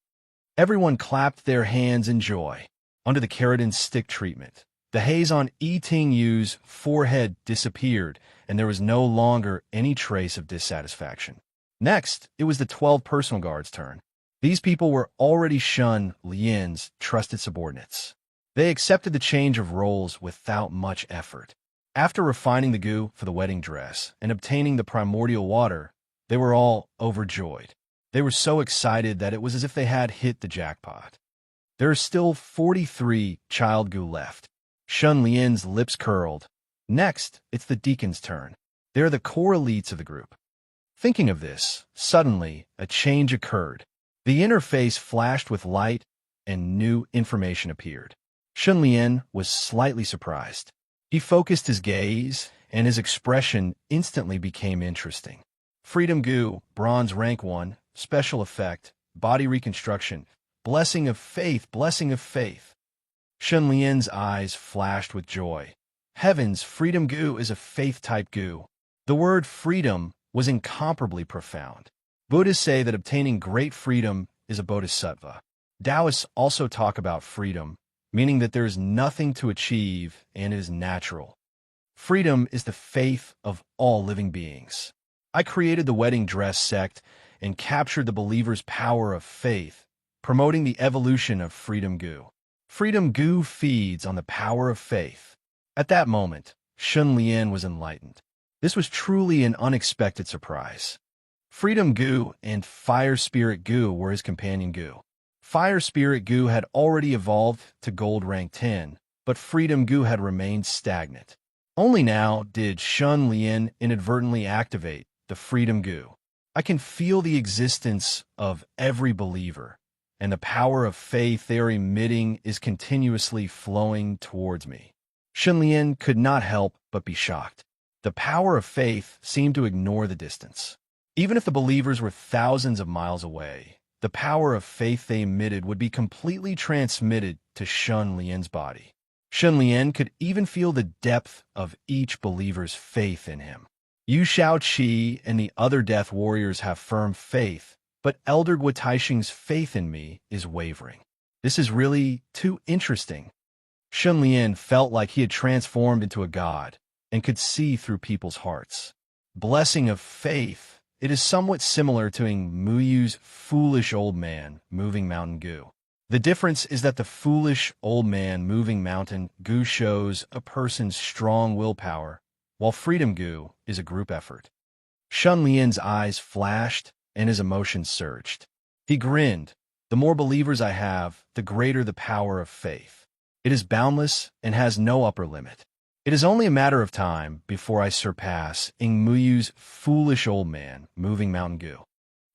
Everyone clapped their hands in joy. Under the keratin stick treatment, the haze on Yi Tingyu's forehead disappeared, and there was no longer any trace of dissatisfaction. Next, it was the 12 personal guards' turn. These people were already Shun Lian's trusted subordinates. They accepted the change of roles without much effort. After refining the goo for the wedding dress and obtaining the primordial water, they were all overjoyed. They were so excited that it was as if they had hit the jackpot. There are still 43 child goo left. Shun Lian's lips curled. Next, it's the deacon's turn. They're the core elites of the group. Thinking of this, suddenly, a change occurred. The interface flashed with light, and new information appeared. Shun Lian was slightly surprised. He focused his gaze, and his expression instantly became interesting. Freedom Goo, Bronze Rank 1, Special Effect, Body Reconstruction, Blessing of Faith, Blessing of Faith. Shun Lian's eyes flashed with joy. Heavens, Freedom Goo is a faith-type goo. The word freedom was incomparably profound. Buddhists say that obtaining great freedom is a bodhisattva. Taoists also talk about freedom, meaning that there is nothing to achieve and it is natural. Freedom is the faith of all living beings. I created the wedding dress sect and captured the believer's power of faith, promoting the evolution of Freedom Goo. Freedom Goo feeds on the power of faith. At that moment, Shun Lian was enlightened. This was truly an unexpected surprise. Freedom Goo and Fire Spirit Goo were his companion Goo. Fire Spirit Goo had already evolved to Gold Rank 10, but Freedom Goo had remained stagnant. Only now did Shun Lian inadvertently activate the Freedom Goo. I can feel the existence of every believer, and the power of faith they are emitting is continuously flowing towards me. Shun Lian could not help but be shocked. The power of faith seemed to ignore the distance. Even if the believers were thousands of miles away, the power of faith they emitted would be completely transmitted to Shun Lian's body. Shun Lian could even feel the depth of each believer's faith in him. Yu Shaoqi and the other death warriors have firm faith, but Elder Guo Taixing's faith in me is wavering. This is really too interesting. Shun Lian felt like he had transformed into a god and could see through people's hearts. Blessing of faith. It is somewhat similar to Muyu's foolish old man moving mountain goo. The difference is that the foolish old man moving mountain goo shows a person's strong willpower, while Freedom Goo is a group effort. Shun Lian's eyes flashed and his emotions surged. He grinned. The more believers I have, the greater the power of faith. It is boundless and has no upper limit. It is only a matter of time before I surpass Muyu's foolish old man moving mountain goo.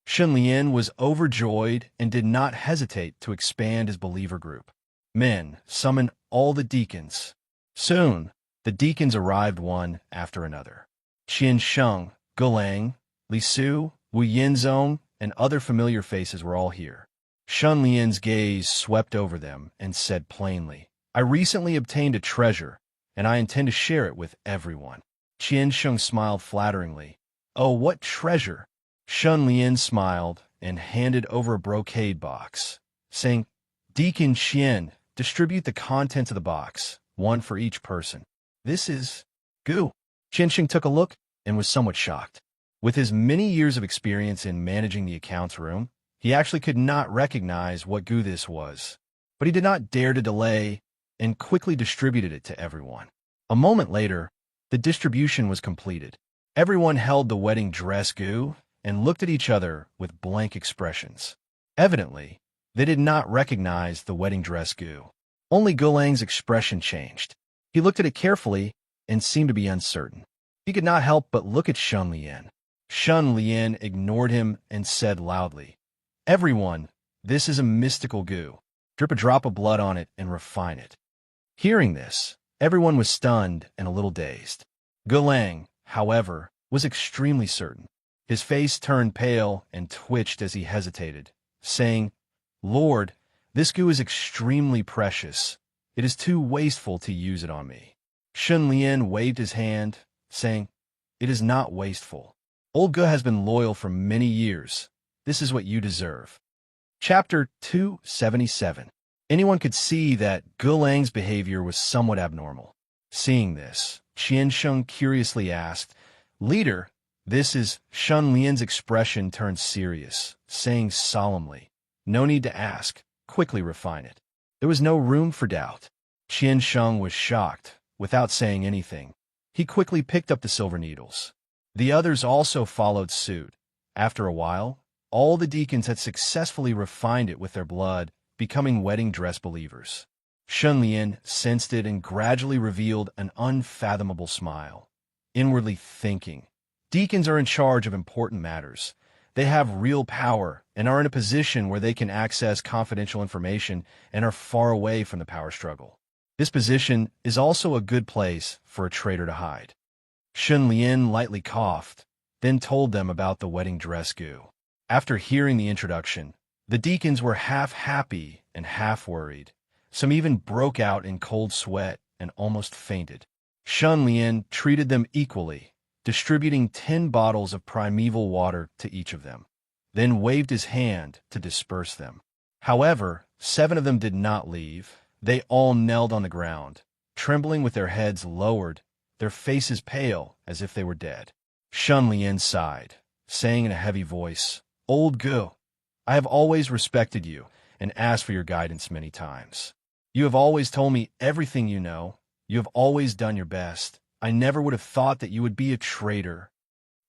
Shun Lian was overjoyed and did not hesitate to expand his believer group. Men, summon all the deacons. Soon, the deacons arrived one after another. Qian Sheng, Gulang, Li Su, Wu Yinzong, and other familiar faces were all here. Shun Lian's gaze swept over them and said plainly, I recently obtained a treasure, and I intend to share it with everyone. Qian Sheng smiled flatteringly. Oh, what treasure! Shun Lian smiled and handed over a brocade box, saying, Deacon Qian, distribute the contents of the box, one for each person. This is goo. Qian Sheng took a look and was somewhat shocked. With his many years of experience in managing the accounts room, he actually could not recognize what goo this was. But he did not dare to delay and quickly distributed it to everyone. A moment later, the distribution was completed. Everyone held the wedding dress goo and looked at each other with blank expressions. Evidently, they did not recognize the wedding dress goo. Only Gulang's expression changed. He looked at it carefully and seemed to be uncertain. He could not help but look at Shun Lian. Shun Lian ignored him and said loudly, Everyone, this is a mystical goo. Drip a drop of blood on it and refine it. Hearing this, everyone was stunned and a little dazed. Gulang, however, was extremely certain. His face turned pale and twitched as he hesitated, saying, "Lord, this goo is extremely precious. It is too wasteful to use it on me." Shun Lian waved his hand, saying, "It is not wasteful. Old Ge has been loyal for many years. This is what you deserve." Chapter 277. Anyone could see that Ge Lang's behavior was somewhat abnormal. Seeing this, Qian Sheng curiously asked, "Leader, this is..." Shun Lian's expression turned serious, saying solemnly, "No need to ask. Quickly refine it." There was no room for doubt. Qian Sheng was shocked. Without saying anything, he quickly picked up the silver needles. The others also followed suit. After a while, all the deacons had successfully refined it with their blood, becoming wedding dress believers. Shun Lian sensed it and gradually revealed an unfathomable smile, inwardly thinking, "Deacons are in charge of important matters. They have real power and are in a position where they can access confidential information and are far away from the power struggle. This position is also a good place for a traitor to hide." Shun Lian lightly coughed, then told them about the wedding dress goo. After hearing the introduction, the deacons were half happy and half worried. Some even broke out in cold sweat and almost fainted. Shun Lian treated them equally, distributing 10 bottles of primeval water to each of them, then waved his hand to disperse them. However, 7 of them did not leave. They all knelt on the ground, trembling with their heads lowered, their faces pale as if they were dead. Shun Lian sighed, saying in a heavy voice, "Old Ge, I have always respected you and asked for your guidance many times. You have always told me everything you know. You have always done your best. I never would have thought that you would be a traitor."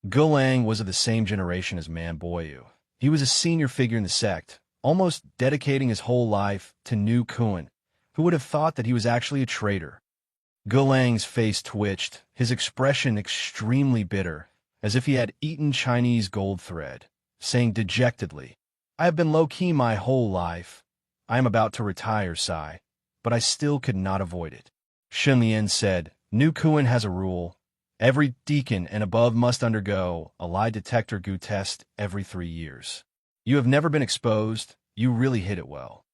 Ge Lang was of the same generation as Man Boyu. He was a senior figure in the sect, almost dedicating his whole life to Nu Kuan. Who would have thought that he was actually a traitor? Ge Lang's face twitched, his expression extremely bitter, as if he had eaten Chinese gold thread, saying dejectedly, "I have been low-key my whole life. I am about to retire, Sai, but I still could not avoid it." Shun Lian said, "Nu Kuan has a rule. Every deacon and above must undergo a lie detector goo test every 3 years. You have never been exposed. You really hit it well."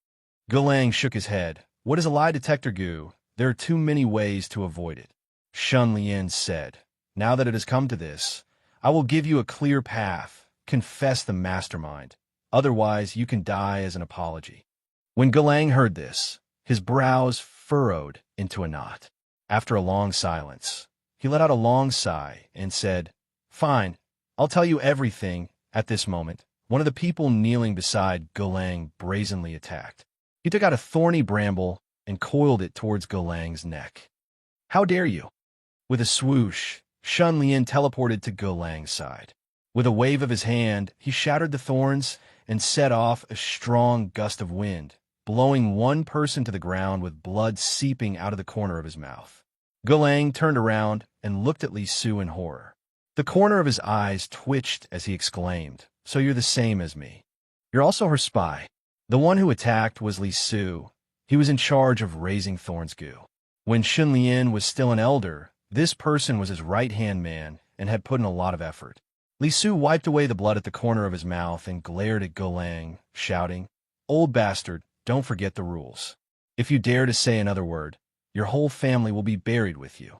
Ge Lang shook his head. "What is a lie detector goo? There are too many ways to avoid it." Shun Lian said, "Now that it has come to this, I will give you a clear path. Confess the mastermind. Otherwise, you can die as an apology." When Ge Lang heard this, his brows furrowed into a knot. After a long silence, he let out a long sigh and said, "Fine, I'll tell you everything." At this moment, one of the people kneeling beside Ge Lang brazenly attacked. He took out a thorny bramble and coiled it towards Ge Lang's neck. "How dare you?" With a swoosh, Shun Lian teleported to Ge Lang's side. With a wave of his hand, he shattered the thorns and set off a strong gust of wind, blowing one person to the ground with blood seeping out of the corner of his mouth. Ge Lang turned around and looked at Li Su in horror. The corner of his eyes twitched as he exclaimed, "So you're the same as me. You're also her spy." The one who attacked was Li Su. He was in charge of raising Thorn's goo. When Shun Lian was still an elder, this person was his right-hand man and had put in a lot of effort. Li Su wiped away the blood at the corner of his mouth and glared at Ge Lang, shouting, "Old bastard, don't forget the rules. If you dare to say another word, your whole family will be buried with you."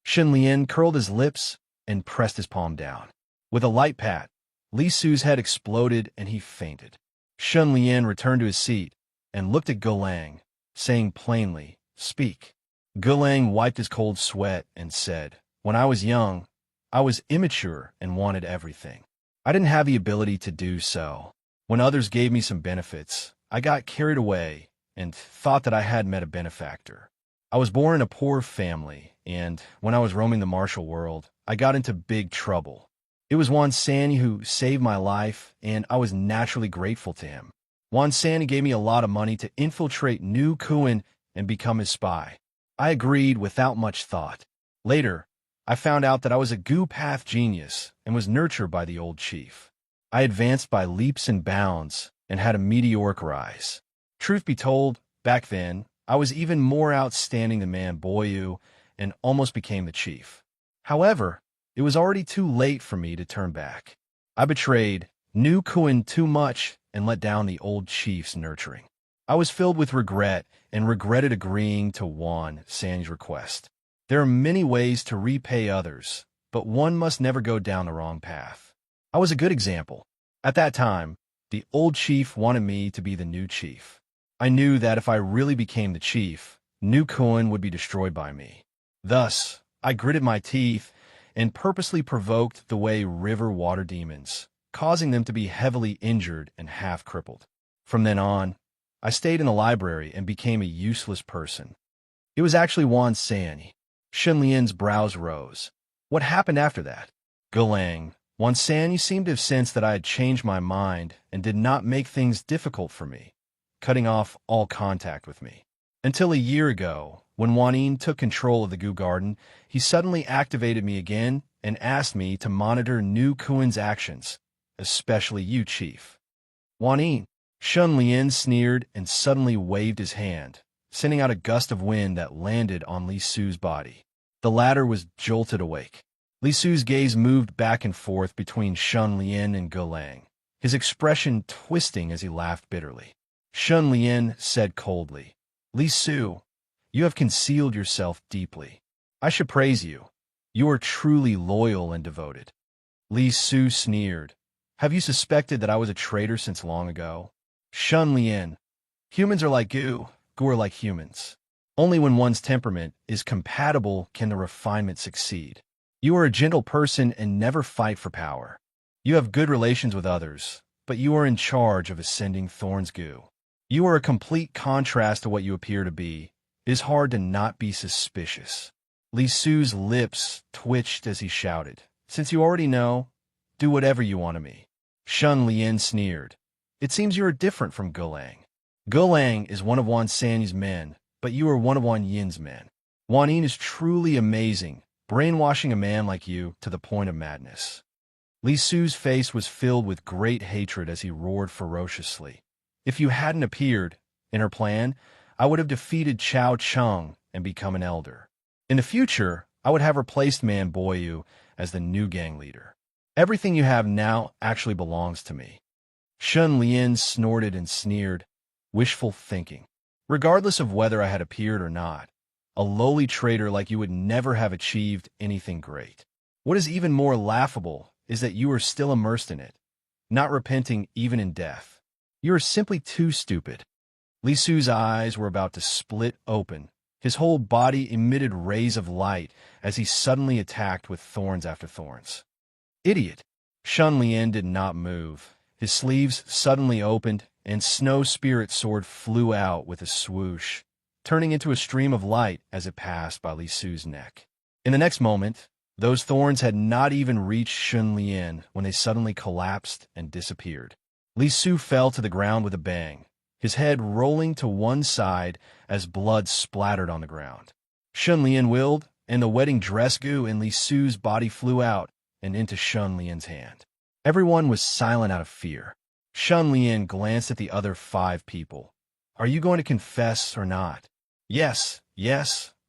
Shun Lian curled his lips and pressed his palm down. With a light pat, Li Su's head exploded and he fainted. Shun Lian returned to his seat and looked at Ge Lang, saying plainly, "Speak." Ge Lang wiped his cold sweat and said, "When I was young, I was immature and wanted everything. I didn't have the ability to do so. When others gave me some benefits, I got carried away and thought that I had met a benefactor. I was born in a poor family, and when I was roaming the martial world, I got into big trouble. It was Wan Sanyi who saved my life, and I was naturally grateful to him. Wan Sanyi gave me a lot of money to infiltrate Nu Kuan and become his spy. I agreed without much thought. Later, I found out that I was a goo path genius and was nurtured by the old chief. I advanced by leaps and bounds and had a meteoric rise. Truth be told, back then, I was even more outstanding than Man Boyu and almost became the chief. However, it was already too late for me to turn back. I betrayed, knew Kuan too much, and let down the old chief's nurturing. I was filled with regret and regretted agreeing to Wan San's request. There are many ways to repay others, but one must never go down the wrong path. I was a good example. At that time, the old chief wanted me to be the new chief. I knew that if I really became the chief, New Kuan would be destroyed by me. Thus, I gritted my teeth and purposely provoked the way river water demons, causing them to be heavily injured and half-crippled. From then on, I stayed in the library and became a useless person. It was actually Wan San. Shun Lian's brows rose. What happened after that? Gulang, Wan San, you seemed to have sensed that I had changed my mind and did not make things difficult for me, cutting off all contact with me. Until a year ago, when Wan Yin took control of the Gu Garden, he suddenly activated me again and asked me to monitor New Kuan's actions, especially you, Chief. Wan Yin. Shun Lian sneered and suddenly waved his hand, sending out a gust of wind that landed on Li Su's body. The latter was jolted awake. Li Su's gaze moved back and forth between Shun Lian and Gulang, his expression twisting as he laughed bitterly. Shun Lian said coldly, Li Su, you have concealed yourself deeply. I should praise you. You are truly loyal and devoted. Li Su sneered. Have you suspected that I was a traitor since long ago? Shun Lian. Humans are like Gu are like humans. Only when one's temperament is compatible can the refinement succeed. You are a gentle person and never fight for power. You have good relations with others, but you are in charge of ascending Thorn's Gu. You are a complete contrast to what you appear to be. It is hard to not be suspicious. Li Su's lips twitched as he shouted, Since you already know, do whatever you want of me. Shun Lian sneered. It seems you are different from Gulang. Gulang is one of Wan San's men, but you are one of Wan Yin's men. Wan Yin is truly amazing, brainwashing a man like you to the point of madness. Li Su's face was filled with great hatred as he roared ferociously. If you hadn't appeared, in her plan, I would have defeated Chao Chung and become an elder. In the future, I would have replaced Man Boyu as the new gang leader. Everything you have now actually belongs to me. Shun Lian snorted and sneered, wishful thinking. Regardless of whether I had appeared or not, a lowly traitor like you would never have achieved anything great. What is even more laughable is that you are still immersed in it, not repenting even in death. You are simply too stupid. Li Su's eyes were about to split open. His whole body emitted rays of light as he suddenly attacked with thorns after thorns. Idiot! Shun Lian did not move. His sleeves suddenly opened, and Snow Spirit Sword flew out with a swoosh, turning into a stream of light as it passed by Li Su's neck. In the next moment, those thorns had not even reached Shun Lian when they suddenly collapsed and disappeared. Li Su fell to the ground with a bang, his head rolling to one side as blood splattered on the ground. Shun Lian willed, and the wedding dress Gu in Li Su's body flew out and into Shun Lian's hand. Everyone was silent out of fear. Shun Lian glanced at the other 5 people. Are you going to confess or not? Yes,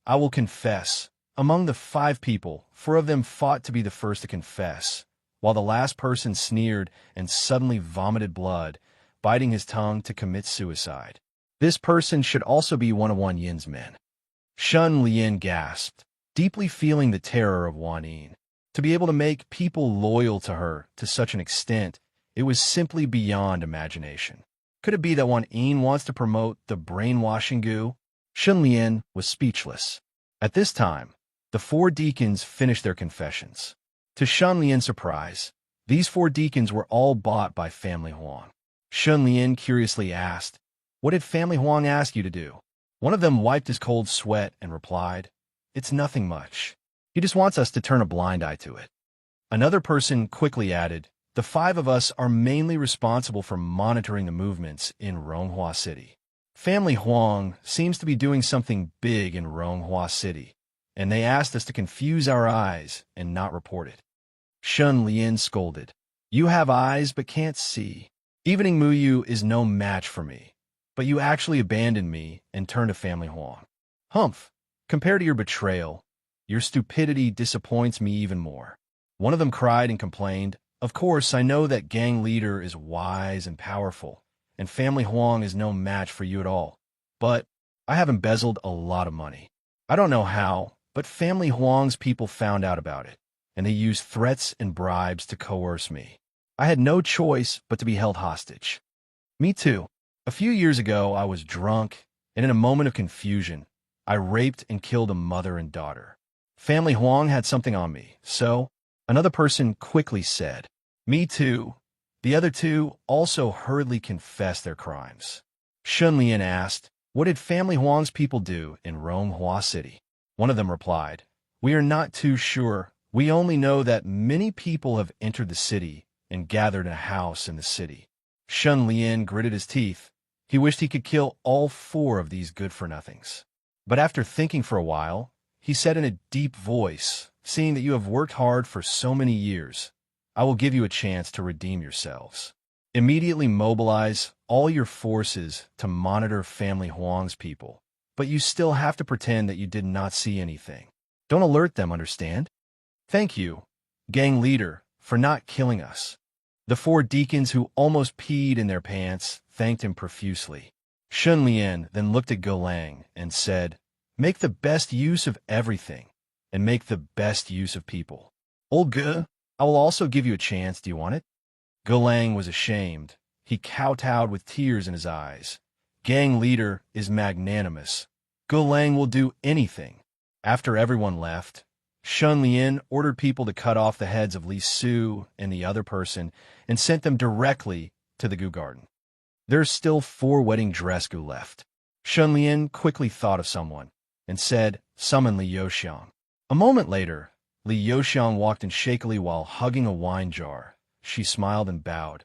I will confess. Among the 5 people, 4 of them fought to be the first to confess, while the last person sneered and suddenly vomited blood, biting his tongue to commit suicide. This person should also be one of Wan Yin's men. Shun Lian gasped, deeply feeling the terror of Wan Yin. To be able to make people loyal to her to such an extent, it was simply beyond imagination. Could it be that Wan Yin wants to promote the brainwashing Gu? Shun Lian was speechless. At this time, the 4 deacons finished their confessions. To Shun Lian's surprise, these 4 deacons were all bought by Family Huang. Shun Lian curiously asked, What did Family Huang ask you to do? One of them wiped his cold sweat and replied, It's nothing much. He just wants us to turn a blind eye to it. Another person quickly added, The 5 of us are mainly responsible for monitoring the movements in Ronghua City. Family Huang seems to be doing something big in Ronghua City, and they asked us to confuse our eyes and not report it. Shun Lian scolded, You have eyes but can't see. Evening Muyu is no match for me, but you actually abandoned me and turned to Family Huang. Humph! Compared to your betrayal, your stupidity disappoints me even more. One of them cried and complained, Of course, I know that gang leader is wise and powerful, and family Huang is no match for you at all. But I have embezzled a lot of money. I don't know how, but family Huang's people found out about it, and they used threats and bribes to coerce me. I had no choice but to be held hostage. Me too. A few years ago, I was drunk, and in a moment of confusion, I raped and killed a mother and daughter. Family Huang had something on me, so another person quickly said, "Me too." The other two also hurriedly confessed their crimes. Shun Lian asked, "What did family Huang's people do in Ronghua City?" One of them replied, "We are not too sure. We only know that many people have entered the city and gathered in a house in the city." Shun Lian gritted his teeth. He wished he could kill all four of these good-for-nothings. But after thinking for a while, he said in a deep voice, "Seeing that you have worked hard for so many years, I will give you a chance to redeem yourselves. Immediately mobilize all your forces to monitor family Huang's people, but you still have to pretend that you did not see anything. Don't alert them, understand? Thank you, gang leader, for not killing us." The four deacons who almost peed in their pants thanked him profusely. Shun Lian then looked at Lang and said, "Make the best use of everything, and make the best use of people. Old Ge, I will also give you a chance. Do you want it?" Lang was ashamed. He kowtowed with tears in his eyes. Gang leader is magnanimous. Lang will do anything. After everyone left, Shun Lian ordered people to cut off the heads of Li Su and the other person and sent them directly to the Gu Garden. There's still 4 wedding dress Gu left. Shun Lian quickly thought of someone and said, "Summon Li Youxiang." A moment later, Li Youxiang walked in shakily while hugging a wine jar. She smiled and bowed.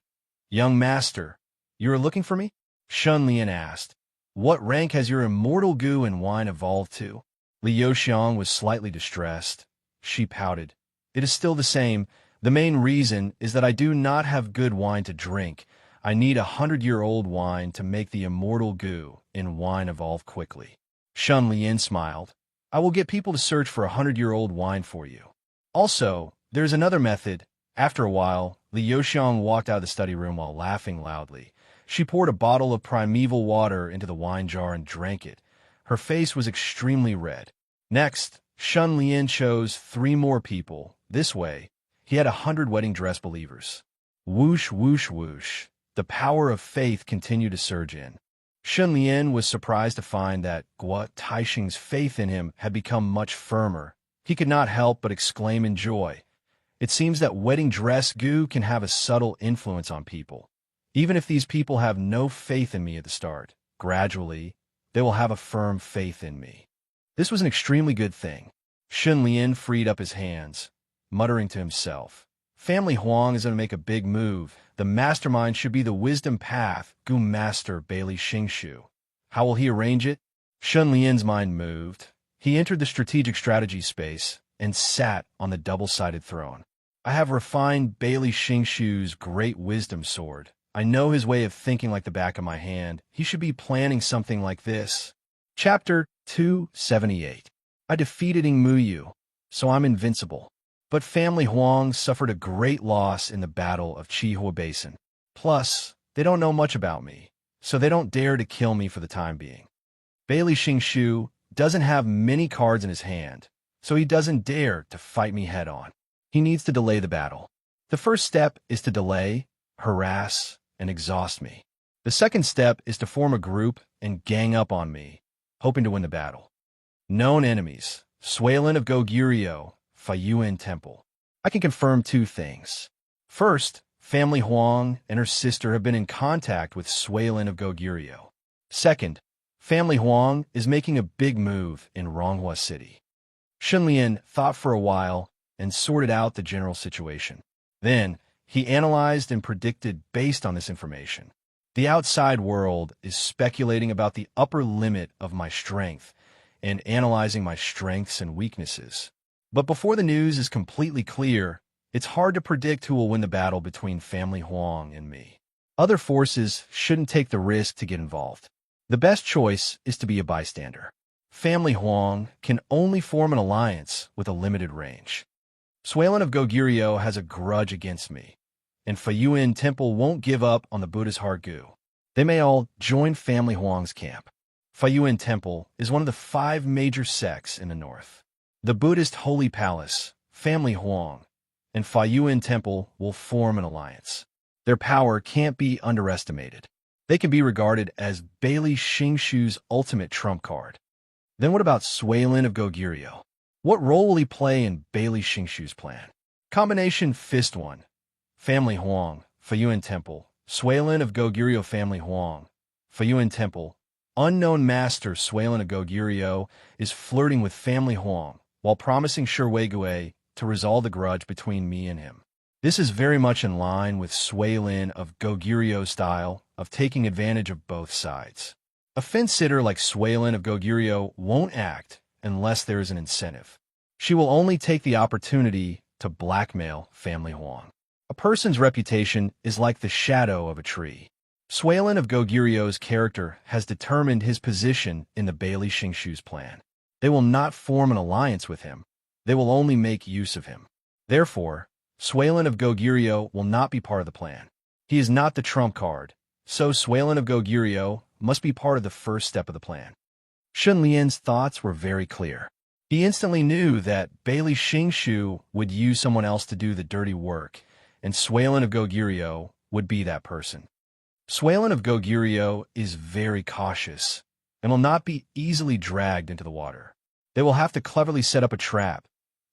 "Young master, you are looking for me?" Shun Lian asked. "What rank has your immortal Gu and wine evolved to?" Li Youxiang was slightly distressed. She pouted. "It is still the same. The main reason is that I do not have good wine to drink. I need 100-year-old wine to make the immortal Gu in wine evolve quickly." Shun Lian smiled. "I will get people to search for 100-year-old wine for you. Also, there's another method." After a while, Li Youxiang walked out of the study room while laughing loudly. She poured a bottle of primeval water into the wine jar and drank it. Her face was extremely red. Next, Shun Lian chose 3 more people. This way, he had 100 wedding dress believers. Whoosh, whoosh, whoosh. The power of faith continued to surge in. Shun Lian was surprised to find that Guo Taixing's faith in him had become much firmer. He could not help but exclaim in joy. It seems that wedding dress Gu can have a subtle influence on people. Even if these people have no faith in me at the start, gradually, they will have a firm faith in me. This was an extremely good thing. Shun Lian freed up his hands, muttering to himself, "Family Huang is going to make a big move. The mastermind should be the wisdom path, Gu Master Bailey Xingshu. How will he arrange it?" Shun Lian's mind moved. He entered the strategic strategy space and sat on the double-sided throne. "I have refined Bailey Xingshu's great wisdom sword. I know his way of thinking like the back of my hand. He should be planning something like this." Chapter 278. I defeated Muyu, so I'm invincible. But family Huang suffered a great loss in the Battle of Qihua Basin. Plus, they don't know much about me, so they don't dare to kill me for the time being. Bailey Xingshu doesn't have many cards in his hand, so he doesn't dare to fight me head-on. He needs to delay the battle. The first step is to delay, harass, and exhaust me. The second step is to form a group and gang up on me, hoping to win the battle. Known enemies: Suilin of Goguryeo, Faiyuan Temple. I can confirm 2 things. First, family Huang and her sister have been in contact with Suilin of Goguryeo. Second, family Huang is making a big move in Ronghua City. Shun Lian thought for a while and sorted out the general situation. Then, he analyzed and predicted based on this information. The outside world is speculating about the upper limit of my strength and analyzing my strengths and weaknesses. But before the news is completely clear, it's hard to predict who will win the battle between family Huang and me. Other forces shouldn't take the risk to get involved. The best choice is to be a bystander. Family Huang can only form an alliance with a limited range. Suilin of Goguryeo has a grudge against me, and Fayuan Temple won't give up on the Buddha's Hargu. They may all join Family Huang's camp. Fayuan Temple is one of the 5 major sects in the north. The Buddhist Holy Palace, Family Huang, and Fayuan Temple will form an alliance. Their power can't be underestimated. They can be regarded as Bailey Xingshu's ultimate trump card. Then what about Suilin of Goguryeo? What role will he play in Bailey Xingshu's plan? Combination Fist 1. Family Huang, Fayuan Temple, Suilin of Goguryeo. Family Huang, Fayuan Temple. Unknown master Suilin of Goguryeo is flirting with Family Huang while promising Shiweigui to resolve the grudge between me and him. This is very much in line with Suilin of Goguryeo's style of taking advantage of both sides. A fence-sitter like Suilin of Goguryeo won't act unless there is an incentive. She will only take the opportunity to blackmail Family Huang. A person's reputation is like the shadow of a tree. Suilin of Goguryeo's character has determined his position in the Bailey Xingshu's plan. They will not form an alliance with him. They will only make use of him. Therefore, Suilin of Goguryeo will not be part of the plan. He is not the trump card, so Suilin of Goguryeo must be part of the first step of the plan. Shun Lian's thoughts were very clear. He instantly knew that Bailey Xingshu would use someone else to do the dirty work, and Suilin of Goguryeo would be that person. Suilin of Goguryeo is very cautious and will not be easily dragged into the water. They will have to cleverly set up a trap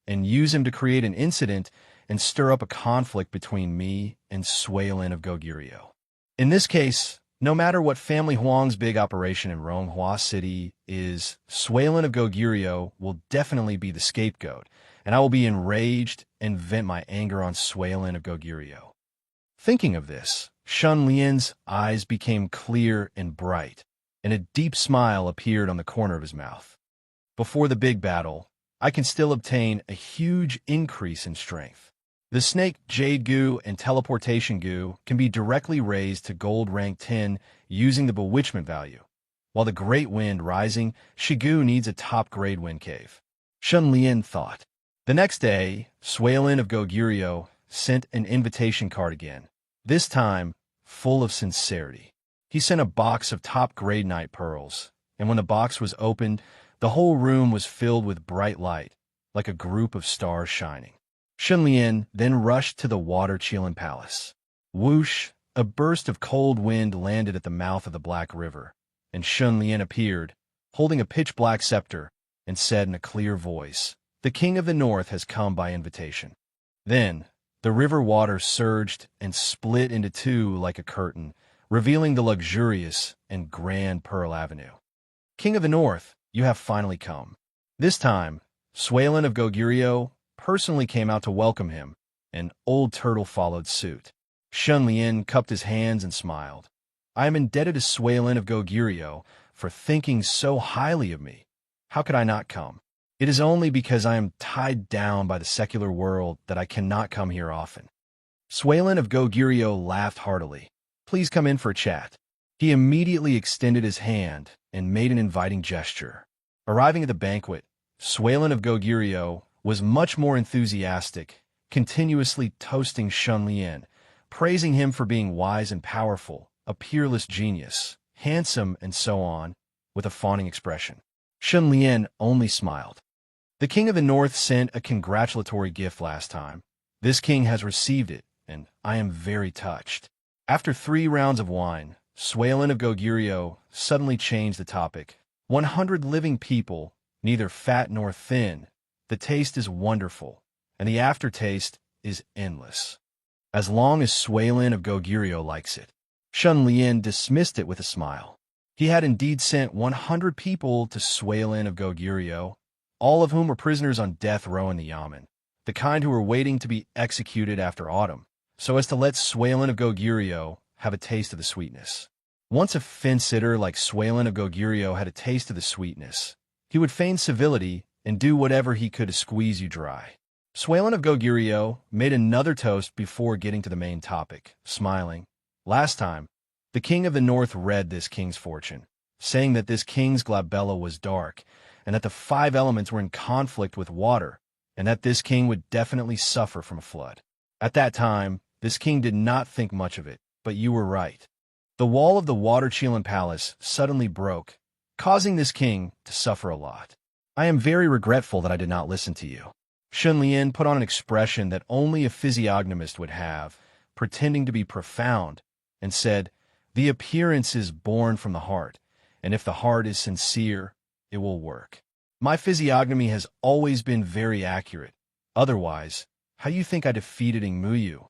and use him to create an incident and stir up a conflict between me and Suilin of Goguryeo. In this case, no matter what Family Huang's big operation in Ronghua City is, Suilin of Goguryeo will definitely be the scapegoat, and I will be enraged and vent my anger on Suilin of Goguryeo. Thinking of this, Shun Lian's eyes became clear and bright, and a deep smile appeared on the corner of his mouth. Before the big battle, I can still obtain a huge increase in strength. The Snake Jade Goo and Teleportation Goo can be directly raised to gold rank 10 using the Bewitchment value, while the Great Wind Rising Shigu needs a top-grade wind cave. Shun Lian thought. The next day, Suilin of Goguryeo sent an invitation card again, this time full of sincerity. He sent a box of top-grade night pearls, and when the box was opened, the whole room was filled with bright light, like a group of stars shining. Shun Lian then rushed to the Water Qilin Palace. Whoosh! A burst of cold wind landed at the mouth of the Black River, and Shun Lian appeared, holding a pitch-black scepter, and said in a clear voice, "The King of the North has come by invitation." Then, the river water surged and split into two like a curtain, revealing the luxurious and grand Pearl Avenue. "King of the North, you have finally come." This time, Suilin of Goguryeo personally came out to welcome him, and Old Turtle followed suit. Shun Lian cupped his hands and smiled. "I am indebted to Suilin of Goguryeo for thinking so highly of me. How could I not come? It is only because I am tied down by the secular world that I cannot come here often." Suilin of Goguryeo laughed heartily. "Please come in for a chat." He immediately extended his hand and made an inviting gesture. Arriving at the banquet, Suilin of Goguryeo was much more enthusiastic, continuously toasting Shun Lian, praising him for being wise and powerful, a peerless genius, handsome, and so on, with a fawning expression. Shun Lian only smiled. "The King of the North sent a congratulatory gift last time. This king has received it, and I am very touched." After 3 rounds of wine, Suilin of Goguryeo suddenly changed the topic. 100 living people, neither fat nor thin. The taste is wonderful, and the aftertaste is endless. As long as Suilin of Goguryeo likes it. Shun Lian dismissed it with a smile. He had indeed sent 100 people to Suilin of Goguryeo, all of whom were prisoners on death row in the Yamen, the kind who were waiting to be executed after autumn, so as to let Suilin of Goguryeo have a taste of the sweetness. Once a fence-sitter like Suilin of Goguryeo had a taste of the sweetness, he would feign civility and do whatever he could to squeeze you dry. Suilin of Goguryeo made another toast before getting to the main topic, smiling. Last time, the King of the North read this king's fortune, saying that this king's glabella was dark, and that the 5 elements were in conflict with water, and that this king would definitely suffer from a flood. At that time, This king did not think much of it, but you were right. The wall of the Water Chelan Palace suddenly broke, causing this king to suffer a lot. I am very regretful that I did not listen to you. Shun Lian put on an expression that only a physiognomist would have, pretending to be profound, and said, "The appearance is born from the heart, and if the heart is sincere, it will work. My physiognomy has always been very accurate. Otherwise, how do you think I defeated Muyu?"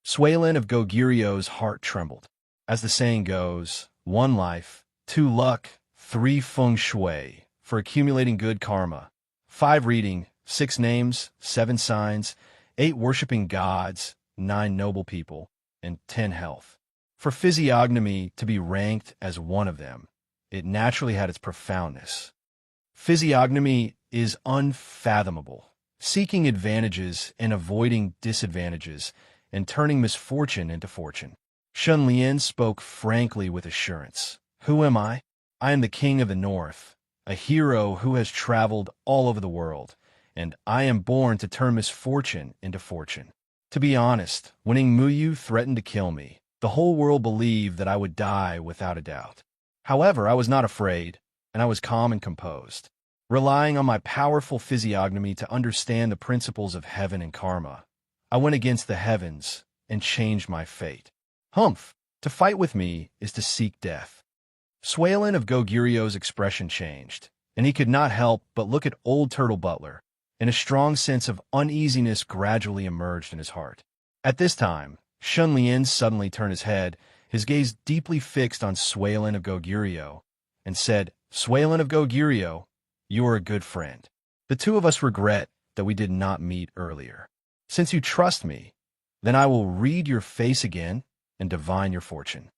Suilin of Gogirio's heart trembled. As the saying goes, 1 life, 2 luck, 3 feng shui, for accumulating good karma, 5 reading, 6 names, 7 signs, 8 worshipping gods, 9 noble people, and 10 health. For physiognomy to be ranked as one of them, it naturally had its profoundness. Physiognomy is unfathomable, seeking advantages and avoiding disadvantages, and turning misfortune into fortune. Shun Lian spoke frankly with assurance. Who am I? I am the king of the north, a hero who has traveled all over the world, and I am born to turn misfortune into fortune. To be honest, when Muyu threatened to kill me, the whole world believed that I would die without a doubt. However, I was not afraid, and I was calm and composed, relying on my powerful physiognomy to understand the principles of heaven and karma. I went against the heavens and changed my fate. Humph! To fight with me is to seek death. Suilin of Gogirio's expression changed, and he could not help but look at old Turtle Butler, and a strong sense of uneasiness gradually emerged in his heart. At this time, Shun Lian suddenly turned his head, his gaze deeply fixed on Suilin of Gogirio, and said, "Suilin of Gogirio, you are a good friend. The two of us regret that we did not meet earlier. Since you trust me, then I will read your face again and divine your fortune."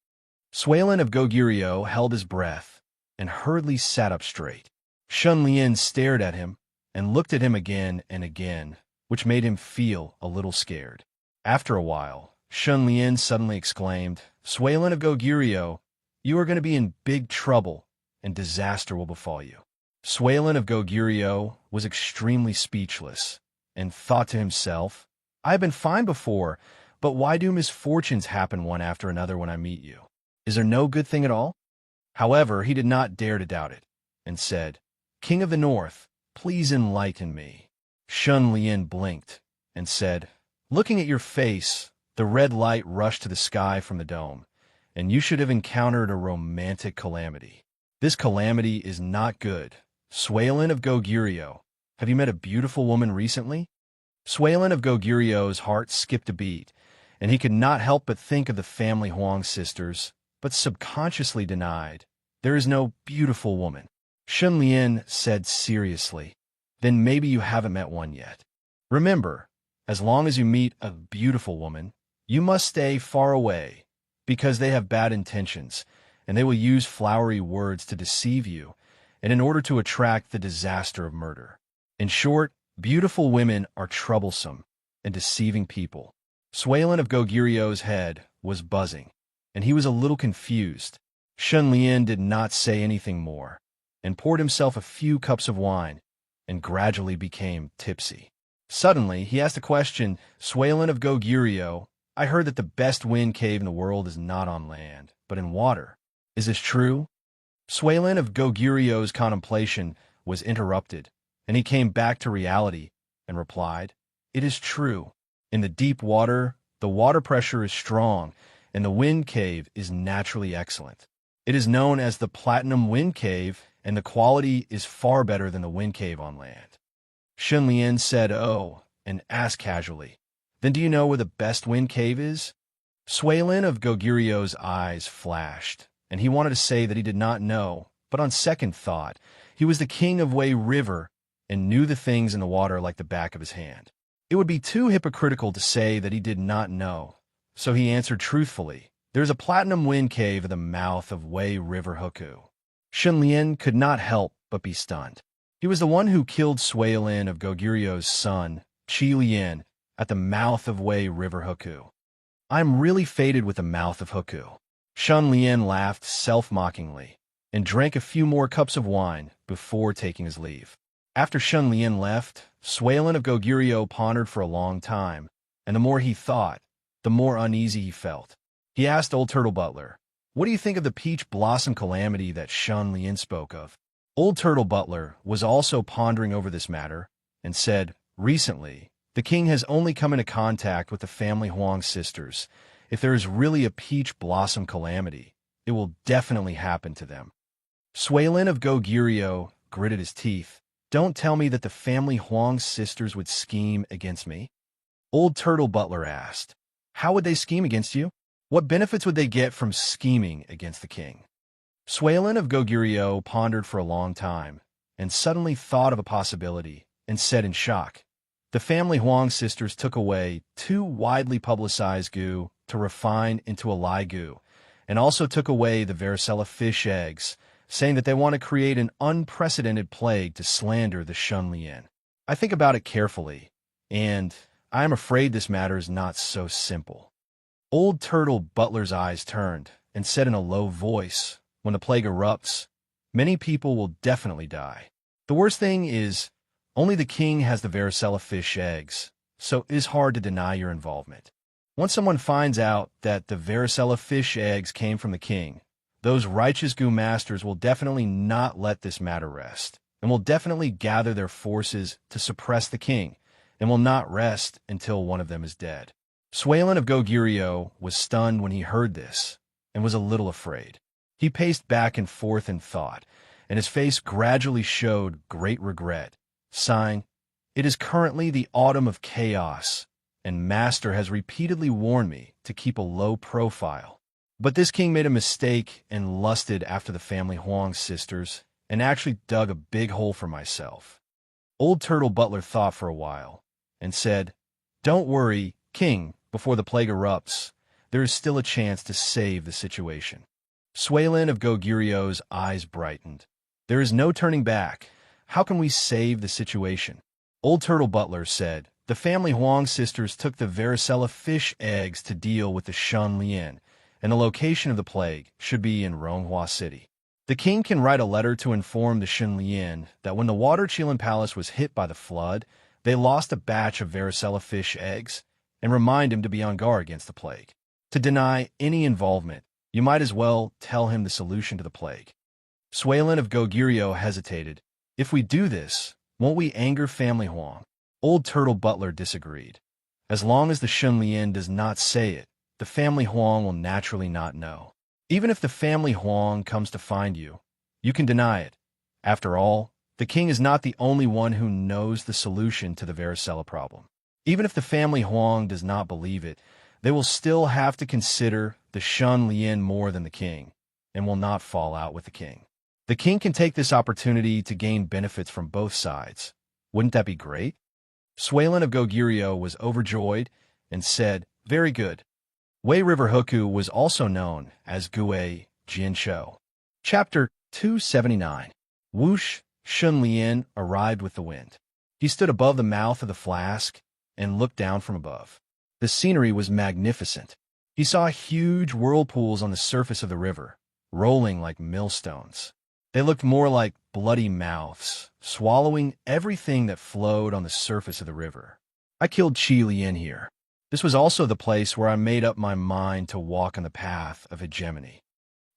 Suilin of Gogirio held his breath and hurriedly sat up straight. Shun Lian stared at him and looked at him again and again, which made him feel a little scared. After a while, Shun Lian suddenly exclaimed, "Suilin of Gogirio, you are going to be in big trouble, and disaster will befall you." Suilin of Gogirio was extremely speechless, and thought to himself, "I have been fine before, but why do misfortunes happen one after another when I meet you? Is there no good thing at all?" However, he did not dare to doubt it, and said, "King of the North, please enlighten me." Shun Lian blinked, and said, "Looking at your face, the red light rushed to the sky from the dome, and you should have encountered a romantic calamity. This calamity is not good. Suilin of Gogirio, have you met a beautiful woman recently?" Suilin of Gogirio's heart skipped a beat, and he could not help but think of the family Huang sisters, but subconsciously denied, "There is no beautiful woman." Shun Lian said seriously, "Then maybe you haven't met one yet. Remember, as long as you meet a beautiful woman, you must stay far away, because they have bad intentions, and they will use flowery words to deceive you, and in order to attract the disaster of murder. In short, beautiful women are troublesome and deceiving people." Suilin of Gogirio's head was buzzing, and he was a little confused. Shun Lian did not say anything more, and poured himself a few cups of wine, and gradually became tipsy. Suddenly, he asked a question, "Suilin of Gogirio, I heard that the best wind cave in the world is not on land, but in water. Is this true?" Suilin of Gogirio's contemplation was interrupted, and he came back to reality and replied, "It is true. In the deep water, the water pressure is strong, and the wind cave is naturally excellent. It is known as the Platinum Wind Cave, and the quality is far better than the wind cave on land." Shun Lian said, "Oh," and asked casually, "Then do you know where the best wind cave is?" Suilin of Gogirio's eyes flashed, and he wanted to say that he did not know, but on second thought, he was the king of Wei River and knew the things in the water like the back of his hand. It would be too hypocritical to say that he did not know, so he answered truthfully, "There is a platinum wind cave at the mouth of Wei River Hoku." Shun Lian could not help but be stunned. He was the one who killed Suilin of Gogirio's son, Qi Lian, at the mouth of Wei River Hoku. "I am really fated with the mouth of Hoku." Shun Lian laughed self-mockingly, and drank a few more cups of wine before taking his leave. After Shun Lian left, Suilin of Gogirio pondered for a long time, and the more he thought, the more uneasy he felt. He asked Old Turtle Butler, "What do you think of the peach blossom calamity that Shun Lien spoke of?" Old Turtle Butler was also pondering over this matter and said, "Recently, the king has only come into contact with the family Huang sisters. If there is really a peach blossom calamity, it will definitely happen to them." Suilin of Goguryeo gritted his teeth. "Don't tell me that the family Huang sisters would scheme against me?" Old Turtle Butler asked, "How would they scheme against you? What benefits would they get from scheming against the king?" Suilin of Goguryeo pondered for a long time, and suddenly thought of a possibility, and said in shock, "The family Huang sisters took away 2 widely publicized gu to refine into a lie gu, and also took away the varicella fish eggs, saying that they want to create an unprecedented plague to slander the Shun Lien. I think about it carefully, and I am afraid this matter is not so simple." Old Turtle Butler's eyes turned, and said in a low voice, "When the plague erupts, many people will definitely die. The worst thing is, only the king has the varicella fish eggs, so it is hard to deny your involvement. Once someone finds out that the varicella fish eggs came from the king, those righteous goo masters will definitely not let this matter rest, and will definitely gather their forces to suppress the king, and will not rest until one of them is dead." Suilin of Goguryeo was stunned when he heard this, and was a little afraid. He paced back and forth in thought, and his face gradually showed great regret, sighing, "It is currently the autumn of chaos, and Master has repeatedly warned me to keep a low profile. But this king made a mistake and lusted after the family Huang sisters, and actually dug a big hole for myself." Old Turtle Butler thought for a while, and said, "Don't worry, king, before the plague erupts, there is still a chance to save the situation." Suilin of Goguryeo's eyes brightened. "There is no turning back. How can we save the situation?" Old Turtle Butler said, "The family Huang sisters took the varicella fish eggs to deal with the Shun Lien, and the location of the plague should be in Ronghua City. The king can write a letter to inform the Shun Lien that when the Water Chilin Palace was hit by the flood, they lost a batch of varicella fish eggs, and remind him to be on guard against the plague. To deny any involvement, you might as well tell him the solution to the plague." Suilin of Goguryeo hesitated. "If we do this, won't we anger family Huang?" Old Turtle Butler disagreed. "As long as the Shun Lien does not say it, the family Huang will naturally not know. Even if the family Huang comes to find you, you can deny it. After all, the king is not the only one who knows the solution to the varicella problem. Even if the family Huang does not believe it, they will still have to consider the Shun Lien more than the king, and will not fall out with the king. The king can take this opportunity to gain benefits from both sides. Wouldn't that be great?" Suilin of Goguryeo was overjoyed and said, "Very good." Wei River Huku was also known as Gue Jianshou. Chapter 279. Whoosh, Shun Lien arrived with the wind. He stood above the mouth of the flask and looked down from above. The scenery was magnificent. He saw huge whirlpools on the surface of the river, rolling like millstones. They looked more like bloody mouths, swallowing everything that flowed on the surface of the river. I killed Qi Lien here. This was also the place where I made up my mind to walk on the path of hegemony.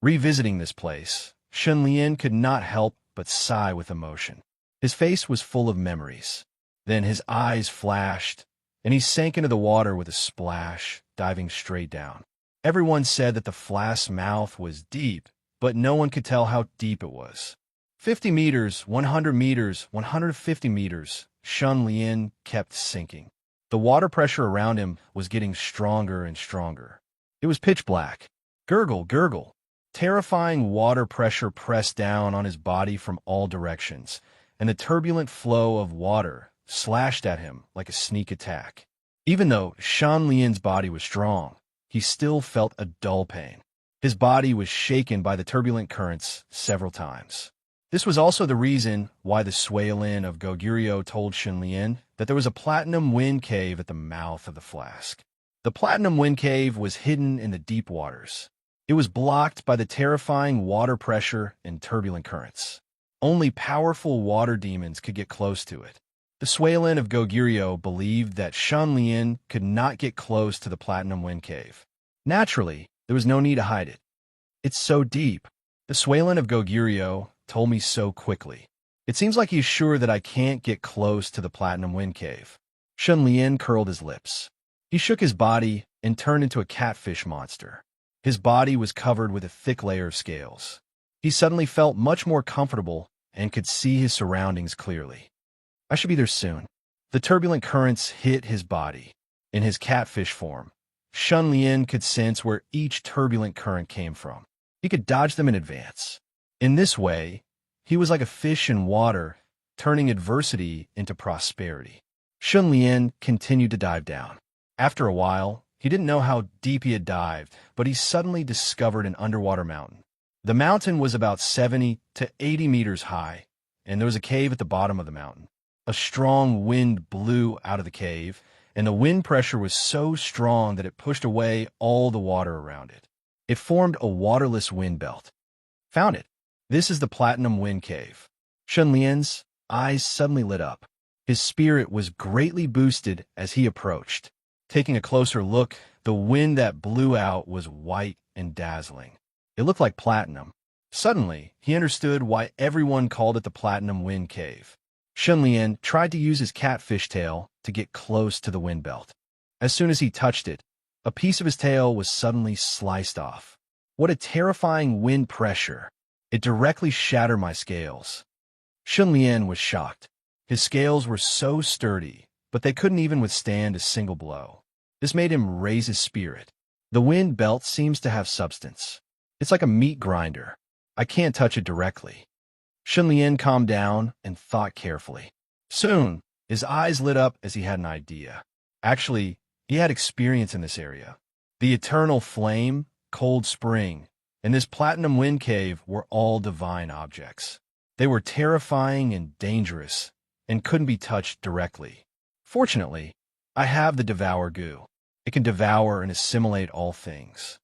Revisiting this place, Shun Lien could not help but sigh with emotion. His face was full of memories. Then his eyes flashed, and he sank into the water with a splash, diving straight down. Everyone said that the flask's mouth was deep, but no one could tell how deep it was. 50 meters, 100 meters, 150 meters, Shun Lien kept sinking. The water pressure around him was getting stronger and stronger. It was pitch black. Gurgle, gurgle. Terrifying water pressure pressed down on his body from all directions, and the turbulent flow of water slashed at him like a sneak attack. Even though Shun Lien's body was strong, he still felt a dull pain. His body was shaken by the turbulent currents several times. This was also the reason why the Suilin of Goguryeo told Shun Lien that there was a platinum wind cave at the mouth of the flask. The platinum wind cave was hidden in the deep waters. It was blocked by the terrifying water pressure and turbulent currents. Only powerful water demons could get close to it. The Swalan of Goguryeo believed that Shun Lian could not get close to the Platinum Wind Cave. Naturally, there was no need to hide it. It's so deep. The Swalan of Goguryeo told me so quickly. It seems like he's sure that I can't get close to the Platinum Wind Cave. Shun Lian curled his lips. He shook his body and turned into a catfish monster. His body was covered with a thick layer of scales. He suddenly felt much more comfortable and could see his surroundings clearly. I should be there soon. The turbulent currents hit his body. In his catfish form, Shun Lian could sense where each turbulent current came from. He could dodge them in advance. In this way, he was like a fish in water, turning adversity into prosperity. Shun Lian continued to dive down. After a while, he didn't know how deep he had dived, but he suddenly discovered an underwater mountain. The mountain was about 70 to 80 meters high, and there was a cave at the bottom of the mountain. A strong wind blew out of the cave, and the wind pressure was so strong that it pushed away all the water around it. It formed a waterless wind belt. Found it. This is the Platinum Wind Cave. Shun Lian's eyes suddenly lit up. His spirit was greatly boosted as he approached. Taking a closer look, the wind that blew out was white and dazzling. It looked like platinum. Suddenly, he understood why everyone called it the Platinum Wind Cave. Shun Lian tried to use his catfish tail to get close to the wind belt. As soon as he touched it, a piece of his tail was suddenly sliced off. What a terrifying wind pressure! It directly shattered my scales. Shun Lian was shocked. His scales were so sturdy, but they couldn't even withstand a single blow. This made him raise his spirit. The wind belt seems to have substance. It's like a meat grinder. I can't touch it directly. Shun Lian calmed down and thought carefully. Soon, his eyes lit up as he had an idea. Actually, he had experience in this area. The eternal flame, cold spring, and this Platinum Wind Cave were all divine objects. They were terrifying and dangerous and couldn't be touched directly. Fortunately, I have the Devour Goo. It can devour and assimilate all things.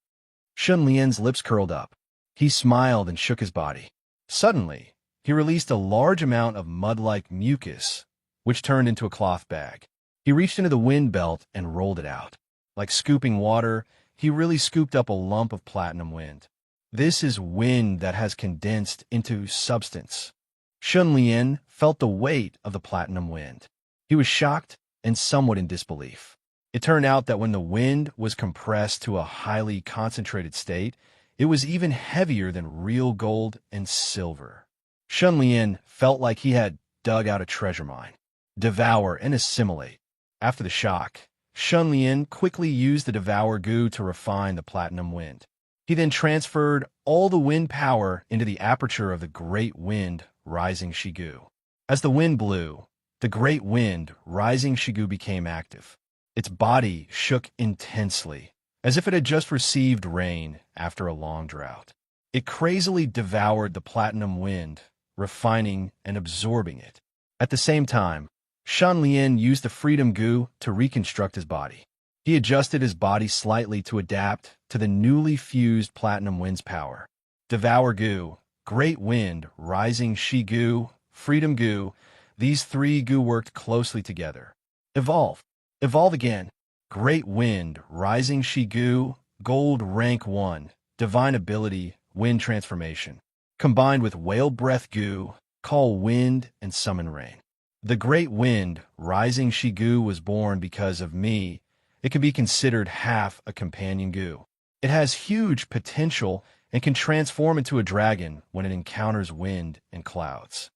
Shun Lian's lips curled up. He smiled and shook his body. Suddenly, he released a large amount of mud-like mucus, which turned into a cloth bag. He reached into the wind belt and rolled it out. Like scooping water, he really scooped up a lump of platinum wind. This is wind that has condensed into substance. Shun Lian felt the weight of the platinum wind. He was shocked and somewhat in disbelief. It turned out that when the wind was compressed to a highly concentrated state, it was even heavier than real gold and silver. Shun Lian felt like he had dug out a treasure mine. Devour and assimilate. After the shock, Shun Lian quickly used the Devour Goo to refine the platinum wind. He then transferred all the wind power into the aperture of the great wind rising Shigu. As the wind blew, the great wind rising Shigu became active. Its body shook intensely, as if it had just received rain after a long drought. It crazily devoured the platinum wind, refining and absorbing it. At the same time, Shun Lian used the Freedom Goo to reconstruct his body. He adjusted his body slightly to adapt to the newly fused Platinum Wind's power. Devour Goo, Great Wind, Rising Shigu, Freedom Goo, these three Goo worked closely together. Evolve. Evolve again. Great Wind, Rising Shigu, Gold Rank 1, Divine Ability, Wind Transformation. Combined with Whale Breath Goo, Call Wind and Summon Rain. The Great Wind, Rising Shigu was born because of me. It can be considered half a companion Goo. It has huge potential and can transform into a dragon when it encounters wind and clouds.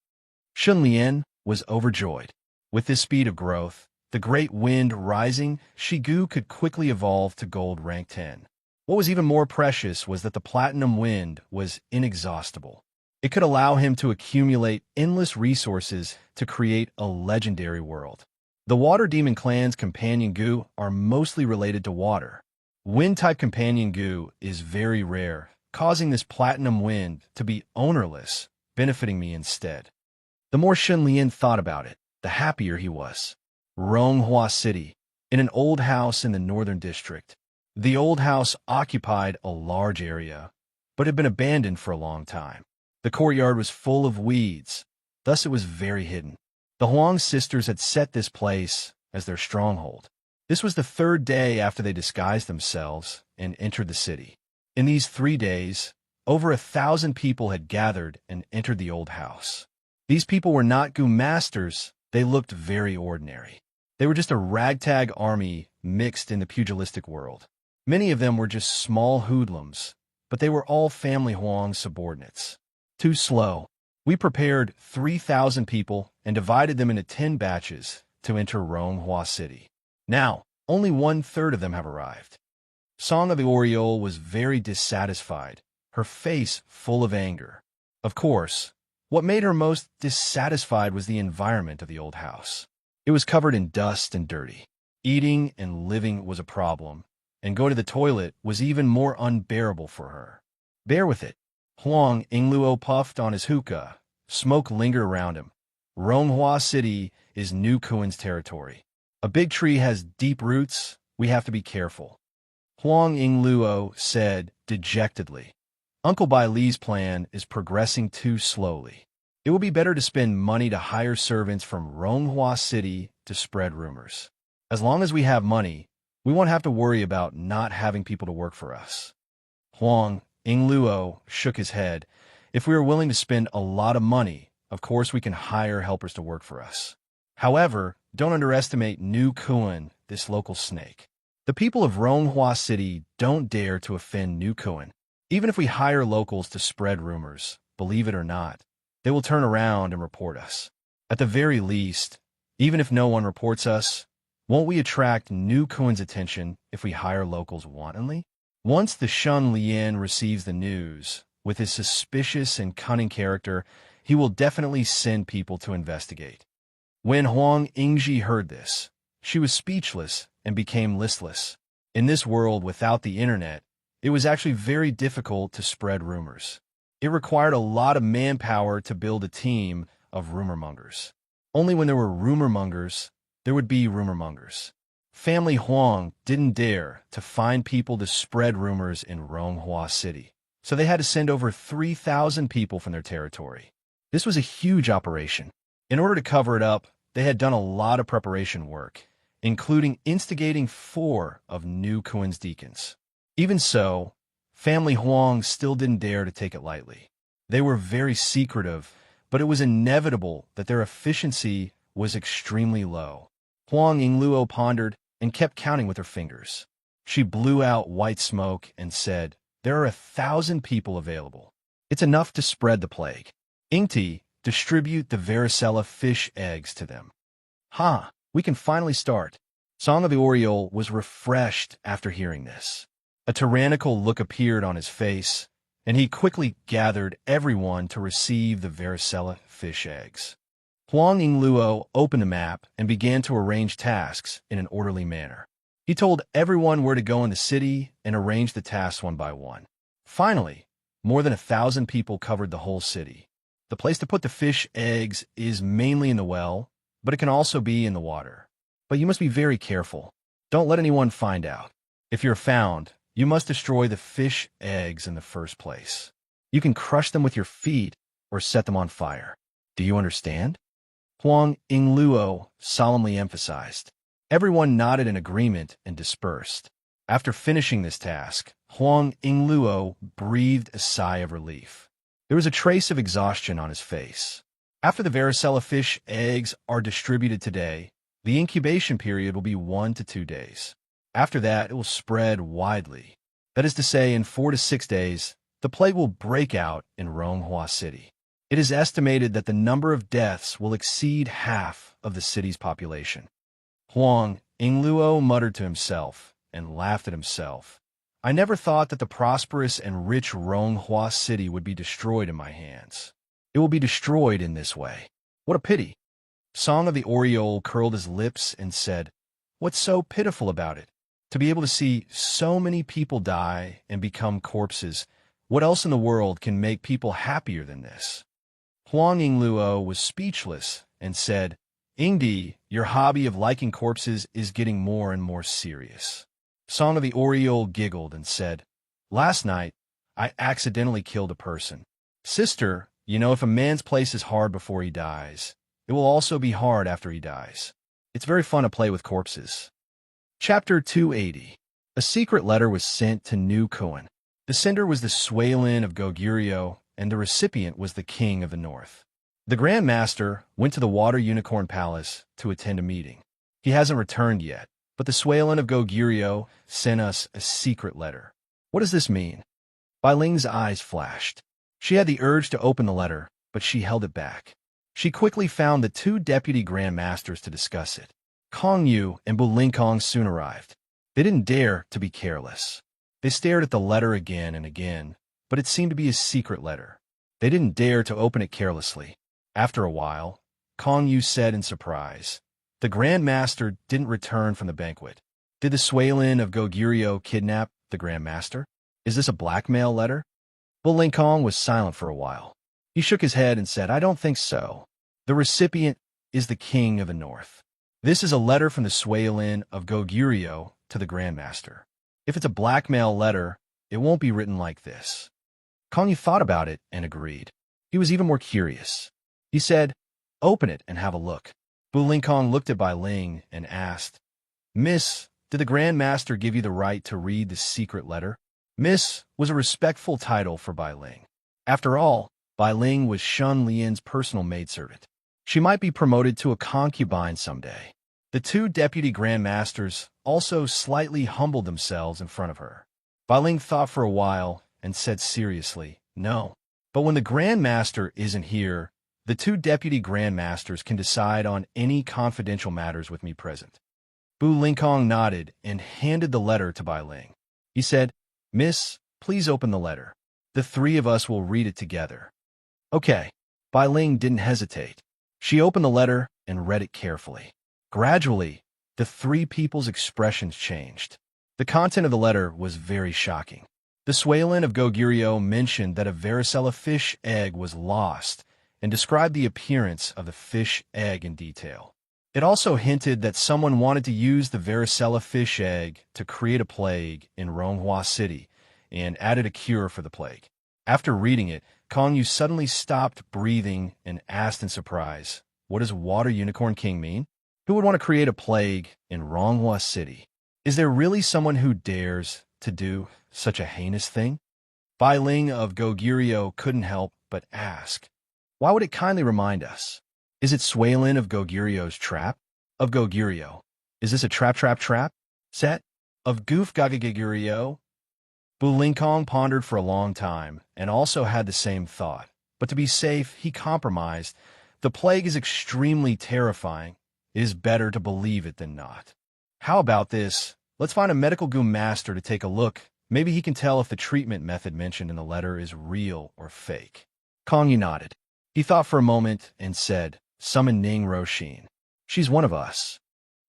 Shun Lian was overjoyed. With this speed of growth, the Great Wind Rising Shigu could quickly evolve to Gold Rank 10. What was even more precious was that the Platinum Wind was inexhaustible. It could allow him to accumulate endless resources to create a legendary world. The Water Demon Clan's companion Goo are mostly related to water. Wind-type companion Goo is very rare, causing this Platinum Wind to be ownerless, benefiting me instead. The more Shun Lian thought about it, the happier he was. Ronghua City, in an old house in the northern district. The old house occupied a large area, but had been abandoned for a long time. The courtyard was full of weeds, thus it was very hidden. The Huang sisters had set this place as their stronghold. This was the third day after they disguised themselves and entered the city. In these 3 days, over 1,000 people had gathered and entered the old house. These people were not Gu masters. They looked very ordinary. They were just a ragtag army mixed in the pugilistic world. Many of them were just small hoodlums, but they were all family Huang subordinates. Too slow. We prepared 3,000 people and divided them into 10 batches to enter Ronghua City. Now, only 1/3 of them have arrived. Song of the Oriole was very dissatisfied, her face full of anger. Of course, what made her most dissatisfied was the environment of the old house. It was covered in dust and dirty. Eating and living was a problem, and going to the toilet was even more unbearable for her. Bear with it. Huang Ingluo puffed on his hookah. Smoke lingered around him. Ronghua City is New Kuan's territory. A big tree has deep roots. We have to be careful. Huang Ingluo said dejectedly. Uncle Bai Li's plan is progressing too slowly. It will be better to spend money to hire servants from Ronghua City to spread rumors. As long as we have money, we won't have to worry about not having people to work for us. Huang Ingluo shook his head. If we are willing to spend a lot of money, of course we can hire helpers to work for us. However, don't underestimate New Kuan, this local snake. The people of Ronghua City don't dare to offend New Kuan. Even if we hire locals to spread rumors, believe it or not, they will turn around and report us. At the very least, even if no one reports us, won't we attract New Kuan's attention if we hire locals wantonly? Once the Shun Lian receives the news, with his suspicious and cunning character, he will definitely send people to investigate. When Huang Ingji heard this, she was speechless and became listless. In this world without the internet, it was actually very difficult to spread rumors. It required a lot of manpower to build a team of rumor-mongers. Only when there were rumor-mongers, there would be rumor-mongers. Family Huang didn't dare to find people to spread rumors in Ronghua City, so they had to send over 3,000 people from their territory. This was a huge operation. In order to cover it up, they had done a lot of preparation work, including instigating 4 of New Kuan's deacons. Even so, family Huang still didn't dare to take it lightly. They were very secretive, but it was inevitable that their efficiency was extremely low. Huang Ingluo pondered and kept counting with her fingers. She blew out white smoke and said, "There are 1,000 people available. It's enough to spread the plague. Ingti, distribute the varicella fish eggs to them." We can finally start. Song of the Oriole was refreshed after hearing this. A tyrannical look appeared on his face, and he quickly gathered everyone to receive the varicella fish eggs. Huang Ingluo opened a map and began to arrange tasks in an orderly manner. He told everyone where to go in the city and arranged the tasks one by one. Finally, more than 1,000 people covered the whole city. The place to put the fish eggs is mainly in the well, but it can also be in the water. But you must be very careful. Don't let anyone find out. If you're found, you must destroy the fish eggs in the first place. You can crush them with your feet or set them on fire. Do you understand? Huang Ingluo solemnly emphasized. Everyone nodded in agreement and dispersed. After finishing this task, Huang Ingluo breathed a sigh of relief. There was a trace of exhaustion on his face. After the varicella fish eggs are distributed today, the incubation period will be 1 to 2 days. After that, it will spread widely. That is to say, in 4 to 6 days, the plague will break out in Ronghua City. It is estimated that the number of deaths will exceed half of the city's population. Huang Ingluo muttered to himself and laughed at himself. I never thought that the prosperous and rich Ronghua City would be destroyed in my hands. It will be destroyed in this way. What a pity. Song of the Oriole curled his lips and said, "What's so pitiful about it? To be able to see so many people die and become corpses, what else in the world can make people happier than this?" Huang Ingluo was speechless and said, "Ingdi, your hobby of liking corpses is getting more and more serious." Song of the Oriole giggled and said, "Last night, I accidentally killed a person. Sister, you know, if a man's place is hard before he dies, It will also be hard after he dies. It's very fun to play with corpses. Chapter 280. A secret letter was sent to New Kuan. The sender was the Swaelin of Goguryeo, and the recipient was the king of the north. The Grand Master went to the Water Unicorn Palace to attend a meeting. He hasn't returned yet, but the Swaelin of Goguryeo sent us a secret letter. What does this mean? Bai Ling's eyes flashed. She had the urge to open the letter, but she held it back. She quickly found the two deputy Grand Masters to discuss it. Kong Yu and Bu Lingkong soon arrived. They didn't dare to be careless. They stared at the letter again and again, but it seemed to be a secret letter. They didn't dare to open it carelessly. After a while, Kong Yu said in surprise, "The Grand Master didn't return from the banquet. Did the Swaelin of Goguryeo kidnap the Grand Master? Is this a blackmail letter?" Bu Lingkong was silent for a while. He shook his head and said, "I don't think so. The recipient is the king of the north. This is a letter from the Swaelin of Goguryeo to the Grand Master. If it's a blackmail letter, it won't be written like this." Kong Yu thought about it and agreed. He was even more curious. He said, "Open it and have a look." Bu Lingkong looked at Bai Ling and asked, "Miss, did the Grand Master give you the right to read the secret letter?" Miss was a respectful title for Bai Ling. After all, Bai Ling was Shun Lian's personal maidservant. She might be promoted to a concubine someday. The two deputy Grand Masters also slightly humbled themselves in front of her. Bai Ling thought for a while and said seriously, "No. But when the Grand Master isn't here, the two deputy Grand Masters can decide on any confidential matters with me present." Bu Lingkong nodded and handed the letter to Bai Ling. He said, "Miss, please open the letter. The three of us will read it together." Okay. Bai Ling didn't hesitate. She opened the letter and read it carefully. Gradually, the three people's expressions changed. The content of the letter was very shocking. The Swaelin of Goguryeo mentioned that a varicella fish egg was lost and described the appearance of the fish egg in detail. It also hinted that someone wanted to use the varicella fish egg to create a plague in Ronghua City and added a cure for the plague. After reading it, Kong Yu suddenly stopped breathing and asked in surprise, "What does Water Unicorn King mean? Who would want to create a plague in Ronghua City? Is there really someone who dares to do such a heinous thing?" Bai Ling of Goguryeo couldn't help but ask, "Why would it kindly remind us? Is it Swaelin of Goguryeo's trap? Of Goguryeo? Is this a trap set? Of Goof Gagagaguryo?" Bu Lingkong pondered for a long time and also had the same thought. But to be safe, he compromised. The plague is extremely terrifying. It is better to believe it than not. "How about this? Let's find a medical goon master to take a look. Maybe he can tell if the treatment method mentioned in the letter is real or fake." Kong Yu nodded. He thought for a moment and said, "Summon Ning Roshin. She's one of us."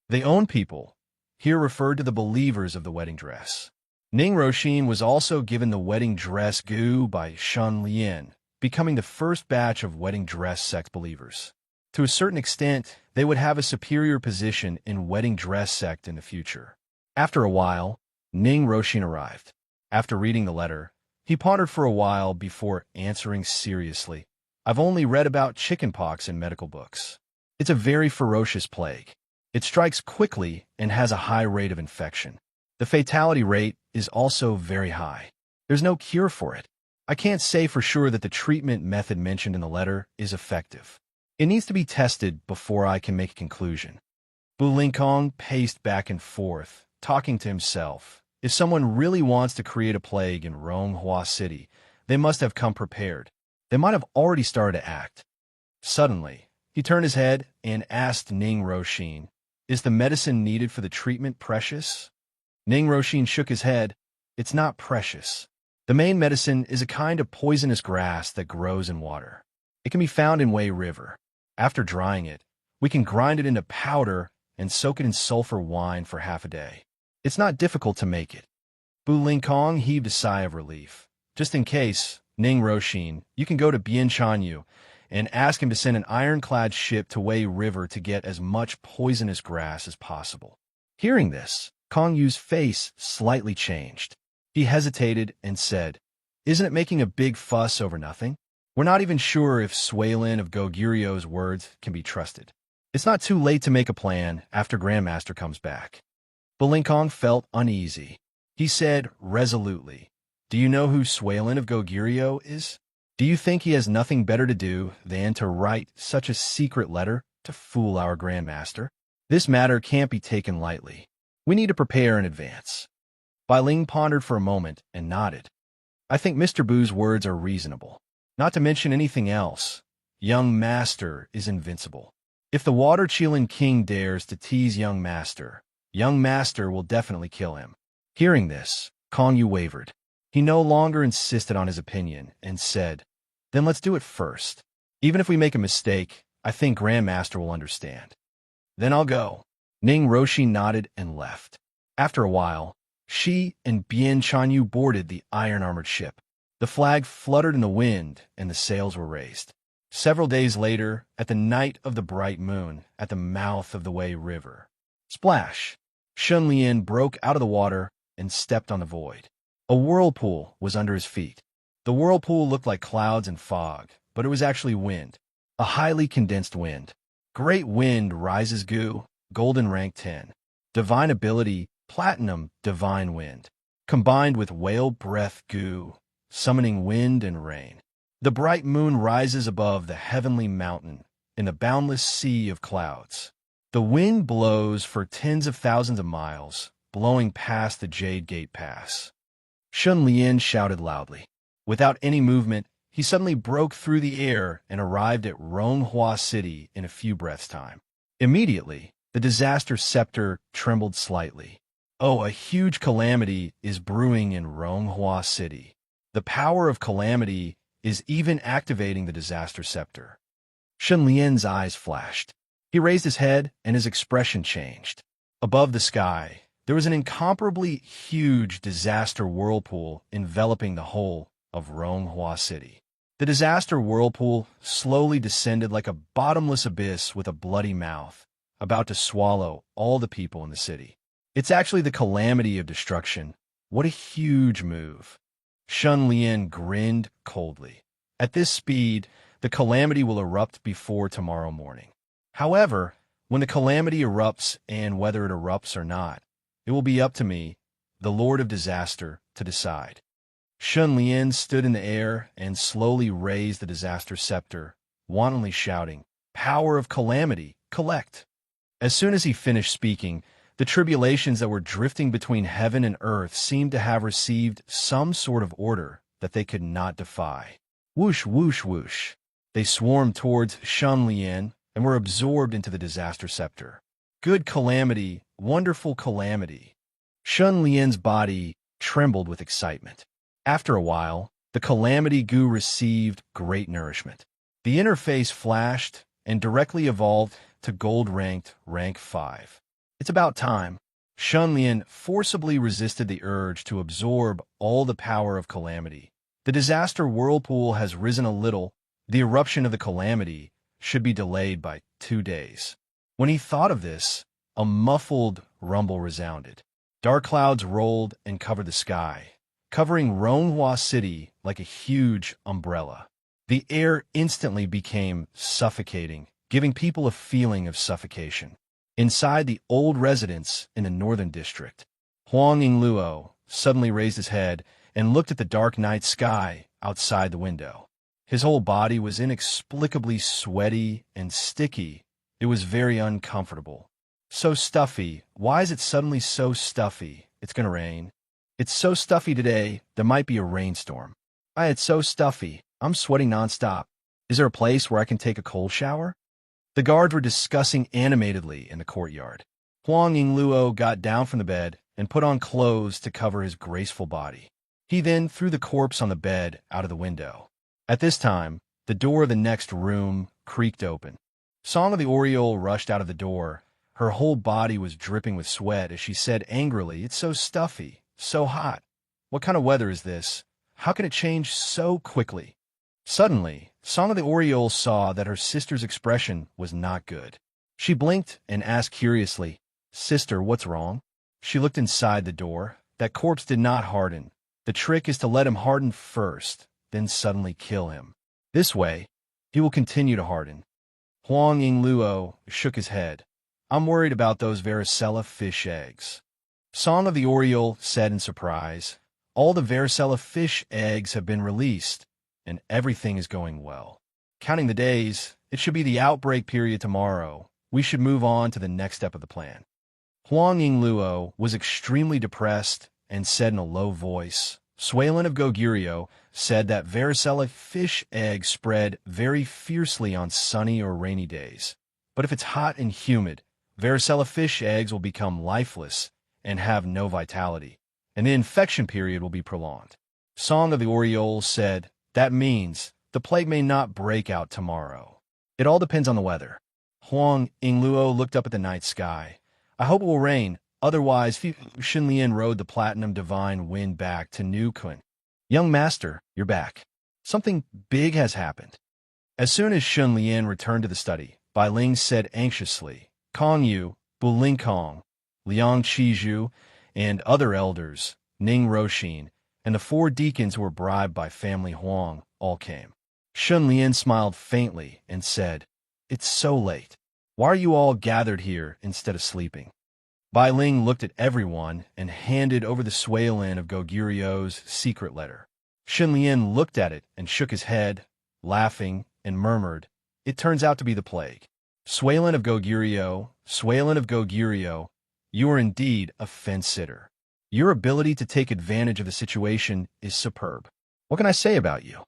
They own people, here referred to the believers of the wedding dress. Ning Roshin was also given the wedding dress gu by Shun Lian, becoming the first batch of wedding dress sect believers. To a certain extent, they would have a superior position in wedding dress sect in the future. After a while, Ning Roshin arrived. After reading the letter, he pondered for a while before answering seriously, "I've only read about chickenpox in medical books. It's a very ferocious plague. It strikes quickly and has a high rate of infection. The fatality rate is also very high. There's no cure for it. I can't say for sure that the treatment method mentioned in the letter is effective. It needs to be tested before I can make a conclusion." Bu Lingkong paced back and forth, talking to himself. If someone really wants to create a plague in Ronghua City, they must have come prepared. They might have already started to act. Suddenly, he turned his head and asked Ning Roshin, "Is the medicine needed for the treatment precious?" Ning Roshin shook his head. "It's not precious. The main medicine is a kind of poisonous grass that grows in water. It can be found in Wei River. After drying it, we can grind it into powder and soak it in sulfur wine for half a day. It's not difficult to make it." Bu Lingkong heaved a sigh of relief. "Just in case, Ning Roshin, you can go to Bien Chanyu and ask him to send an ironclad ship to Wei River to get as much poisonous grass as possible." Hearing this, Kong Yu's face slightly changed. He hesitated and said, "Isn't it making a big fuss over nothing? We're not even sure if Swalen of Gogurio's words can be trusted. It's not too late to make a plan after Grandmaster comes back. Belinkong felt uneasy. He said resolutely, "Do you know who Swalen of Goguryeo is? Do you think he has nothing better to do than to write such a secret letter to fool our Grandmaster? This matter can't be taken lightly. We need to prepare in advance." Bai Ling pondered for a moment and nodded. "I think Mr. Bu's words are reasonable. Not to mention anything else, young Master is invincible. If the Water Qilin King dares to tease young Master will definitely kill him." Hearing this, Kong Yu wavered. He no longer insisted on his opinion and said, "Then let's do it first. Even if we make a mistake, I think Grandmaster will understand." "Then I'll go." Ning Roshi nodded and left. After a while, she and Bian Chanyu boarded the iron-armored ship. The flag fluttered in the wind and the sails were raised. Several days later, at the night of the bright moon, at the mouth of the Wei River, splash! Shun Lian broke out of the water and stepped on the void. A whirlpool was under his feet. The whirlpool looked like clouds and fog, but it was actually wind, a highly condensed wind. Great wind rises goo, golden rank 10. Divine ability, platinum, divine wind. Combined with whale breath goo, summoning wind and rain. The bright moon rises above the heavenly mountain in the boundless sea of clouds. The wind blows for tens of thousands of miles, blowing past the Jade Gate Pass. Shun Lian shouted loudly. Without any movement, he suddenly broke through the air and arrived at Ronghua City in a few breaths' time. Immediately, the disaster scepter trembled slightly. Oh, a huge calamity is brewing in Ronghua City. The power of calamity is even activating the disaster scepter. Shun Lian's eyes flashed. He raised his head and his expression changed. Above the sky, there was an incomparably huge disaster whirlpool enveloping the whole of Ronghua City. The disaster whirlpool slowly descended like a bottomless abyss with a bloody mouth, about to swallow all the people in the city. It's actually the calamity of destruction. What a huge move. Shun Lian grinned coldly. At this speed, the calamity will erupt before tomorrow morning. However, when the calamity erupts, and whether it erupts or not, it will be up to me, the Lord of Disaster, to decide. Shun Lian stood in the air and slowly raised the disaster scepter, wantonly shouting, "Power of calamity, collect!" As soon as he finished speaking, the tribulations that were drifting between heaven and earth seemed to have received some sort of order that they could not defy. Whoosh, whoosh, whoosh. They swarmed towards Shun Lian and were absorbed into the disaster scepter. Good calamity, wonderful calamity. Shun Lian's body trembled with excitement. After a while, the calamity goo received great nourishment. The interface flashed and directly evolved to gold-ranked rank 5. It's about time. Shun Lian forcibly resisted the urge to absorb all the power of calamity. The disaster whirlpool has risen a little. The eruption of the calamity should be delayed by 2 days. When he thought of this, a muffled rumble resounded. Dark clouds rolled and covered the sky, covering Ronghua City like a huge umbrella. The air instantly became suffocating, giving people a feeling of suffocation. Inside the old residence in the northern district, Huang Yingluo suddenly raised his head and looked at the dark night sky outside the window. His whole body was inexplicably sweaty and sticky. It was very uncomfortable. So stuffy. Why is it suddenly so stuffy? It's gonna rain. It's so stuffy today, there might be a rainstorm. It's so stuffy. I'm sweating nonstop. Is there a place where I can take a cold shower? The guards were discussing animatedly in the courtyard. Huang Yingluo got down from the bed and put on clothes to cover his graceful body. He then threw the corpse on the bed out of the window. At this time, the door of the next room creaked open. Song of the Oriole rushed out of the door. Her whole body was dripping with sweat as she said angrily, "It's so stuffy, so hot. What kind of weather is this? How can it change so quickly?" Suddenly, Song of the Oriole saw that her sister's expression was not good. She blinked and asked curiously, "Sister, what's wrong?" She looked inside the door. That corpse did not harden. The trick is to let him harden first, then suddenly kill him. This way, he will continue to harden. Huang Yingluo shook his head. I'm worried about those varicella fish eggs. Song of the Oriole said in surprise, all the varicella fish eggs have been released, and everything is going well. Counting the days, it should be the outbreak period tomorrow. We should move on to the next step of the plan. Huang Yingluo was extremely depressed and said in a low voice, Suilin of Goguryeo said that varicella fish eggs spread very fiercely on sunny or rainy days. But if it's hot and humid, varicella fish eggs will become lifeless and have no vitality, and the infection period will be prolonged. Song of the Oriole said, that means the plague may not break out tomorrow. It all depends on the weather. Huang Yingluo looked up at the night sky. I hope it will rain, otherwise Xinlian rode the platinum divine wind back to New Kun. Young master, you're back. Something big has happened. As soon as Xinlian returned to the study, Bai Ling said anxiously, Kong Yu, Bu Ling Kong, Liang Qizhu, and other elders, Ning Roxin, and the 4 deacons who were bribed by family Huang, all came. Xinlian smiled faintly and said, It's so late. Why are you all gathered here instead of sleeping? Bai Ling looked at everyone and handed over the Suilin of Goguryeo's secret letter. Xinlian looked at it and shook his head, laughing, and murmured, It turns out to be the plague. Suilin of Goguryeo, you are indeed a fence-sitter. Your ability to take advantage of the situation is superb. What can I say about you?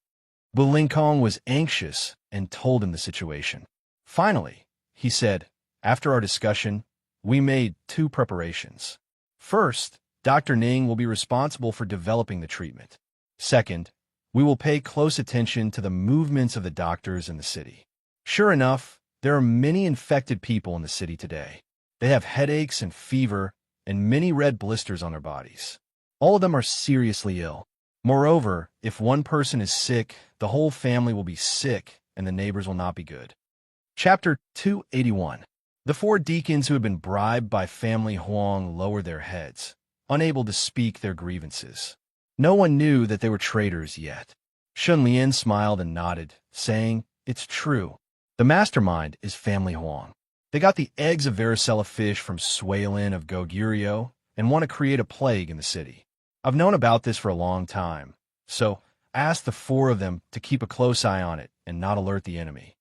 Bu Lingkong was anxious and told him the situation. Finally, he said, after our discussion, we made 2 preparations. First, Dr. Ning will be responsible for developing the treatment. Second, we will pay close attention to the movements of the doctors in the city. Sure enough, there are many infected people in the city today. They have headaches and fever and many red blisters on their bodies. All of them are seriously ill. Moreover, if one person is sick, the whole family will be sick and the neighbors will not be good. Chapter 281. The 4 deacons who had been bribed by family Huang lowered their heads, unable to speak their grievances. No one knew that they were traitors yet. Xunlian smiled and nodded, saying, It's true. The mastermind is family Huang. They got the eggs of varicella fish from Suilin of Goguryeo and want to create a plague in the city. I've known about this for a long time, so I asked the 4 of them to keep a close eye on it and not alert the enemy.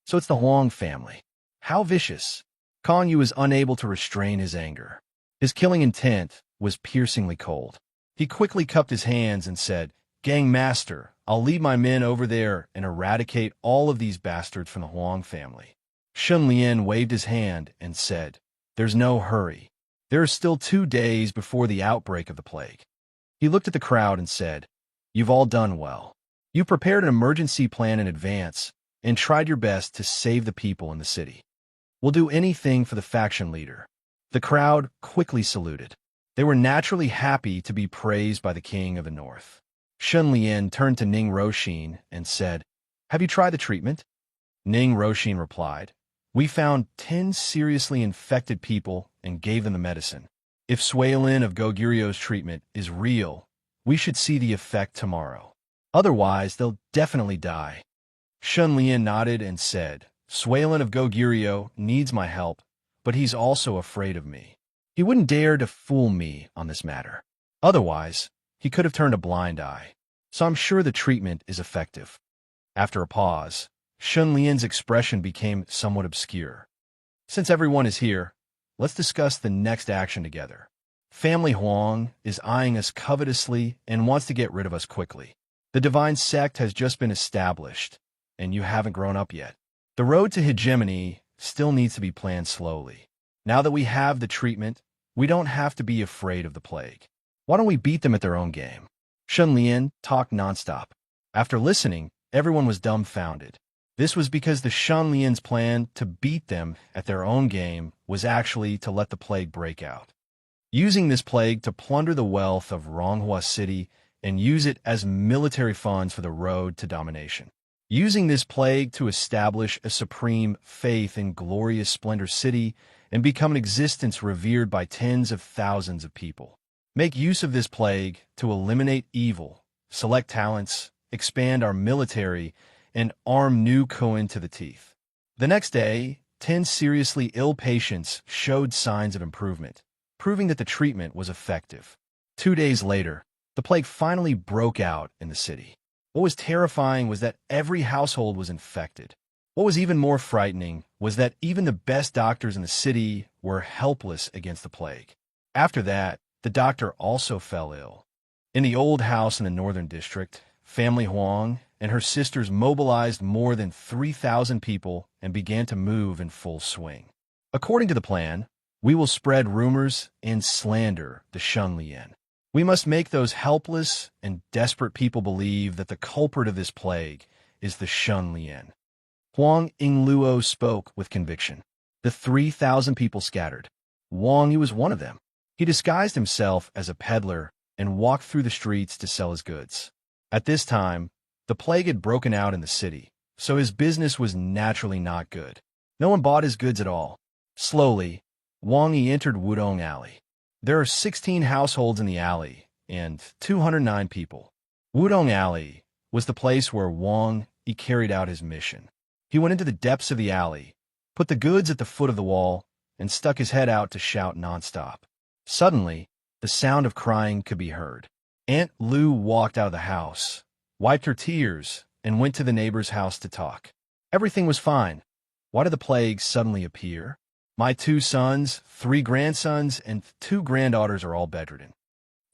So it's the Huang family. How vicious! Kong Yu was unable to restrain his anger. His killing intent was piercingly cold. He quickly cupped his hands and said, Gang master, I'll lead my men over there and eradicate all of these bastards from the Huang family. Xunlian waved his hand and said, There's no hurry. There are still 2 days before the outbreak of the plague. He looked at the crowd and said, You've all done well. You prepared an emergency plan in advance and tried your best to save the people in the city. We'll do anything for the faction leader. The crowd quickly saluted. They were naturally happy to be praised by the king of the north. Xunlian turned to Ning Roxin and said, Have you tried the treatment? Ning Roxin replied, We found 10 seriously infected people and gave them the medicine. If Suilin of Goguryeo's treatment is real, we should see the effect tomorrow. Otherwise, they'll definitely die. Xunlian nodded and said, Suilin of Goguryeo needs my help, but he's also afraid of me. He wouldn't dare to fool me on this matter. Otherwise, he could have turned a blind eye. So I'm sure the treatment is effective. After a pause, Xunlian's expression became somewhat obscure. Since everyone is here, let's discuss the next action together. Family Huang is eyeing us covetously and wants to get rid of us quickly. The divine sect has just been established, and you haven't grown up yet. The road to hegemony still needs to be planned slowly. Now that we have the treatment, we don't have to be afraid of the plague. Why don't we beat them at their own game? Xunlian talked nonstop. After listening, everyone was dumbfounded. This was because the Xunlian's plan to beat them at their own game was actually to let the plague break out. Using this plague to plunder the wealth of Ronghua City and use it as military funds for the road to domination. Using this plague to establish a supreme faith in glorious splendor city and become an existence revered by tens of thousands of people. Make use of this plague to eliminate evil, select talents, expand our military, and armed Nu Kuan to the teeth. The next day, 10 seriously ill patients showed signs of improvement, proving that the treatment was effective. 2 days later, the plague finally broke out in the city. What was terrifying was that every household was infected. What was even more frightening was that even the best doctors in the city were helpless against the plague. After that, the doctor also fell ill. In the old house in the northern district, family Huang and her sisters mobilized more than 3,000 people and began to move in full swing. According to the plan, we will spread rumors and slander the Shunlian. We must make those helpless and desperate people believe that the culprit of this plague is the Shunlian. Huang Yingluo spoke with conviction. The 3,000 people scattered. Wang Yi was one of them. He disguised himself as a peddler and walked through the streets to sell his goods. At this time, the plague had broken out in the city, so his business was naturally not good. No one bought his goods at all. Slowly, Wang Yi entered Wudong Alley. There are 16 households in the alley and 209 people. Wudong Alley was the place where Wang Yi carried out his mission. He went into the depths of the alley, put the goods at the foot of the wall, and stuck his head out to shout nonstop. Suddenly, the sound of crying could be heard. Aunt Lu walked out of the house, wiped her tears, and went to the neighbor's house to talk. Everything was fine. Why did the plague suddenly appear? My 2 sons, 3 grandsons, and 2 granddaughters are all bedridden.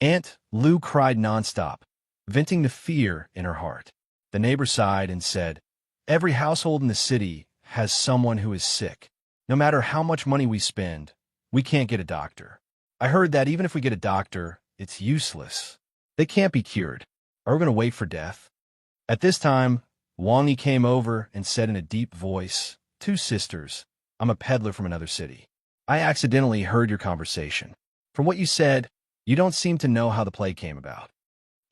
Aunt Lu cried nonstop, venting the fear in her heart. The neighbor sighed and said, "Every household in the city has someone who is sick. No matter how much money we spend, we can't get a doctor. I heard that even if we get a doctor, it's useless. They can't be cured. Are we going to wait for death?" At this time, Wang Yi came over and said in a deep voice, "Two sisters, I'm a peddler from another city. I accidentally heard your conversation. From what you said, you don't seem to know how the plague came about."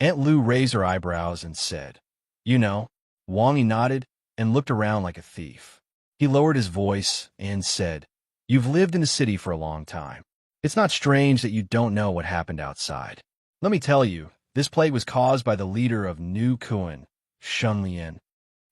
Aunt Lu raised her eyebrows and said, "You know." Wang Yi nodded and looked around like a thief. He lowered his voice and said, "You've lived in the city for a long time. It's not strange that you don't know what happened outside. Let me tell you, this plague was caused by the leader of Nu Kuan, Shunlian."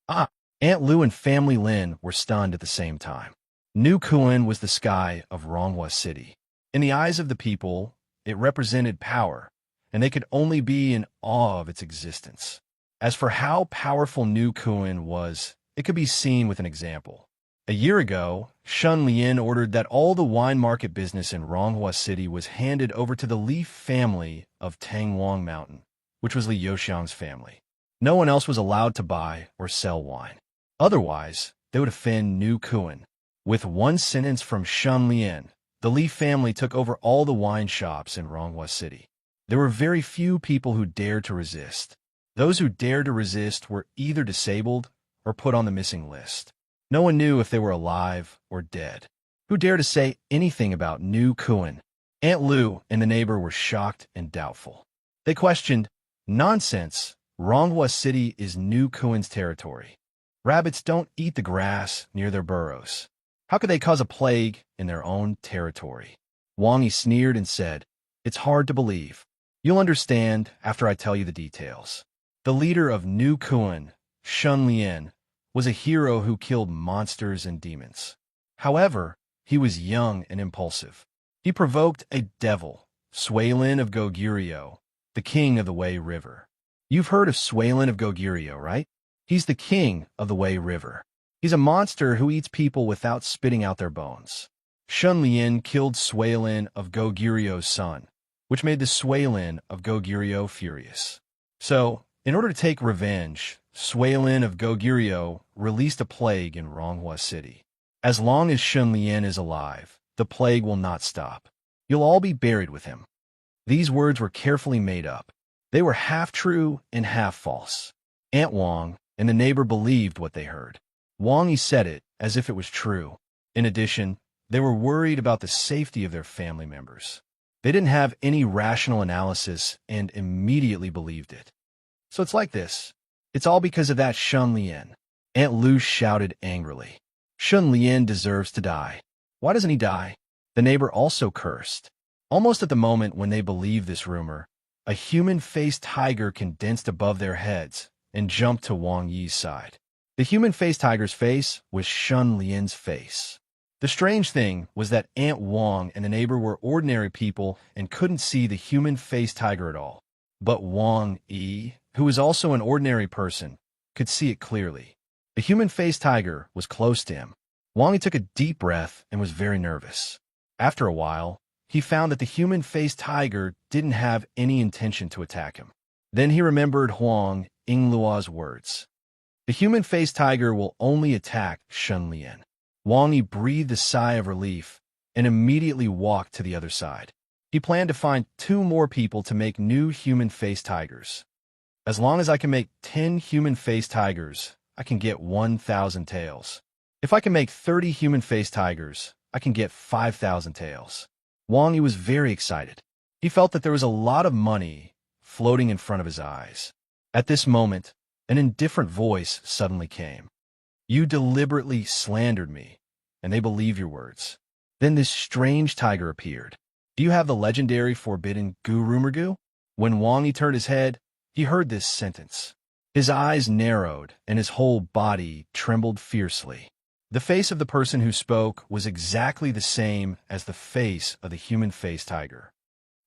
Aunt Lu and family Lin were stunned at the same time. Nu Kuan was the sky of Ronghua City. In the eyes of the people, it represented power, and they could only be in awe of its existence. As for how powerful Nu Kuan was, it could be seen with an example. A year ago, Shunlian ordered that all the wine market business in Ronghua City was handed over to the Li family of Tangwang Mountain, which was Li Youxiang's family. No one else was allowed to buy or sell wine. Otherwise, they would offend Nu Kuan. With one sentence from Shunlian, the Li family took over all the wine shops in Ronghua City. There were very few people who dared to resist. Those who dared to resist were either disabled or put on the missing list. No one knew if they were alive or dead. Who dared to say anything about Nu Kuan? Aunt Lu and the neighbor were shocked and doubtful. They questioned, "Nonsense. Ronghua City is Nu Kuan's territory. Rabbits don't eat the grass near their burrows. How could they cause a plague in their own territory?" Wang Yi sneered and said, "It's hard to believe. You'll understand after I tell you the details. The leader of Nu Kuan, Shunlian, was a hero who killed monsters and demons. However, he was young and impulsive. He provoked a devil, Suilin of Goguryeo, the king of the Wei River. You've heard of Suilin of Goguryeo, right? He's the king of the Wei River. He's a monster who eats people without spitting out their bones. Shunlian killed Suilin of Goguryeo's son, which made the Suilin of Goguryeo furious. So, in order to take revenge, Suilin of Goguryeo released a plague in Ronghua City. As long as Shunlian is alive, the plague will not stop. You'll all be buried with him." These words were carefully made up. They were half true and half false. Aunt Wang and the neighbor believed what they heard. Wang Yi said it as if it was true. In addition, they were worried about the safety of their family members. They didn't have any rational analysis and immediately believed it. "So it's like this. It's all because of that Shunlian." Aunt Lu shouted angrily. "Shunlian deserves to die. Why doesn't he die?" The neighbor also cursed. Almost at the moment when they believed this rumor, a human-faced tiger condensed above their heads and jumped to Wang Yi's side. The human-faced tiger's face was Shun Lian's face. The strange thing was that Aunt Wang and the neighbor were ordinary people and couldn't see the human-faced tiger at all. But Wang Yi, who was also an ordinary person, could see it clearly. The human-faced tiger was close to him. Wang Yi took a deep breath and was very nervous. After a while, he found that the human-faced tiger didn't have any intention to attack him. Then he remembered Huang Yingluo's words. The human-faced tiger will only attack Shun Lian. Wang Yi breathed a sigh of relief and immediately walked to the other side. He planned to find 2 more people to make new human-faced tigers. As long as I can make 10 human-faced tigers, I can get 1,000 taels. If I can make 30 human-faced tigers, I can get 5,000 taels. Wang Yi was very excited. He felt that there was a lot of money floating in front of his eyes. At this moment, an indifferent voice suddenly came. You deliberately slandered me, and they believe your words. Then this strange tiger appeared. Do you have the legendary forbidden Gu? When Wang Yi turned his head, he heard this sentence. His eyes narrowed, and his whole body trembled fiercely. The face of the person who spoke was exactly the same as the face of the human-faced tiger.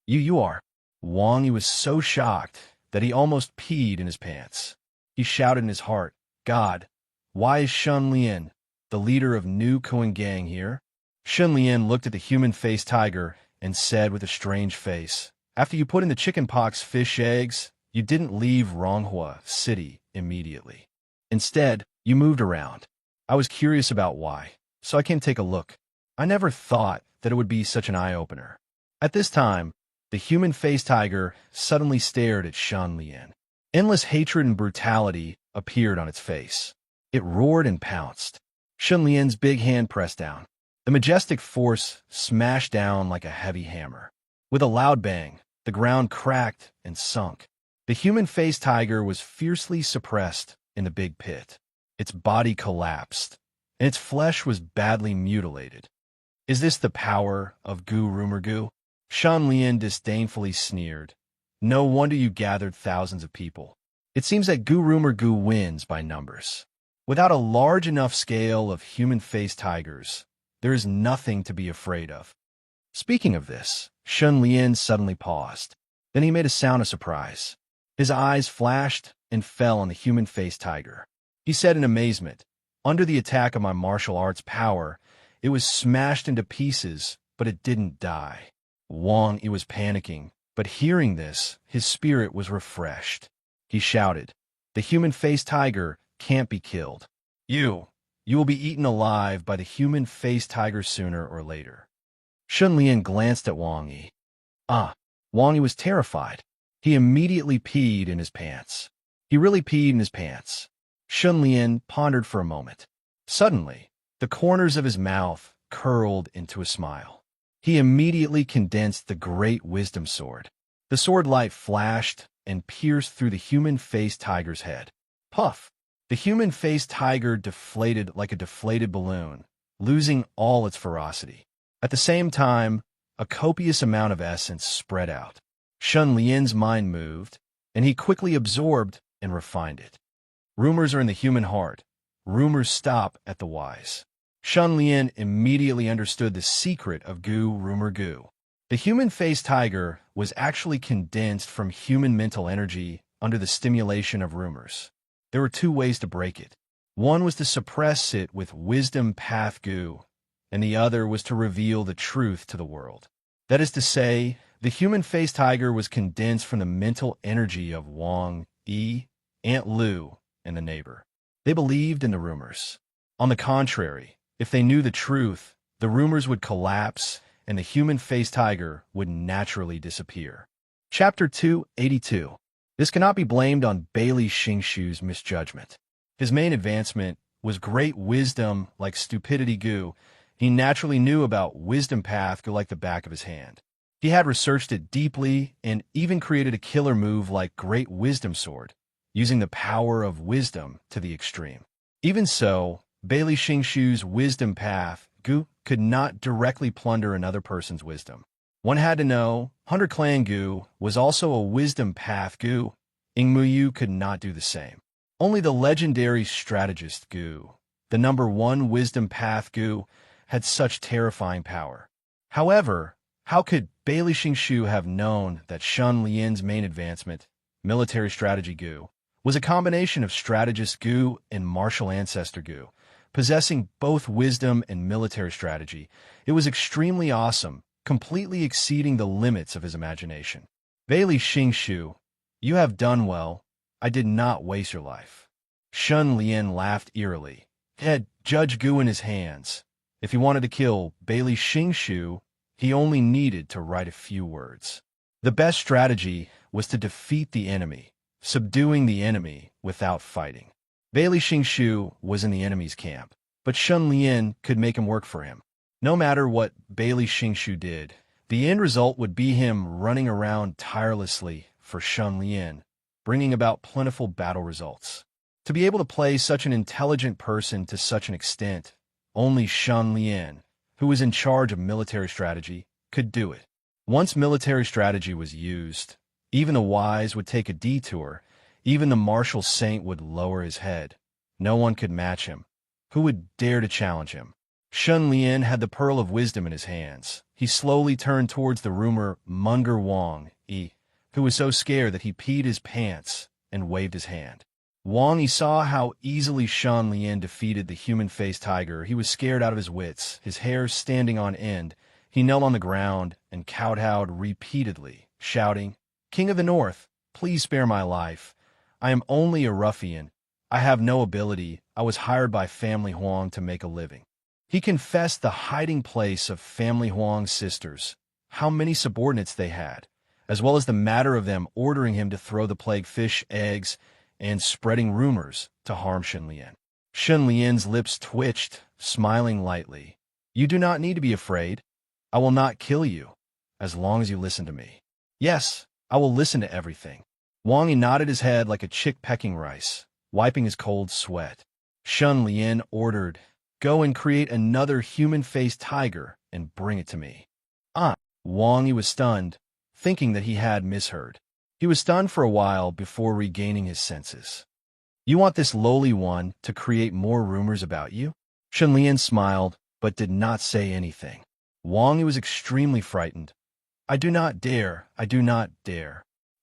You are. Wang Yi was so shocked that he almost peed in his pants. He shouted in his heart, God, why is Shun Lian, the leader of New Kuan Gang, here? Shun Lian looked at the human-faced tiger and said with a strange face, After you put in the chickenpox fish eggs, you didn't leave Ronghua City immediately. Instead, you moved around. I was curious about why, so I came to take a look. I never thought that it would be such an eye-opener. At this time, the human-faced tiger suddenly stared at Shun Lian. Endless hatred and brutality appeared on its face. It roared and pounced. Shun Lian's big hand pressed down. The majestic force smashed down like a heavy hammer. With a loud bang, the ground cracked and sunk. The human-faced tiger was fiercely suppressed in the big pit. Its body collapsed, and its flesh was badly mutilated. Is this the power of Gu? Shun Lian disdainfully sneered. No wonder you gathered thousands of people. It seems that Gu wins by numbers. Without a large enough scale of human-faced tigers, there is nothing to be afraid of. Speaking of this, Shun Lian suddenly paused. Then he made a sound of surprise. His eyes flashed and fell on the human-faced tiger. He said in amazement, Under the attack of my martial arts power, it was smashed into pieces, but it didn't die. Wang Yi was panicking, but hearing this, his spirit was refreshed. He shouted, The human-faced tiger can't be killed. You will be eaten alive by the human-faced tiger sooner or later. Shun Lian glanced at Wang Yi. Wang Yi was terrified. He immediately peed in his pants. He really peed in his pants. Shun Lian pondered for a moment. Suddenly, the corners of his mouth curled into a smile. He immediately condensed the great wisdom sword. The sword light flashed and pierced through the human-faced tiger's head. Puff! The human-faced tiger deflated like a deflated balloon, losing all its ferocity. At the same time, a copious amount of essence spread out. Shun Lian's mind moved, and he quickly absorbed and refined it. Rumors are in the human heart. Rumors stop at the wise. Shun Lian immediately understood the secret of Gu. The human-faced tiger was actually condensed from human mental energy under the stimulation of rumors. There were 2 ways to break it. One was to suppress it with wisdom path Gu, and the other was to reveal the truth to the world. That is to say, the human-faced tiger was condensed from the mental energy of Wang Yi, Aunt Lu, and the neighbor. They believed in the rumors. On the contrary, if they knew the truth, the rumors would collapse and the human-faced tiger would naturally disappear. Chapter 282. This cannot be blamed on Bailey Xingshu's misjudgment. His main advancement was great wisdom like stupidity Gu. He naturally knew about wisdom path Gu like the back of his hand. He had researched it deeply and even created a killer move like Great Wisdom Sword, using the power of wisdom to the extreme. Even so, Bailey Xingshu's wisdom path Gu could not directly plunder another person's wisdom. One had to know, Hunter Clan Gu was also a wisdom path Gu. Yingmu Yu could not do the same. Only the legendary strategist Gu, the number one wisdom path Gu, had such terrifying power. However, how could Bailey Xingshu have known that Shun Lian's main advancement, military strategy Gu, was a combination of strategist Gu and martial ancestor Gu, possessing both wisdom and military strategy? It was extremely awesome, completely exceeding the limits of his imagination. Bailey Xingshu, you have done well. I did not waste your life. Shun Lian laughed eerily. He had Judge Gu in his hands. If he wanted to kill Bailey Xingshu, he only needed to write a few words. The best strategy was to defeat the enemy, subduing the enemy without fighting. Bailey Xingshu was in the enemy's camp, but Shun Lian could make him work for him. No matter what Bailey Xingshu did, the end result would be him running around tirelessly for Shun Lian, bringing about plentiful battle results. To be able to play such an intelligent person to such an extent, only Shun Lian, who was in charge of military strategy, could do it. Once military strategy was used, even the wise would take a detour, even the martial saint would lower his head. No one could match him. Who would dare to challenge him? Shun Lian had the pearl of wisdom in his hands. He slowly turned towards the rumor Munger Wang Yi, who was so scared that he peed his pants and waved his hand. Wang Yi saw how easily Shun Lian defeated the human-faced tiger. He was scared out of his wits, his hair standing on end. He knelt on the ground and kowtowed repeatedly, shouting, "King of the North, please spare my life. I am only a ruffian. I have no ability. I was hired by family Huang to make a living." He confessed the hiding place of family Huang's sisters, how many subordinates they had, as well as the matter of them ordering him to throw the plague fish eggs and spreading rumors to harm Shun Lian. Shun Lian's lips twitched, smiling lightly. "You do not need to be afraid. I will not kill you, as long as you listen to me." "Yes, I will listen to everything." Wang Yi nodded his head like a chick pecking rice, wiping his cold sweat. Shun Lian ordered, "Go and create another human-faced tiger and bring it to me." Wang Yi was stunned, thinking that he had misheard. He was stunned for a while before regaining his senses. "You want this lowly one to create more rumors about you?" Shun Lian smiled, but did not say anything. Wang Yi was extremely frightened. I do not dare.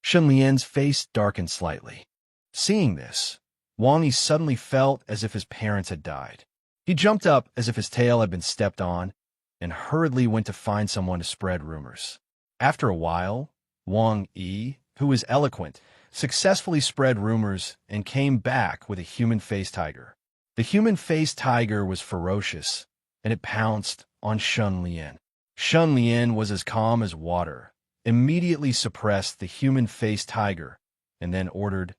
Shun Lian's face darkened slightly. Seeing this, Wang Yi suddenly felt as if his parents had died. He jumped up as if his tail had been stepped on, and hurriedly went to find someone to spread rumors. After a while, Wang Yi, who was eloquent, successfully spread rumors and came back with a human-faced tiger. The human-faced tiger was ferocious, and it pounced on Shun Lian. Shun Lian was as calm as water, immediately suppressed the human-faced tiger, and then ordered,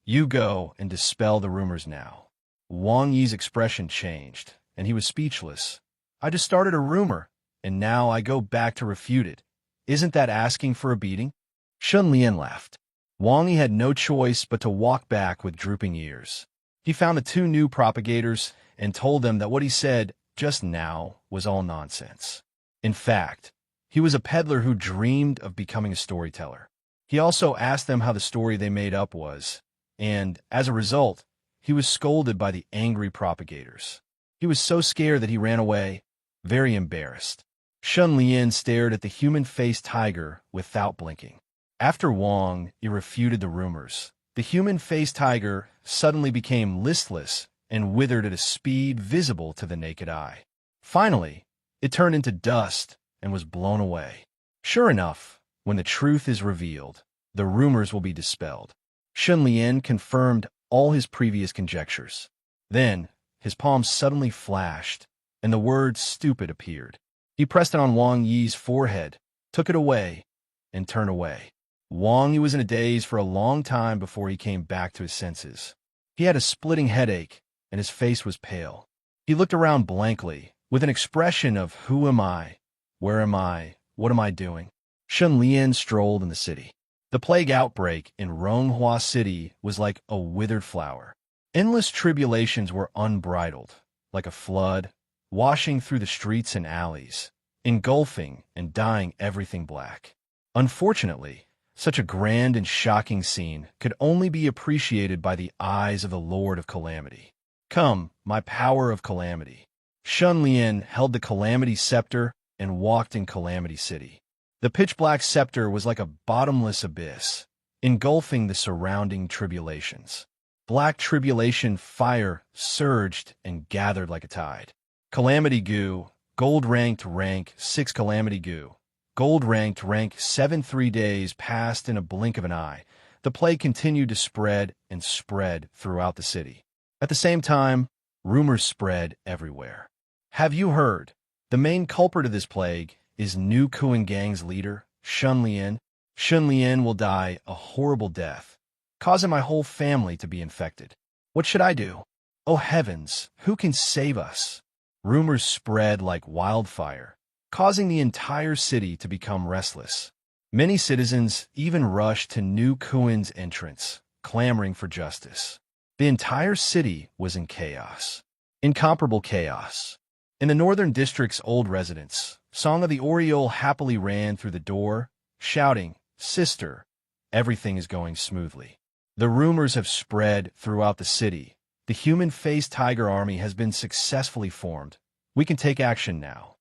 "You go and dispel the rumors now." Wang Yi's expression changed, and he was speechless. "I just started a rumor, and now I go back to refute it. Isn't that asking for a beating?" Shun Lian laughed. Wang Yi had no choice but to walk back with drooping ears. He found the two new propagators and told them that what he said just now was all nonsense. In fact, he was a peddler who dreamed of becoming a storyteller. He also asked them how the story they made up was, and, as a result, he was scolded by the angry propagators. He was so scared that he ran away, very embarrassed. Shun Lian stared at the human-faced tiger without blinking. After Wang Yi refuted the rumors, the human-faced tiger suddenly became listless and withered at a speed visible to the naked eye. Finally, it turned into dust and was blown away. Sure enough, when the truth is revealed, the rumors will be dispelled. Shun Lian confirmed all his previous conjectures. Then, his palm suddenly flashed, and the word "stupid" appeared. He pressed it on Wang Yi's forehead, took it away, and turned away. Wang Yi was in a daze for a long time before he came back to his senses. He had a splitting headache, and his face was pale. He looked around blankly, with an expression of "Who am I? Where am I? What am I doing?" Shun Lian strolled in the city. The plague outbreak in Ronghua City was like a withered flower. Endless tribulations were unbridled, like a flood, washing through the streets and alleys, engulfing and dyeing everything black. Unfortunately, Such a grand and shocking scene could only be appreciated by the eyes of the Lord of Calamity. Come, my power of calamity. Shun Lian held the Calamity Scepter and walked in Calamity City. The pitch-black scepter was like a bottomless abyss, engulfing the surrounding tribulations. Black tribulation fire surged and gathered like a tide. Calamity Goo, gold-ranked rank 6 Calamity Goo. Gold-ranked rank 7 3 days passed in a blink of an eye. The plague continued to spread and spread throughout the city. At the same time, rumors spread everywhere. Have you heard? The main culprit of this plague is New Kuan Gang's leader, Shun Lian. Shun Lian will die a horrible death, causing my whole family to be infected. What should I do? Oh heavens, who can save us? Rumors spread like wildfire, causing the entire city to become restless. Many citizens even rushed to New Kuan's entrance, clamoring for justice. The entire city was in chaos. Incomparable chaos. In the northern district's old residence, Song of the Oriole happily ran through the door, shouting, "Sister, everything is going smoothly." The rumors have spread throughout the city. The human-faced tiger army has been successfully formed. We can take action now.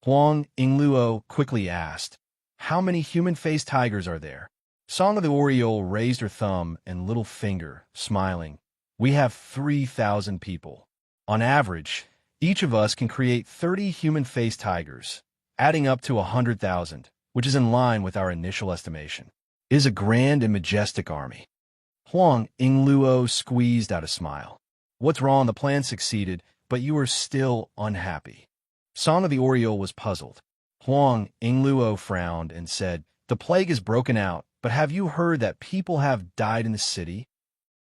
Huang Ingluo quickly asked, "How many human-faced tigers are there?" Song of the Oriole raised her thumb and little finger, smiling. "We have 3,000 people. On average, each of us can create 30 human-faced tigers, adding up to 100,000, which is in line with our initial estimation. It is a grand and majestic army." Huang Ingluo squeezed out a smile. "What's wrong? The plan succeeded, but you are still unhappy." Song of the Oriole was puzzled. Huang Ingluo frowned and said, "The plague is broken out, but have you heard that people have died in the city?"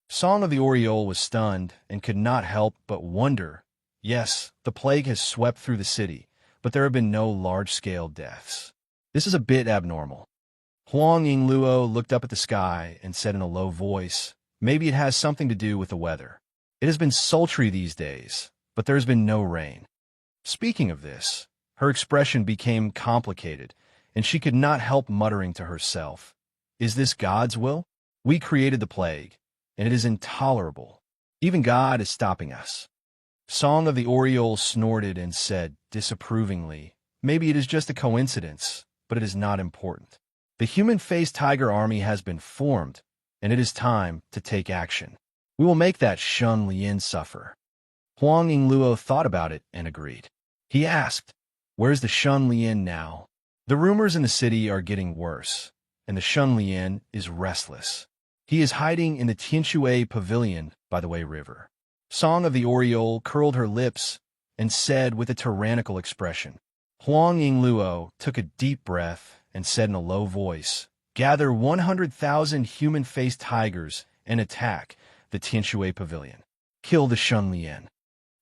Song of the Oriole was stunned and could not help but wonder. Yes, the plague has swept through the city, but there have been no large-scale deaths. This is a bit abnormal. Huang Ingluo looked up at the sky and said in a low voice, "Maybe it has something to do with the weather. It has been sultry these days, but there has been no rain." Speaking of this, her expression became complicated, and she could not help muttering to herself, "Is this God's will? We created the plague, and it is intolerable. Even God is stopping us." Song of the Oriole snorted and said disapprovingly, "Maybe it is just a coincidence, but it is not important. The human-faced tiger army has been formed, and it is time to take action. We will make that Shun Lian suffer." Huang Ingluo thought about it and agreed. He asked, "Where's the Shun Lian now?" "The rumors in the city are getting worse, and the Shun Lian is restless. He is hiding in the Tianshui Pavilion by the Wei River." Song of the Oriole curled her lips and said with a tyrannical expression. Huang Ingluo took a deep breath and said in a low voice, "Gather 100,000 human-faced tigers and attack the Tianshui Pavilion. Kill the Shun Lian."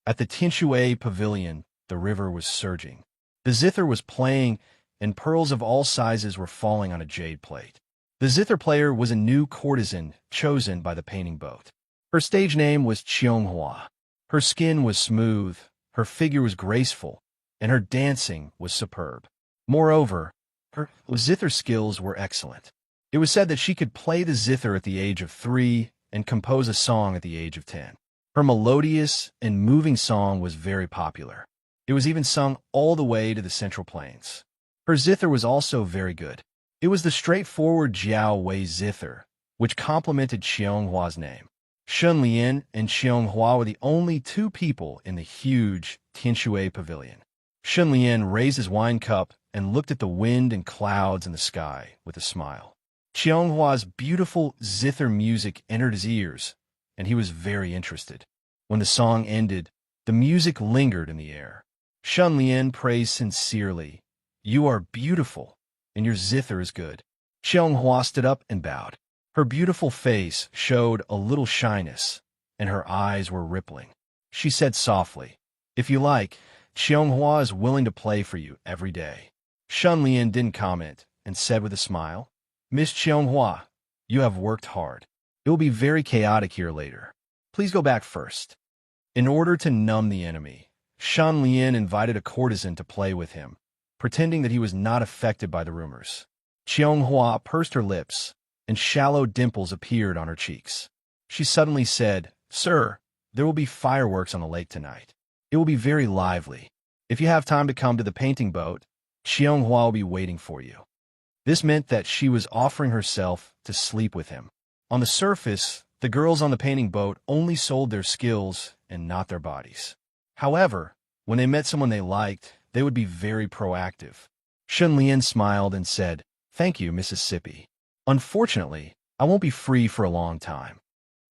At the Tianshui Pavilion, the river was surging. The zither was playing, and pearls of all sizes were falling on a jade plate. The zither player was a new courtesan chosen by the painting boat. Her stage name was Qianghua. Her skin was smooth, her figure was graceful, and her dancing was superb. Moreover, her zither skills were excellent. It was said that she could play the zither at the age of 3 and compose a song at the age of 10. Her melodious and moving song was very popular. It was even sung all the way to the Central Plains. Her zither was also very good. It was the straightforward Jiao Wei zither, which complemented Qianghua's name. Shun Lian and Qianghua were the only 2 people in the huge Tianshui Pavilion. Shun Lian raised his wine cup and looked at the wind and clouds in the sky with a smile. Qianghua's beautiful zither music entered his ears, and he was very interested. When the song ended, the music lingered in the air. Shun Lian praised sincerely, "You are beautiful, and your zither is good." Qianghua stood up and bowed. Her beautiful face showed a little shyness, and her eyes were rippling. She said softly, "If you like, Qianghua is willing to play for you every day." Shun Lian didn't comment and said with a smile, "Miss Qianghua, you have worked hard. It will be very chaotic here later. Please go back first." In order to numb the enemy, Shun Lian invited a courtesan to play with him, pretending that he was not affected by the rumors. Qianghua pursed her lips, and shallow dimples appeared on her cheeks. She suddenly said, "Sir, there will be fireworks on the lake tonight. It will be very lively. If you have time to come to the painting boat, Qianghua will be waiting for you." This meant that she was offering herself to sleep with him. On the surface, the girls on the painting boat only sold their skills and not their bodies. However, when they met someone they liked, they would be very proactive. Shunlian smiled and said, "Thank you, Mississippi. Unfortunately, I won't be free for a long time."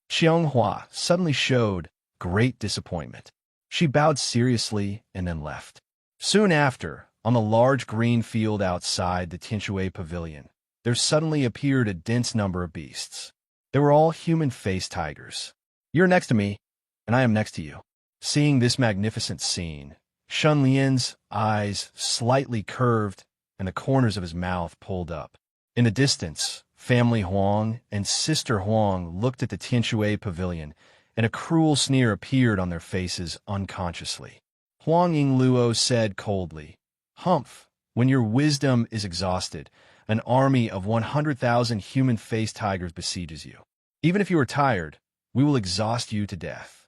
Qianghua suddenly showed great disappointment. She bowed seriously and then left. Soon after, on the large green field outside the Tinshui Pavilion, there suddenly appeared a dense number of beasts. They were all human-faced tigers. "You're next to me, and I am next to you." Seeing this magnificent scene, Shunlian's eyes slightly curved and the corners of his mouth pulled up. In the distance, Family Huang and Sister Huang looked at the Tinshui Pavilion, and a cruel sneer appeared on their faces unconsciously. Huang Yingluo said coldly, "Humph, when your wisdom is exhausted, an army of 100,000 human-faced tigers besieges you. Even if you are tired, we will exhaust you to death."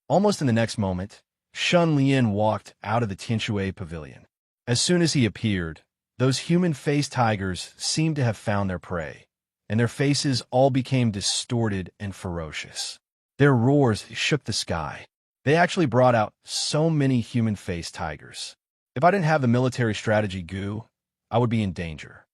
Almost in the next moment, Shun Lian walked out of the Tinshui Pavilion. As soon as he appeared, those human-faced tigers seemed to have found their prey, and their faces all became distorted and ferocious. Their roars shook the sky. They actually brought out so many human-faced tigers. If I didn't have the military strategy Gu, I would be in danger.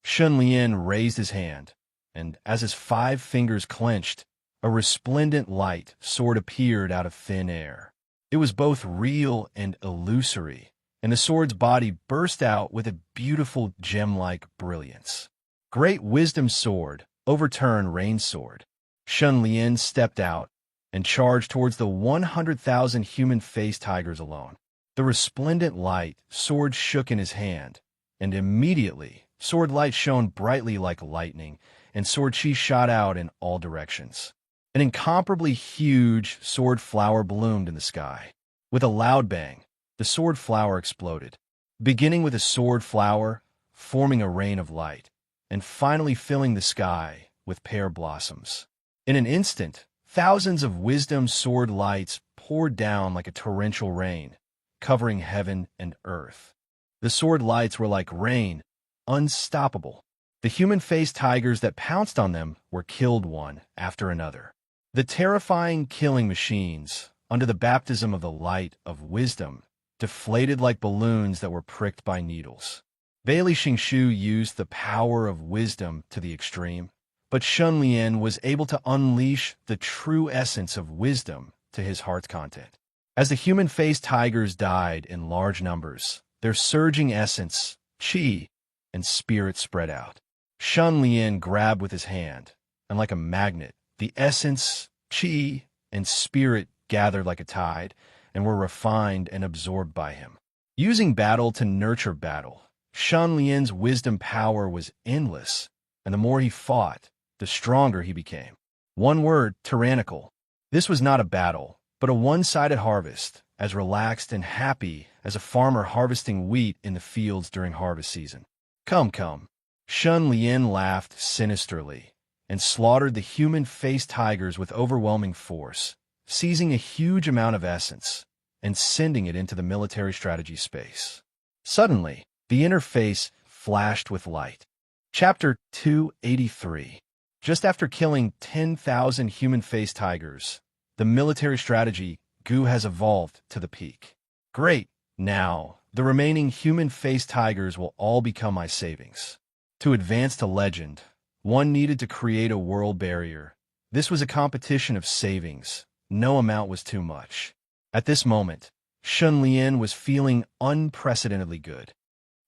Shun Lian raised his hand, and as his 5 fingers clenched, a resplendent light sword appeared out of thin air. It was both real and illusory, and the sword's body burst out with a beautiful gem-like brilliance. Great Wisdom Sword, overturn Rain Sword. Shun Lian stepped out and charged towards the 100,000 human-faced tigers alone. The resplendent light sword shook in his hand, and immediately sword light shone brightly like lightning, and sword chi shot out in all directions. An incomparably huge sword flower bloomed in the sky. With a loud bang, the sword flower exploded, beginning with a sword flower, forming a rain of light, and finally filling the sky with pear blossoms. In an instant, thousands of wisdom sword lights poured down like a torrential rain, covering heaven and earth. The sword lights were like rain, unstoppable. The human-faced tigers that pounced on them were killed one after another. The terrifying killing machines, under the baptism of the light of wisdom, deflated like balloons that were pricked by needles. Bailey Xingshu used the power of wisdom to the extreme, but Shun Lian was able to unleash the true essence of wisdom to his heart's content. As the human-faced tigers died in large numbers, their surging essence, qi, and spirit spread out. Shun Lian grabbed with his hand, and like a magnet, the essence, qi, and spirit gathered like a tide and were refined and absorbed by him. Using battle to nurture battle, Shun Lian's wisdom power was endless, and the more he fought, the stronger he became. One word, tyrannical. This was not a battle, but a one-sided harvest, as relaxed and happy as a farmer harvesting wheat in the fields during harvest season. Come, come. Shun Lian laughed sinisterly and slaughtered the human-faced tigers with overwhelming force, seizing a huge amount of essence and sending it into the military strategy space. Suddenly, the interface flashed with light. Chapter 283. Just after killing 10,000 human-faced tigers, the military strategy Gu has evolved to the peak. Great! Now, the remaining human-faced tigers will all become my savings. To advance to legend, one needed to create a world barrier. This was a competition of savings. No amount was too much. At this moment, Shun Lian was feeling unprecedentedly good.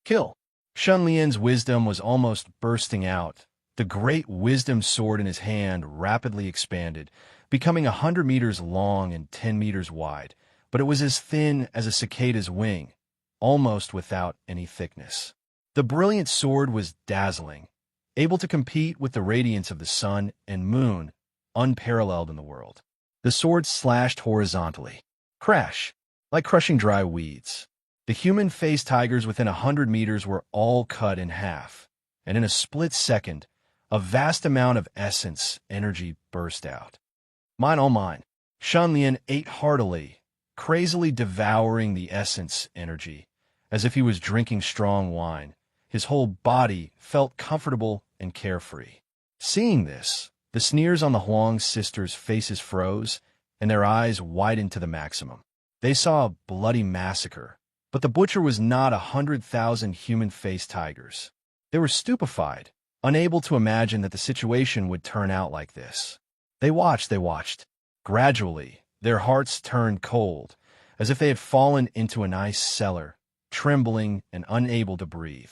Kill. Shun Lian's wisdom was almost bursting out. The great wisdom sword in his hand rapidly expanded, becoming 100 meters long and 10 meters wide, but it was as thin as a cicada's wing, almost without any thickness. The brilliant sword was dazzling, able to compete with the radiance of the sun and moon, unparalleled in the world. The sword slashed horizontally. Crash! Like crushing dry weeds. The human-faced tigers within 100 meters were all cut in half, and in a split second, a vast amount of essence energy burst out. Mine, oh mine. Shen Lian ate heartily, crazily devouring the essence energy, as if he was drinking strong wine. His whole body felt comfortable and carefree. Seeing this, the sneers on the Huang sisters' faces froze, and their eyes widened to the maximum. They saw a bloody massacre, but the butcher was not 100,000 human-faced tigers. They were stupefied, unable to imagine that the situation would turn out like this. They watched. Gradually, their hearts turned cold, as if they had fallen into an ice cellar, trembling and unable to breathe.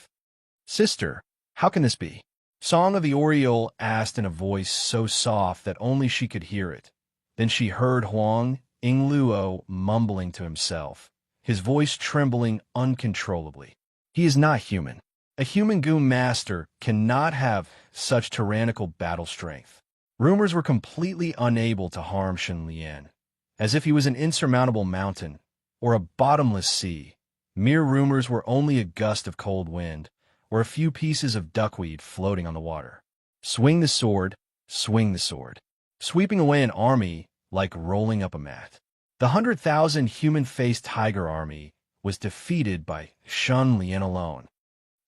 "Sister, how can this be?" Song of the Oriole asked in a voice so soft that only she could hear it. Then she heard Huang Yingluo mumbling to himself, his voice trembling uncontrollably. "He is not human. A human Goon master cannot have such tyrannical battle strength." Rumors were completely unable to harm Shen Lian, as if he was an insurmountable mountain or a bottomless sea. Mere rumors were only a gust of cold wind, or a few pieces of duckweed floating on the water. Swing the sword, sweeping away an army like rolling up a mat. The 100,000 human-faced tiger army was defeated by Shen Lian alone.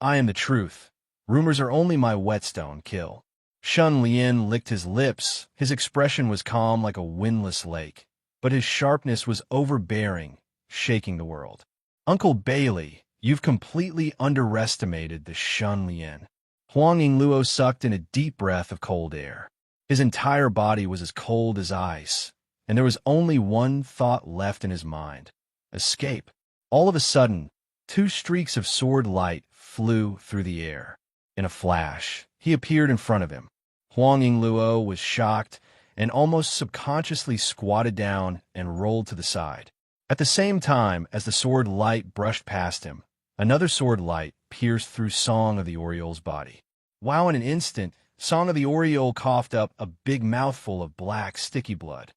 "I am the truth. Rumors are only my whetstone kill." Shen Lian licked his lips. His expression was calm like a windless lake, but his sharpness was overbearing, shaking the world. "Uncle Bailey, you've completely underestimated the Shen Lian." Huang Yingluo sucked in a deep breath of cold air. His entire body was as cold as ice, and there was only one thought left in his mind: escape. All of a sudden, two streaks of sword light flew through the air. In a flash, he appeared in front of him. Huang Yingluo was shocked and almost subconsciously squatted down and rolled to the side. At the same time as the sword light brushed past him, another sword light pierced through Song of the Oriole's body. Wow, in an instant, Song of the Oriole coughed up a big mouthful of black, sticky blood.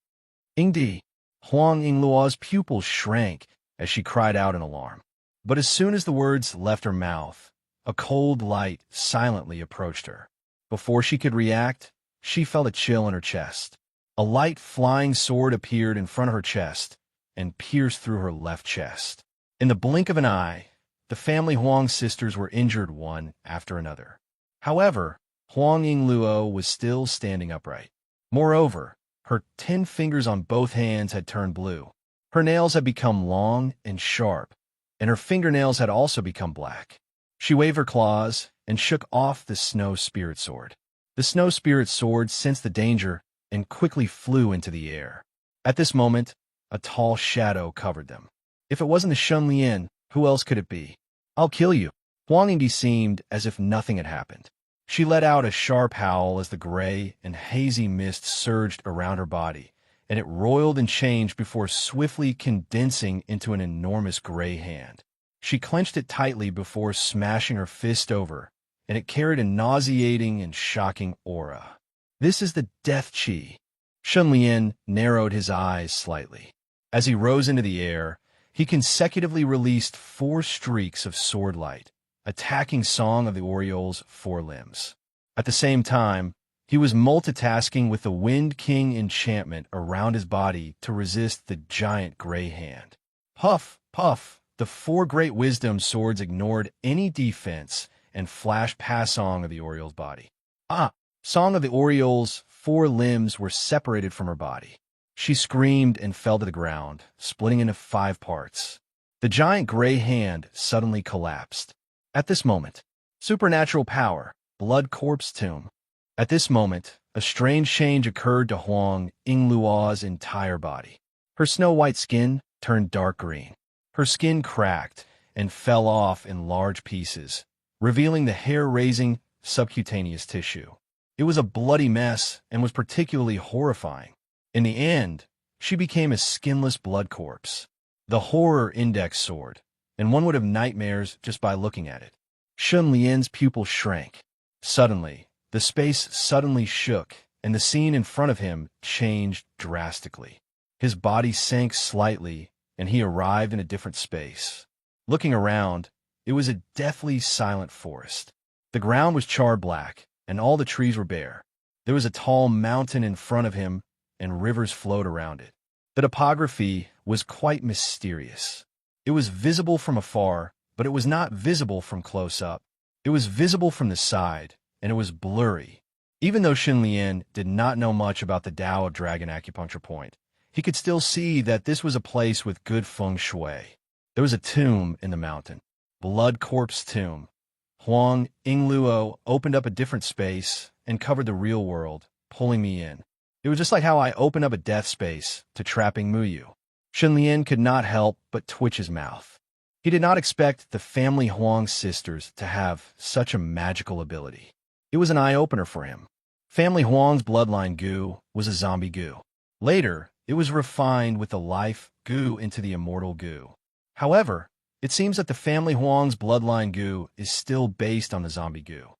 "Ingdi!" Huang Yingluo's pupils shrank as she cried out in alarm. But as soon as the words left her mouth, a cold light silently approached her. Before she could react, she felt a chill in her chest. A light flying sword appeared in front of her chest and pierced through her left chest. In the blink of an eye, the family Huang sisters were injured one after another. However, Huang Yingluo was still standing upright. Moreover, her 10 fingers on both hands had turned blue. Her nails had become long and sharp, and her fingernails had also become black. She waved her claws and shook off the snow spirit sword. The snow spirit sword sensed the danger and quickly flew into the air. At this moment, a tall shadow covered them. If it wasn't the Shen Lian, who else could it be? "I'll kill you." Huang Yingdi seemed as if nothing had happened. She let out a sharp howl as the gray and hazy mist surged around her body, and it roiled and changed before swiftly condensing into an enormous gray hand. She clenched it tightly before smashing her fist over, and it carried a nauseating and shocking aura. "This is the death chi." Shen Lian narrowed his eyes slightly. As he rose into the air, he consecutively released 4 streaks of sword light, attacking Song of the Oriole's 4 limbs. At the same time, he was multitasking with the Wind King enchantment around his body to resist the giant gray hand. Puff, puff, the 4 great wisdom swords ignored any defense and flashed past Song of the Oriole's body. Song of the Oriole's 4 limbs were separated from her body. She screamed and fell to the ground, splitting into 5 parts. The giant gray hand suddenly collapsed. At this moment, supernatural power, blood corpse tomb. At this moment, a strange change occurred to Huang Yingluo's entire body. Her snow-white skin turned dark green. Her skin cracked and fell off in large pieces, revealing the hair-raising subcutaneous tissue. It was a bloody mess and was particularly horrifying. In the end, she became a skinless blood corpse. The horror index soared, and one would have nightmares just by looking at it. Shen Lian's pupil shrank. Suddenly, the space suddenly shook, and the scene in front of him changed drastically. His body sank slightly, and he arrived in a different space. Looking around, it was a deathly silent forest. The ground was charred black, and all the trees were bare. There was a tall mountain in front of him, and rivers flowed around it. The topography was quite mysterious. It was visible from afar, but it was not visible from close up. It was visible from the side, and it was blurry. Even though Xin Lian did not know much about the Tao of Dragon Acupuncture Point, he could still see that this was a place with good feng shui. There was a tomb in the mountain. Blood Corpse Tomb. Huang Yingluo opened up a different space and covered the real world, pulling me in. It was just like how I opened up a death space to trapping Muyu. Xin Lian could not help but twitch his mouth. He did not expect the family Huang sisters to have such a magical ability. It was an eye-opener for him. Family Huang's bloodline goo was a zombie goo. Later, it was refined with the life goo into the immortal goo. However, it seems that the family Huang's bloodline goo is still based on the zombie goo.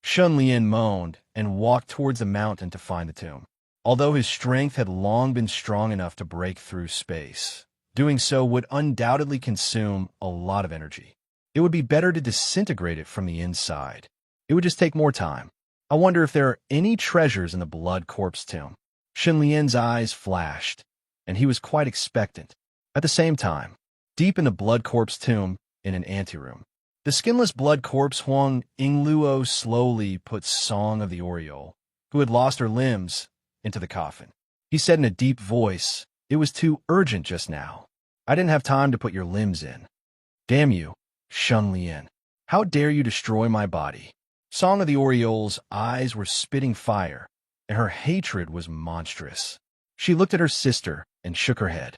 Xin Lian moaned and walked towards the mountain to find the tomb. Although his strength had long been strong enough to break through space, doing so would undoubtedly consume a lot of energy. It would be better to disintegrate it from the inside. It would just take more time. I wonder if there are any treasures in the Blood Corpse Tomb. Xin Lian's eyes flashed, and he was quite expectant. At the same time, deep in the Blood Corpse Tomb, in an anteroom, the skinless blood corpse Huang Yingluo slowly put Song of the Oriole, who had lost her limbs, into the coffin. He said in a deep voice, "It was too urgent just now. I didn't have time to put your limbs in. Damn you, Xin Lian. How dare you destroy my body?" Song of the Oriole's eyes were spitting fire, and her hatred was monstrous. She looked at her sister and shook her head.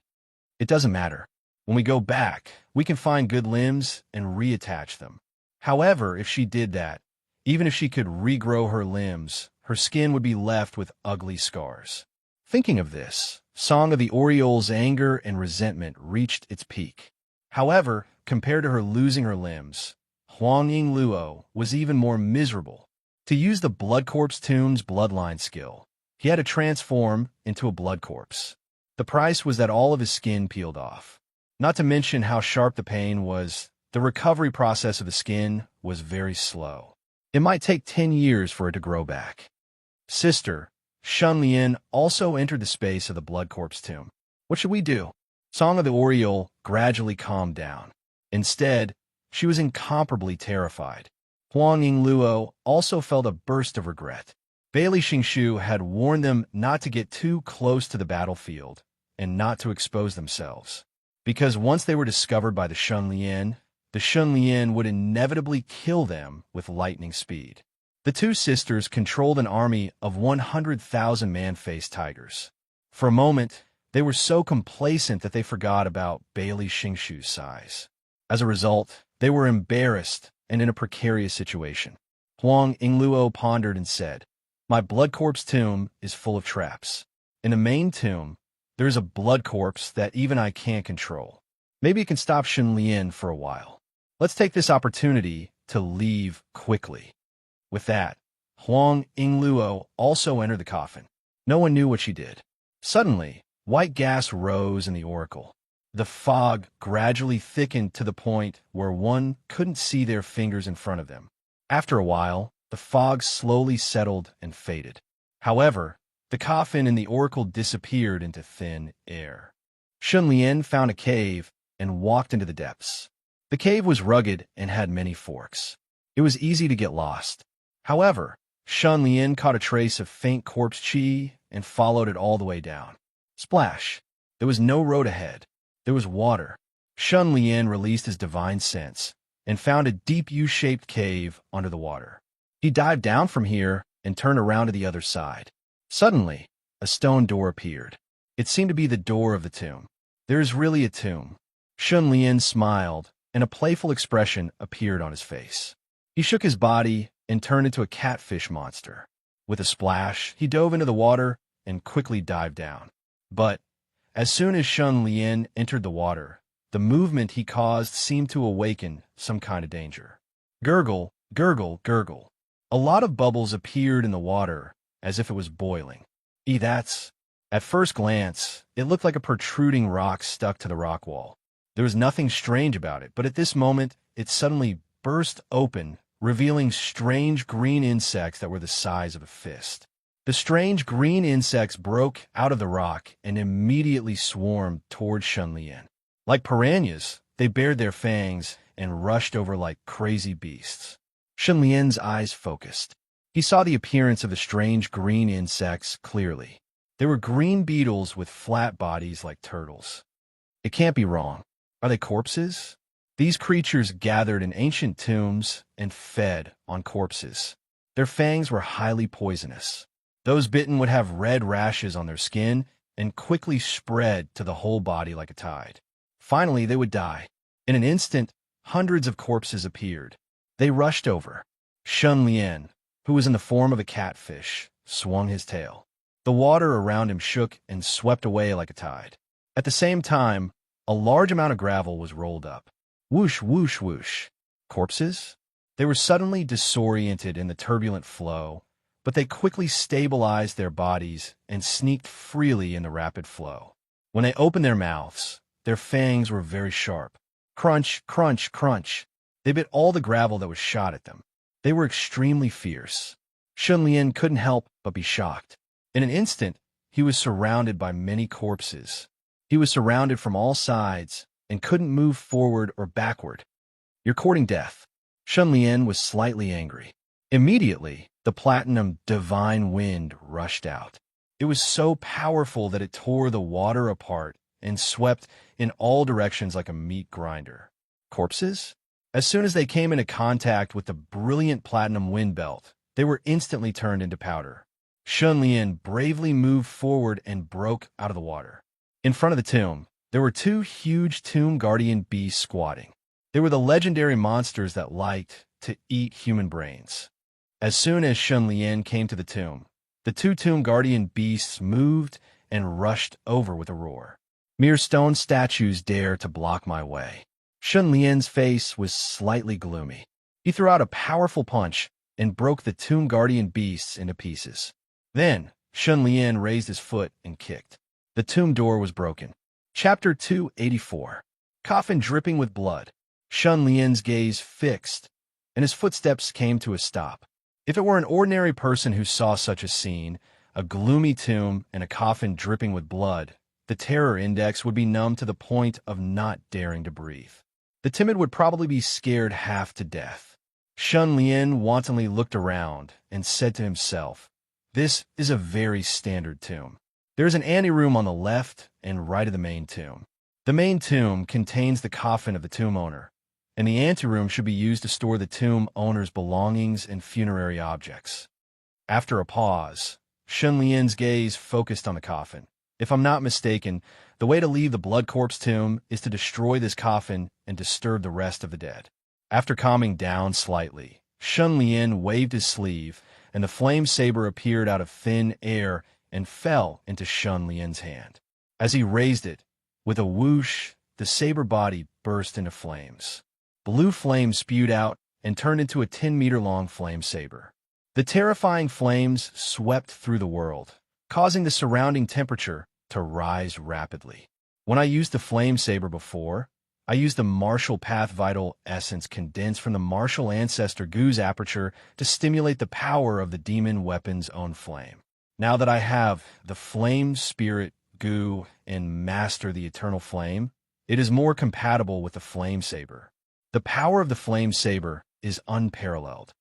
"It doesn't matter. When we go back, we can find good limbs and reattach them." However, if she did that, even if she could regrow her limbs, her skin would be left with ugly scars. Thinking of this, Song of the Oriole's anger and resentment reached its peak. However, compared to her losing her limbs, Huang Yingluo was even more miserable. To use the Blood Corpse Tomb's bloodline skill, he had to transform into a blood corpse. The price was that all of his skin peeled off. Not to mention how sharp the pain was, the recovery process of the skin was very slow. It might take 10 years for it to grow back. Sister, Xin Lian also entered the space of the Blood Corpse Tomb. What should we do? Song of the Oriole gradually calmed down. Instead, she was incomparably terrified. Huang Yingluo also felt a burst of regret. Bailey Xingshu had warned them not to get too close to the battlefield and not to expose themselves, because once they were discovered by the Xin Lian would inevitably kill them with lightning speed. The two sisters controlled an army of 100,000 man-faced tigers. For a moment, they were so complacent that they forgot about Bailey Xingshu's size. As a result, they were embarrassed and in a precarious situation. Huang Yingluo pondered and said, "My Blood Corpse Tomb is full of traps. In the main tomb, there is a blood corpse that even I can't control. Maybe it can stop Xin Lian for a while. Let's take this opportunity to leave quickly." With that, Huang Yingluo also entered the coffin. No one knew what she did. Suddenly, white gas rose in the oracle. The fog gradually thickened to the point where one couldn't see their fingers in front of them. After a while, the fog slowly settled and faded. However, the coffin and the oracle disappeared into thin air. Xin Lian found a cave and walked into the depths. The cave was rugged and had many forks. It was easy to get lost. However, Xin Lian caught a trace of faint corpse qi and followed it all the way down. Splash! There was no road ahead. There was water. Xin Lian released his divine sense and found a deep U-shaped cave under the water. He dived down from here and turned around to the other side. Suddenly, a stone door appeared. It seemed to be the door of the tomb. There is really a tomb. Xin Lian smiled, and a playful expression appeared on his face. He shook his body and turned into a catfish monster. With a splash, he dove into the water and quickly dived down. But as soon as Xin Lian entered the water, the movement he caused seemed to awaken some kind of danger. Gurgle, gurgle, gurgle. A lot of bubbles appeared in the water as if it was boiling. That's... At first glance, it looked like a protruding rock stuck to the rock wall. There was nothing strange about it, but at this moment, it suddenly burst open revealing strange green insects that were the size of a fist. The strange green insects broke out of the rock and immediately swarmed toward Shunlian. Like piranhas, they bared their fangs and rushed over like crazy beasts. Shunlian's eyes focused. He saw the appearance of the strange green insects clearly. They were green beetles with flat bodies like turtles. It can't be wrong. Are they corpses? These creatures gathered in ancient tombs and fed on corpses. Their fangs were highly poisonous. Those bitten would have red rashes on their skin and quickly spread to the whole body like a tide. Finally, they would die. In an instant, hundreds of corpses appeared. They rushed over. Shunlian, who was in the form of a catfish, swung his tail. The water around him shook and swept away like a tide. At the same time, a large amount of gravel was rolled up. Whoosh, whoosh, whoosh. Corpses? They were suddenly disoriented in the turbulent flow, but they quickly stabilized their bodies and sneaked freely in the rapid flow. When they opened their mouths, their fangs were very sharp. Crunch, crunch, crunch. They bit all the gravel that was shot at them. They were extremely fierce. Shunlian couldn't help but be shocked. In an instant, he was surrounded by many corpses. He was surrounded from all sides and couldn't move forward or backward. You're courting death. Shunlian was slightly angry. Immediately, the platinum divine wind rushed out. It was so powerful that it tore the water apart and swept in all directions like a meat grinder. Corpses? As soon as they came into contact with the brilliant platinum wind belt, they were instantly turned into powder. Shunlian bravely moved forward and broke out of the water. In front of the tomb, there were two huge tomb guardian beasts squatting. They were the legendary monsters that liked to eat human brains. As soon as Shunlian came to the tomb, the two tomb guardian beasts moved and rushed over with a roar. Mere stone statues dare to block my way. Shunlian's face was slightly gloomy. He threw out a powerful punch and broke the tomb guardian beasts into pieces. Then, Shunlian raised his foot and kicked. The tomb door was broken. Chapter 284. Coffin dripping with blood. Shunlian's gaze fixed, and his footsteps came to a stop. If it were an ordinary person who saw such a scene, a gloomy tomb and a coffin dripping with blood, the terror index would be numb to the point of not daring to breathe. The timid would probably be scared half to death. Shunlian wantonly looked around and said to himself, "This is a very standard tomb. There is an anteroom on the left and right of the main tomb. The main tomb contains the coffin of the tomb owner, and the anteroom should be used to store the tomb owner's belongings and funerary objects." After a pause, Shunlian's gaze focused on the coffin. If I'm not mistaken, the way to leave the blood corpse tomb is to destroy this coffin and disturb the rest of the dead. After calming down slightly, Shunlian waved his sleeve, and the flame saber appeared out of thin air and fell into Shunlian's hand. As he raised it, with a whoosh, the saber body burst into flames. Blue flame spewed out and turned into a 10-meter-long flame saber. The terrifying flames swept through the world, causing the surrounding temperature to rise rapidly. When I used the flame saber before, I used the Martial Path Vital Essence condensed from the Martial Ancestor Goo's aperture to stimulate the power of the demon weapon's own flame. Now that I have the Flame Spirit Goo and master the Eternal Flame, it is more compatible with the flame saber. The power of the flame saber is unparalleled.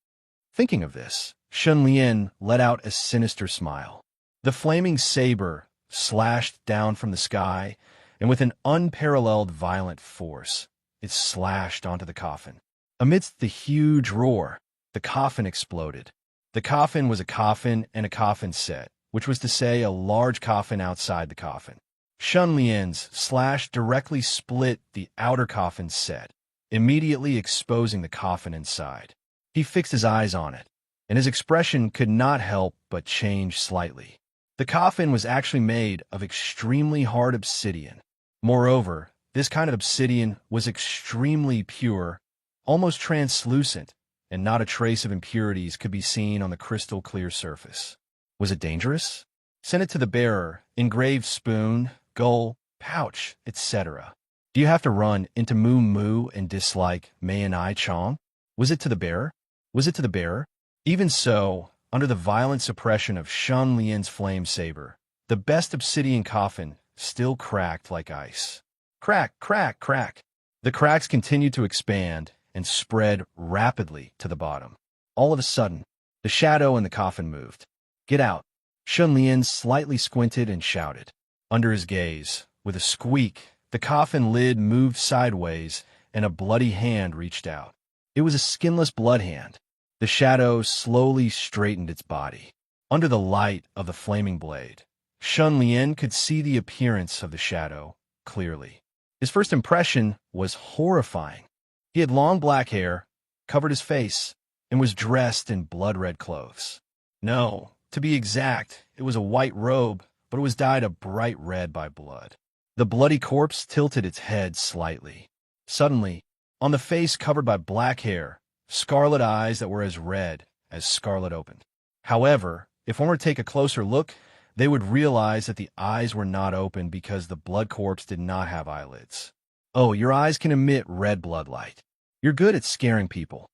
Thinking of this, Shunlian let out a sinister smile. The flaming saber slashed down from the sky, and with an unparalleled violent force, it slashed onto the coffin. Amidst the huge roar, the coffin exploded. The coffin was a coffin and a coffin set, which was to say a large coffin outside the coffin. Shunlian's slash directly split the outer coffin set, immediately exposing the coffin inside. He fixed his eyes on it, and his expression could not help but change slightly. The coffin was actually made of extremely hard obsidian. Moreover, this kind of obsidian was extremely pure, almost translucent, and not a trace of impurities could be seen on the crystal clear surface. Was it dangerous? Send it to the bearer, engraved spoon, gull, pouch, etc. Do you have to run into Moo Moo and dislike Mei and I Chong? Was it to the bearer? Was it to the bearer? Even so, under the violent suppression of Shun Lian's flame saber, the best obsidian coffin still cracked like ice. Crack, crack, crack. The cracks continued to expand and spread rapidly to the bottom. All of a sudden, the shadow in the coffin moved. Get out. Shun Lian slightly squinted and shouted. Under his gaze, with a squeak, the coffin lid moved sideways and a bloody hand reached out. It was a skinless blood hand. The shadow slowly straightened its body. Under the light of the flaming blade, Shun Lian could see the appearance of the shadow clearly. His first impression was horrifying. He had long black hair, covered his face, and was dressed in blood-red clothes. No, to be exact, it was a white robe, but it was dyed a bright red by blood. The bloody corpse tilted its head slightly. Suddenly, on the face covered by black hair, scarlet eyes that were as red as scarlet opened. However, if one were to take a closer look, they would realize that the eyes were not open because the blood corpse did not have eyelids. Oh, your eyes can emit red blood light. You're good at scaring people.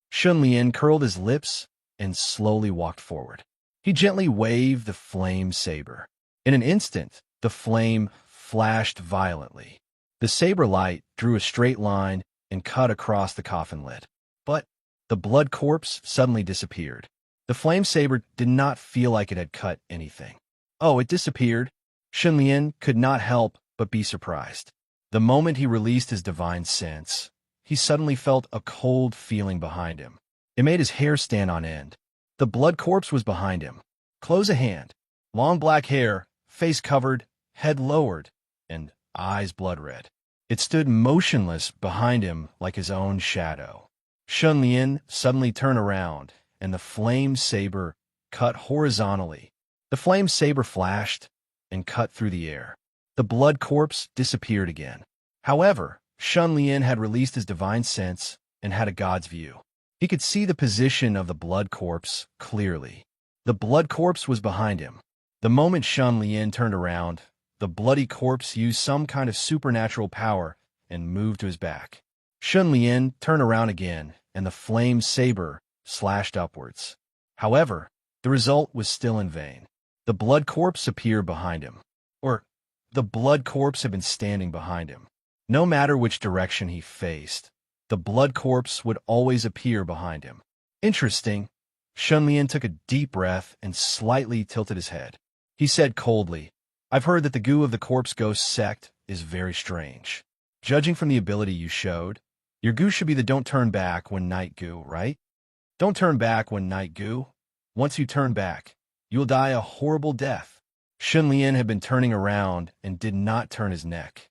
Shun Lian curled his lips and slowly walked forward. He gently waved the flame saber. In an instant, the flame flashed violently. The saber light drew a straight line and cut across the coffin lid. But the blood corpse suddenly disappeared. The flame saber did not feel like it had cut anything. Oh, it disappeared. Shun Lian could not help but be surprised. The moment he released his divine sense, he suddenly felt a cold feeling behind him. It made his hair stand on end. The blood corpse was behind him. Close a hand. Long black hair, face covered, head lowered, and eyes blood red. It stood motionless behind him like his own shadow. Shun Lian suddenly turned around, and the flame saber cut horizontally. The flame saber flashed and cut through the air. The blood corpse disappeared again. However, Shun Lian had released his divine sense and had a god's view. He could see the position of the blood corpse clearly. The blood corpse was behind him. The moment Shun Lian turned around, the bloody corpse used some kind of supernatural power and moved to his back. Shun Lian turned around again, and the flame saber slashed upwards. However, the result was still in vain. The blood corpse appeared behind him. Or, the blood corpse had been standing behind him. No matter which direction he faced, the blood corpse would always appear behind him. Interesting. Shun Lian took a deep breath and slightly tilted his head. He said coldly, I've heard that the goo of the corpse ghost sect is very strange. Judging from the ability you showed, your goo should be the don't turn back when night goo, right? Don't turn back when night goo. Once you turn back, you will die a horrible death. Shun Lian had been turning around and did not turn his neck.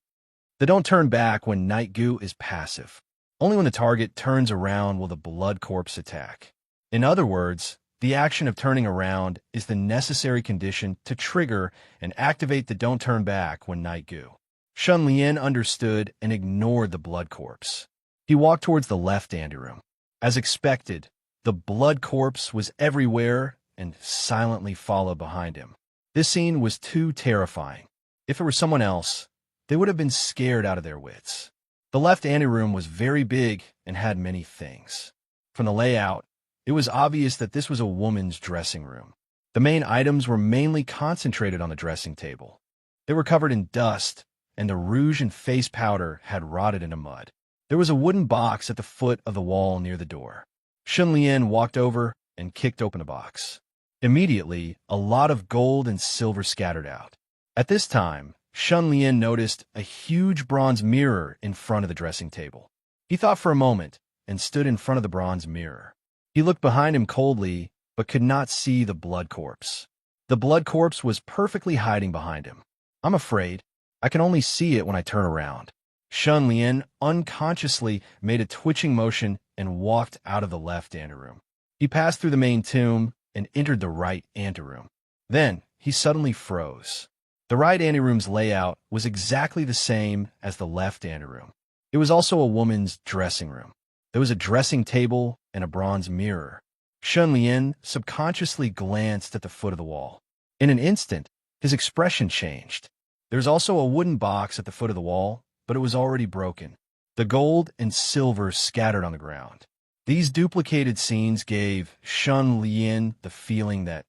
The don't turn back when night goo is passive. Only when the target turns around will the blood corpse attack. In other words, the action of turning around is the necessary condition to trigger and activate the don't turn back when night goo. Shun Lian understood and ignored the blood corpse. He walked towards the left anteroom. As expected, the blood corpse was everywhere and silently followed behind him. This scene was too terrifying. If it were someone else, they would have been scared out of their wits. The left anteroom was very big and had many things. From the layout, it was obvious that this was a woman's dressing room. The main items were mainly concentrated on the dressing table. They were covered in dust, and the rouge and face powder had rotted into mud. There was a wooden box at the foot of the wall near the door. Shun Lian walked over and kicked open the box. Immediately, a lot of gold and silver scattered out. At this time, Shun Lian noticed a huge bronze mirror in front of the dressing table. He thought for a moment and stood in front of the bronze mirror. He looked behind him coldly, but could not see the blood corpse. The blood corpse was perfectly hiding behind him. I'm afraid I can only see it when I turn around. Shun Lian unconsciously made a twitching motion and walked out of the left anteroom. He passed through the main tomb and entered the right anteroom. Then he suddenly froze. The right anteroom's layout was exactly the same as the left anteroom. It was also a woman's dressing room. There was a dressing table and a bronze mirror. Shun Lian subconsciously glanced at the foot of the wall. In an instant, his expression changed. There was also a wooden box at the foot of the wall, but it was already broken. The gold and silver scattered on the ground. These duplicated scenes gave Shun Lian the feeling that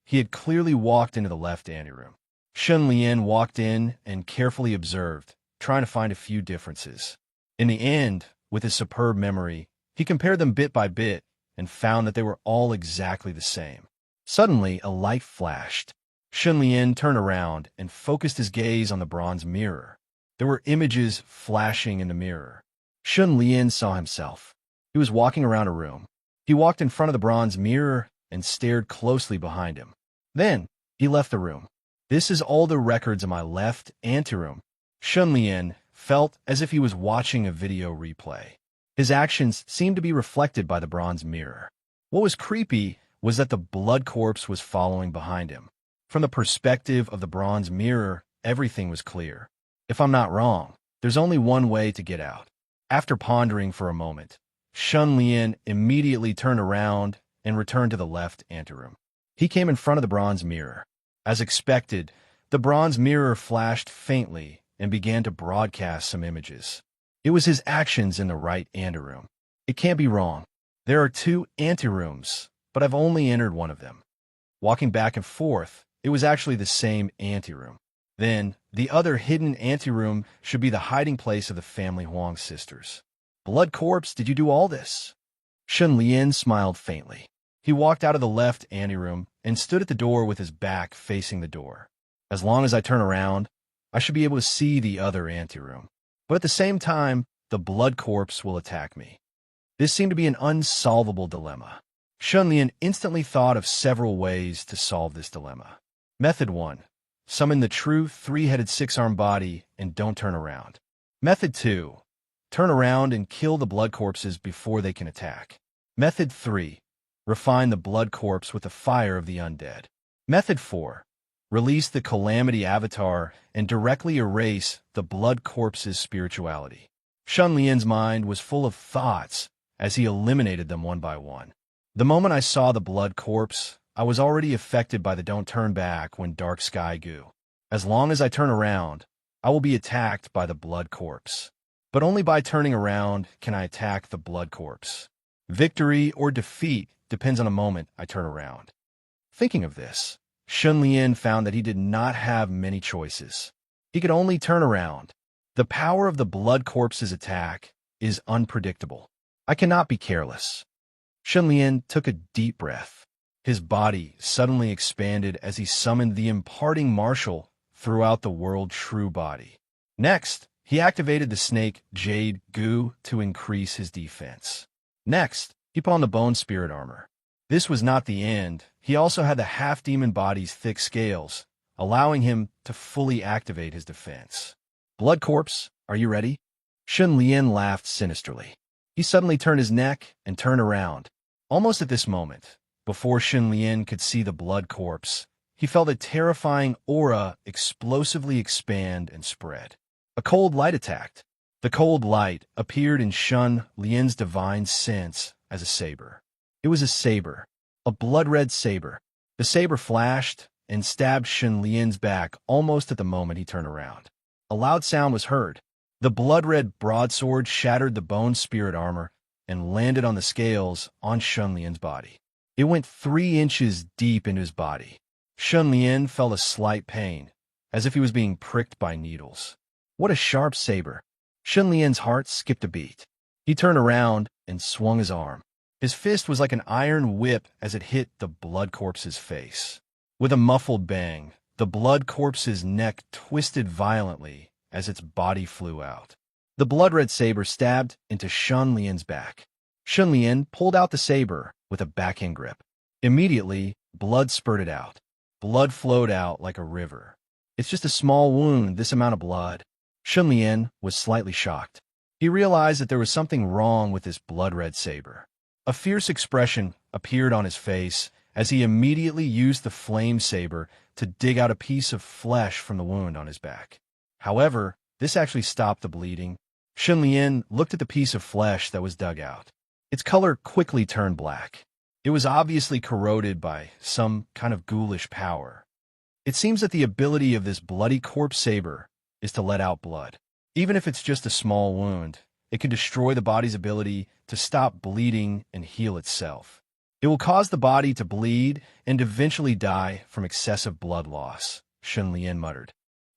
he had clearly walked into the left anteroom. Shun Lian walked in and carefully observed, trying to find a few differences. In the end, with his superb memory, he compared them bit by bit and found that they were all exactly the same. Suddenly, a light flashed. Shun Lian turned around and focused his gaze on the bronze mirror. There were images flashing in the mirror. Shun Lian saw himself. He was walking around a room. He walked in front of the bronze mirror and stared closely behind him. Then, he left the room. This is all the records in my left anteroom. Shun Lian felt as if he was watching a video replay. His actions seemed to be reflected by the bronze mirror. What was creepy was that the blood corpse was following behind him. From the perspective of the bronze mirror, everything was clear. If I'm not wrong, there's only one way to get out. After pondering for a moment, Shun Lian immediately turned around and returned to the left anteroom. He came in front of the bronze mirror. As expected, the bronze mirror flashed faintly and began to broadcast some images. It was his actions in the right anteroom. It can't be wrong. There are 2 anterooms, but I've only entered one of them. Walking back and forth, it was actually the same anteroom. Then, the other hidden anteroom should be the hiding place of the family Huang sisters. Blood corpse, did you do all this? Shun Lian smiled faintly. He walked out of the left anteroom and stood at the door with his back facing the door. As long as I turn around, I should be able to see the other anteroom. But at the same time, the blood corpse will attack me. This seemed to be an unsolvable dilemma. Shun Lian instantly thought of several ways to solve this dilemma. Method 1. Summon the true 3-headed 6-armed body and don't turn around. Method 2. Turn around and kill the blood corpses before they can attack. Method 3. Refine the blood corpse with the fire of the undead. Method 4. Release the calamity avatar and directly erase the blood corpse's spirituality. Shun Lian's mind was full of thoughts as he eliminated them one by one. The moment I saw the blood corpse, I was already affected by the don't turn back when dark sky goo. As long as I turn around, I will be attacked by the blood corpse. But only by turning around can I attack the blood corpse. Victory or defeat depends on the moment I turn around. Thinking of this, Shun Lian found that he did not have many choices. He could only turn around. The power of the blood corpse's attack is unpredictable. I cannot be careless. Shun Lian took a deep breath. His body suddenly expanded as he summoned the imparting martial throughout the world's true body. Next, he activated the snake Jade Goo to increase his defense. Next, he put on the bone spirit armor. This was not the end. He also had the half-demon body's thick scales, allowing him to fully activate his defense. Blood corpse, are you ready? Shun Lian laughed sinisterly. He suddenly turned his neck and turned around. Almost at this moment, before Shun Lian could see the blood corpse, he felt a terrifying aura explosively expand and spread. A cold light attacked. The cold light appeared in Shun Lian's divine sense as a saber. It was a saber, a blood-red saber. The saber flashed and stabbed Shun Lian's back almost at the moment he turned around. A loud sound was heard. The blood-red broadsword shattered the bone spirit armor and landed on the scales on Shun Lian's body. It went 3 inches deep into his body. Shun Lian felt a slight pain, as if he was being pricked by needles. What a sharp saber! Shun Lian's heart skipped a beat. He turned around and swung his arm. His fist was like an iron whip as it hit the blood corpse's face. With a muffled bang, the blood corpse's neck twisted violently as its body flew out. The blood-red saber stabbed into Shun Lian's back. Shun Lian pulled out the saber with a backhand grip. Immediately, blood spurted out. Blood flowed out like a river. It's just a small wound, this amount of blood. Shun Lian was slightly shocked. He realized that there was something wrong with this blood-red saber. A fierce expression appeared on his face as he immediately used the flame saber to dig out a piece of flesh from the wound on his back. However, this actually stopped the bleeding. Shun Lian looked at the piece of flesh that was dug out. Its color quickly turned black. It was obviously corroded by some kind of ghoulish power. It seems that the ability of this bloody corpse saber is to let out blood. Even if it's just a small wound, It can destroy the body's ability to stop bleeding and heal itself. It will cause the body to bleed and eventually die from excessive blood loss, Shun Lian muttered.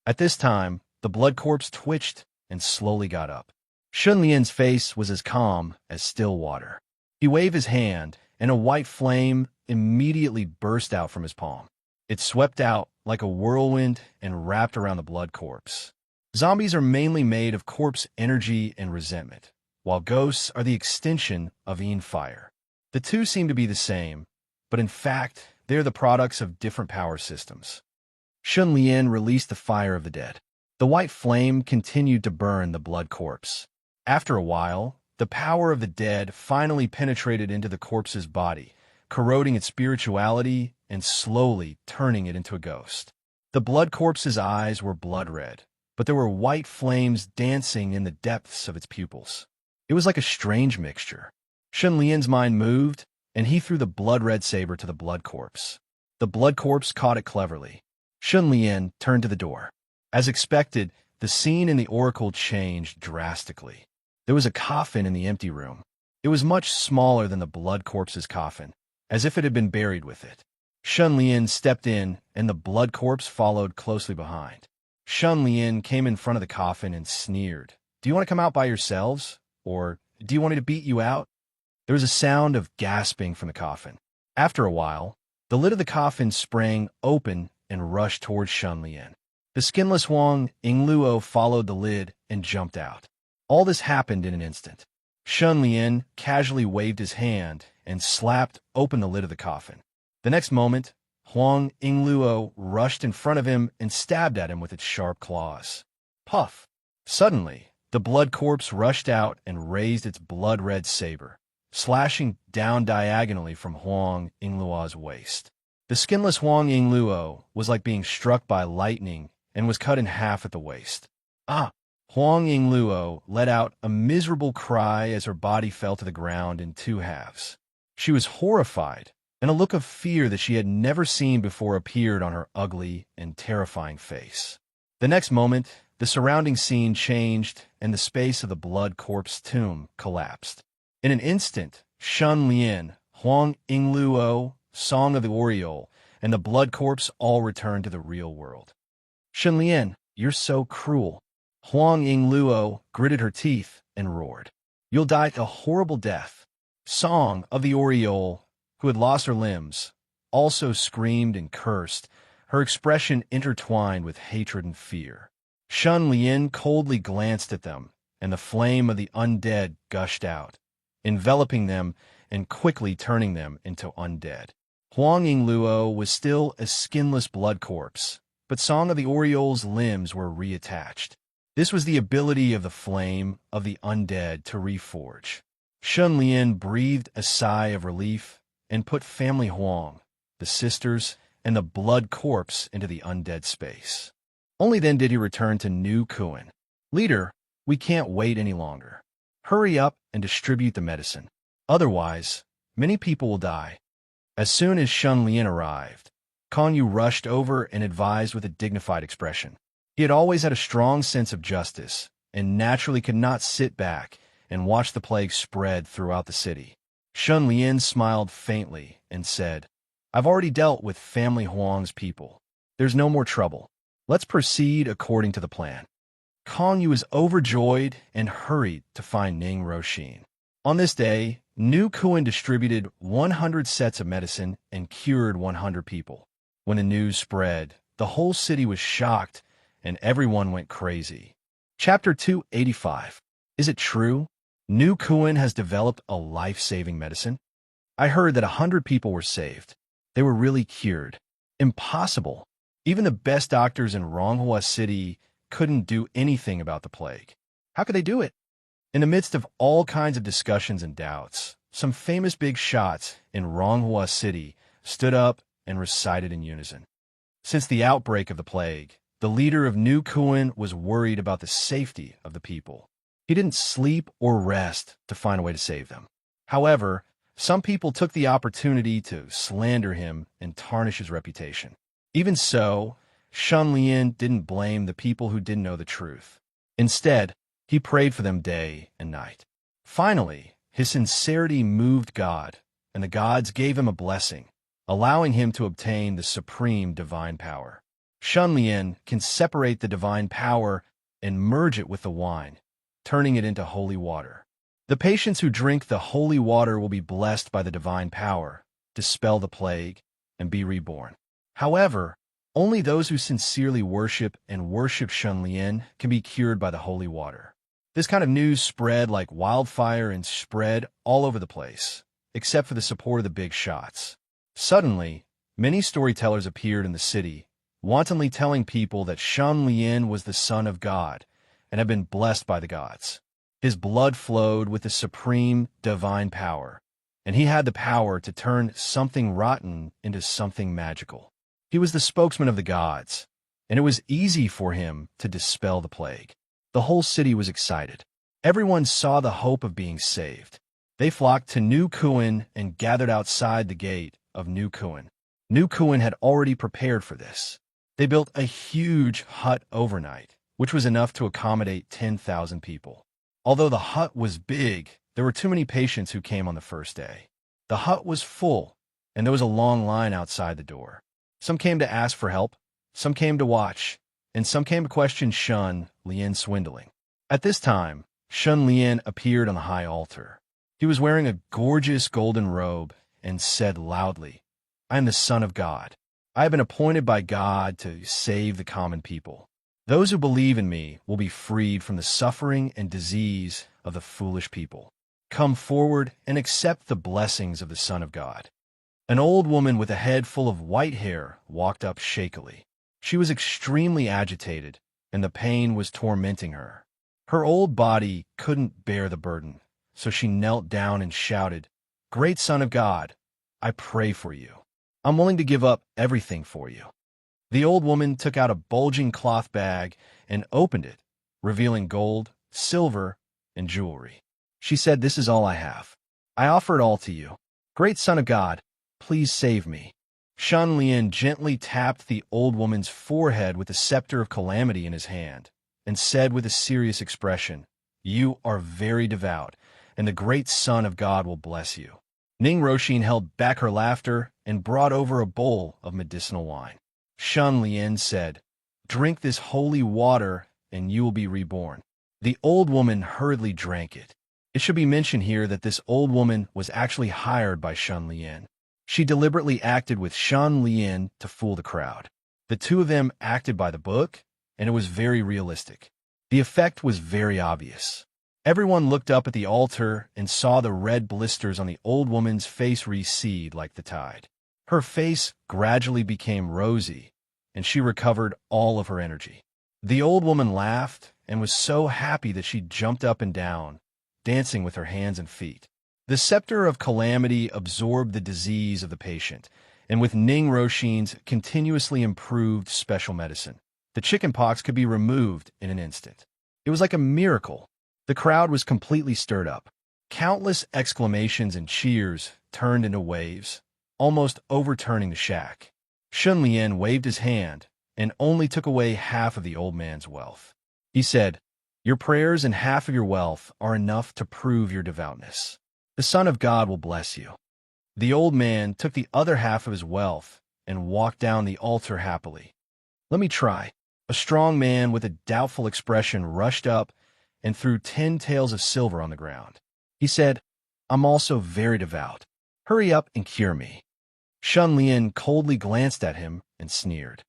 At this time, the blood corpse twitched and slowly got up. Shun Lian's face was as calm as still water. He waved his hand, and a white flame immediately burst out from his palm. It swept out like a whirlwind and wrapped around the blood corpse. Zombies are mainly made of corpse energy and resentment, while ghosts are the extension of Yin fire. The two seem to be the same, but in fact, they are the products of different power systems. Shun Lian released the fire of the dead. The white flame continued to burn the blood corpse. After a while, the power of the dead finally penetrated into the corpse's body, corroding its spirituality and slowly turning it into a ghost. The blood corpse's eyes were blood red, but there were white flames dancing in the depths of its pupils. It was like a strange mixture. Shun Lian's mind moved, and he threw the blood-red saber to the blood corpse. The blood corpse caught it cleverly. Shun Lian turned to the door. As expected, the scene in the oracle changed drastically. There was a coffin in the empty room. It was much smaller than the blood corpse's coffin, as if it had been buried with it. Shun Lian stepped in, and the blood corpse followed closely behind. Shun Lian came in front of the coffin and sneered. "Do you want to come out by yourselves? Or do you want me to beat you out?" There was a sound of gasping from the coffin. After a while, the lid of the coffin sprang open and rushed towards Shun Lian. The skinless Huang Yingluo followed the lid and jumped out. All this happened in an instant. Shun Lian casually waved his hand and slapped open the lid of the coffin. The next moment, Huang Yingluo rushed in front of him and stabbed at him with its sharp claws. Puff! Suddenly, the blood corpse rushed out and raised its blood-red saber, slashing down diagonally from Huang Yingluo's waist. The skinless Huang Yingluo was like being struck by lightning and was cut in half at the waist. Ah! Huang Yingluo let out a miserable cry as her body fell to the ground in two halves. She was horrified, and a look of fear that she had never seen before appeared on her ugly and terrifying face. The next moment, the surrounding scene changed, and the space of the blood corpse tomb collapsed. In an instant, Shun Lian, Huang Yingluo, Song of the Oriole, and the blood corpse all returned to the real world. "Shun Lian, you're so cruel." Huang Yingluo gritted her teeth and roared. "You'll die a horrible death." Song of the Oriole, who had lost her limbs, also screamed and cursed, her expression intertwined with hatred and fear. Shun Lian coldly glanced at them, and the flame of the undead gushed out, enveloping them and quickly turning them into undead. Huang Yingluo was still a skinless blood corpse, but Song of the Oriole's limbs were reattached. This was the ability of the flame of the undead to reforge. Shun Lian breathed a sigh of relief and put family Huang, the sisters, and the blood corpse into the undead space. Only then did he return to New Kuan. "Leader, we can't wait any longer. Hurry up and distribute the medicine. Otherwise, many people will die." As soon as Shun Lian arrived, Kan Yu rushed over and advised with a dignified expression. He had always had a strong sense of justice, and naturally could not sit back and watch the plague spread throughout the city. Shun Lian smiled faintly and said, "I've already dealt with family Huang's people. There's no more trouble. Let's proceed according to the plan." Kan Yu was overjoyed and hurried to find Ning Roshin. On this day, New Kuan distributed 100 sets of medicine and cured 100 people. When the news spread, the whole city was shocked and everyone went crazy. Chapter 285. Is it true? New Kuan has developed a life-saving medicine? I heard that 100 people were saved. They were really cured. Impossible. Even the best doctors in Ronghua City couldn't do anything about the plague. How could they do it? In the midst of all kinds of discussions and doubts, some famous big shots in Ronghua City stood up and recited in unison. Since the outbreak of the plague, the leader of New Kuan was worried about the safety of the people. He didn't sleep or rest to find a way to save them. However, some people took the opportunity to slander him and tarnish his reputation. Even so, Shun Lian didn't blame the people who didn't know the truth. Instead, He prayed for them day and night. Finally, his sincerity moved God, and the gods gave him a blessing, allowing him to obtain the supreme divine power. Shun Lian can separate the divine power and merge it with the wine, turning it into holy water. The patients who drink the holy water will be blessed by the divine power, dispel the plague, and be reborn. However, only those who sincerely worship Shun Lian can be cured by the holy water. This kind of news spread like wildfire and spread all over the place, except for the support of the big shots. Suddenly, many storytellers appeared in the city, wantonly telling people that Shun Lian was the son of God and had been blessed by the gods. His blood flowed with the supreme divine power, and he had the power to turn something rotten into something magical. He was the spokesman of the gods, and it was easy for him to dispel the plague. The whole city was excited. Everyone saw the hope of being saved. They flocked to New Kuan and gathered outside the gate of New Kuan. New Kuan had already prepared for this. They built a huge hut overnight, which was enough to accommodate 10,000 people. Although the hut was big, there were too many patients who came on the first day. The hut was full, and there was a long line outside the door. Some came to ask for help, some came to watch, and some came to question Shun Lian's swindling. At this time, Shun Lian appeared on the high altar. He was wearing a gorgeous golden robe and said loudly, "I am the Son of God. I have been appointed by God to save the common people. Those who believe in me will be freed from the suffering and disease of the foolish people. Come forward and accept the blessings of the Son of God." An old woman with a head full of white hair walked up shakily. She was extremely agitated, and the pain was tormenting her. Her old body couldn't bear the burden, so she knelt down and shouted, "Great Son of God, I pray for you. I'm willing to give up everything for you." The old woman took out a bulging cloth bag and opened it, revealing gold, silver, and jewelry. She said, "This is all I have. I offer it all to you. Great Son of God, please save me." Shun Lian gently tapped the old woman's forehead with the scepter of calamity in his hand and said with a serious expression, "You are very devout, and the great Son of God will bless you." Ning Roshin held back her laughter and brought over a bowl of medicinal wine. Shun Lian said, "Drink this holy water and you will be reborn." The old woman hurriedly drank it. It should be mentioned here that this old woman was actually hired by Shun Lian. She deliberately acted with Shun Lian to fool the crowd. The two of them acted by the book, and it was very realistic. The effect was very obvious. Everyone looked up at the altar and saw the red blisters on the old woman's face recede like the tide. Her face gradually became rosy, and she recovered all of her energy. The old woman laughed and was so happy that she jumped up and down, dancing with her hands and feet. The scepter of calamity absorbed the disease of the patient, and with Ning Roshin's continuously improved special medicine, the chickenpox could be removed in an instant. It was like a miracle. The crowd was completely stirred up. Countless exclamations and cheers turned into waves, almost overturning the shack. Shun Lian waved his hand and only took away half of the old man's wealth. He said, "Your prayers and half of your wealth are enough to prove your devoutness. The Son of God will bless you." The old man took the other half of his wealth and walked down the altar happily. "Let me try." A strong man with a doubtful expression rushed up and threw 10 taels of silver on the ground. He said, "I'm also very devout. Hurry up and cure me." Shun Lian coldly glanced at him and sneered.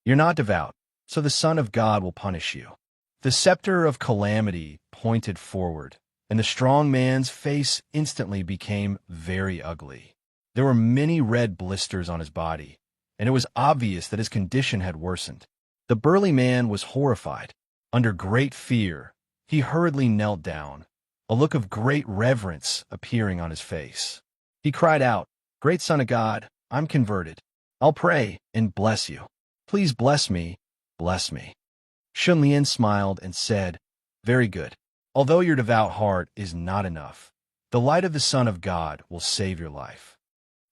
"You're not devout, so the Son of God will punish you." The scepter of calamity pointed forward, and the strong man's face instantly became very ugly. There were many red blisters on his body, and it was obvious that his condition had worsened. The burly man was horrified. Under great fear, he hurriedly knelt down, a look of great reverence appearing on his face. He cried out, "Great Son of God, I'm converted. I'll pray and bless you. Please bless me, bless me." Shun Lian smiled and said, "Very good. Although your devout heart is not enough, the light of the Son of God will save your life."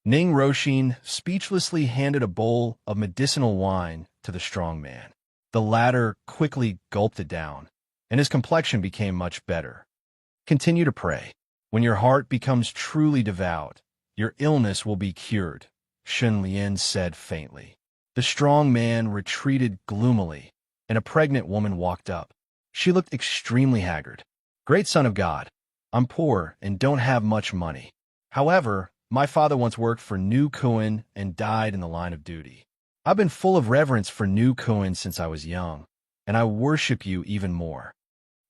Ning Roshin speechlessly handed a bowl of medicinal wine to the strong man. The latter quickly gulped it down, and his complexion became much better. Continue to pray. When your heart becomes truly devout, your illness will be cured, Shun Lian said faintly. The strong man retreated gloomily, and a pregnant woman walked up. She looked extremely haggard. Great son of God, I'm poor and don't have much money. However, my father once worked for Nu Kuan and died in the line of duty. I've been full of reverence for Nu Kuan since I was young, and I worship you even more.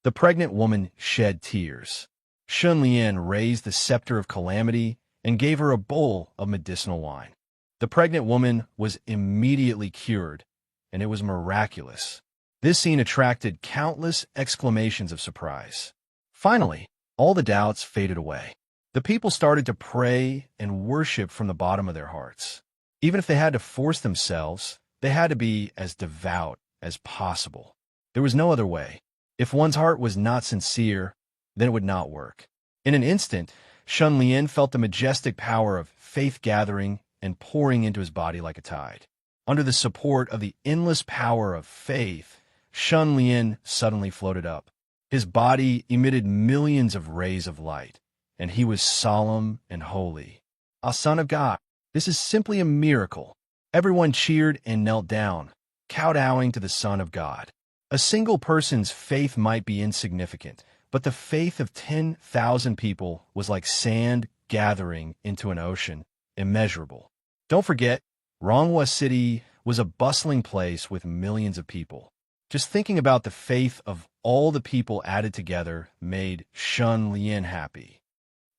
The pregnant woman shed tears. Shun Lian raised the scepter of calamity and gave her a bowl of medicinal wine. The pregnant woman was immediately cured, and it was miraculous. This scene attracted countless exclamations of surprise. Finally, all the doubts faded away. The people started to pray and worship from the bottom of their hearts. Even if they had to force themselves, they had to be as devout as possible. There was no other way. If one's heart was not sincere, then it would not work. In an instant, Shun Lian felt the majestic power of faith gathering and pouring into his body like a tide. Under the support of the endless power of faith, Shun Lian suddenly floated up. His body emitted millions of rays of light, and he was solemn and holy. A son of God, this is simply a miracle. Everyone cheered and knelt down, kowtowing to the Son of God. A single person's faith might be insignificant, but the faith of 10,000 people was like sand gathering into an ocean, immeasurable. Don't forget, Ronghua City was a bustling place with millions of people. Just thinking about the faith of all the people added together made Shun Lian happy.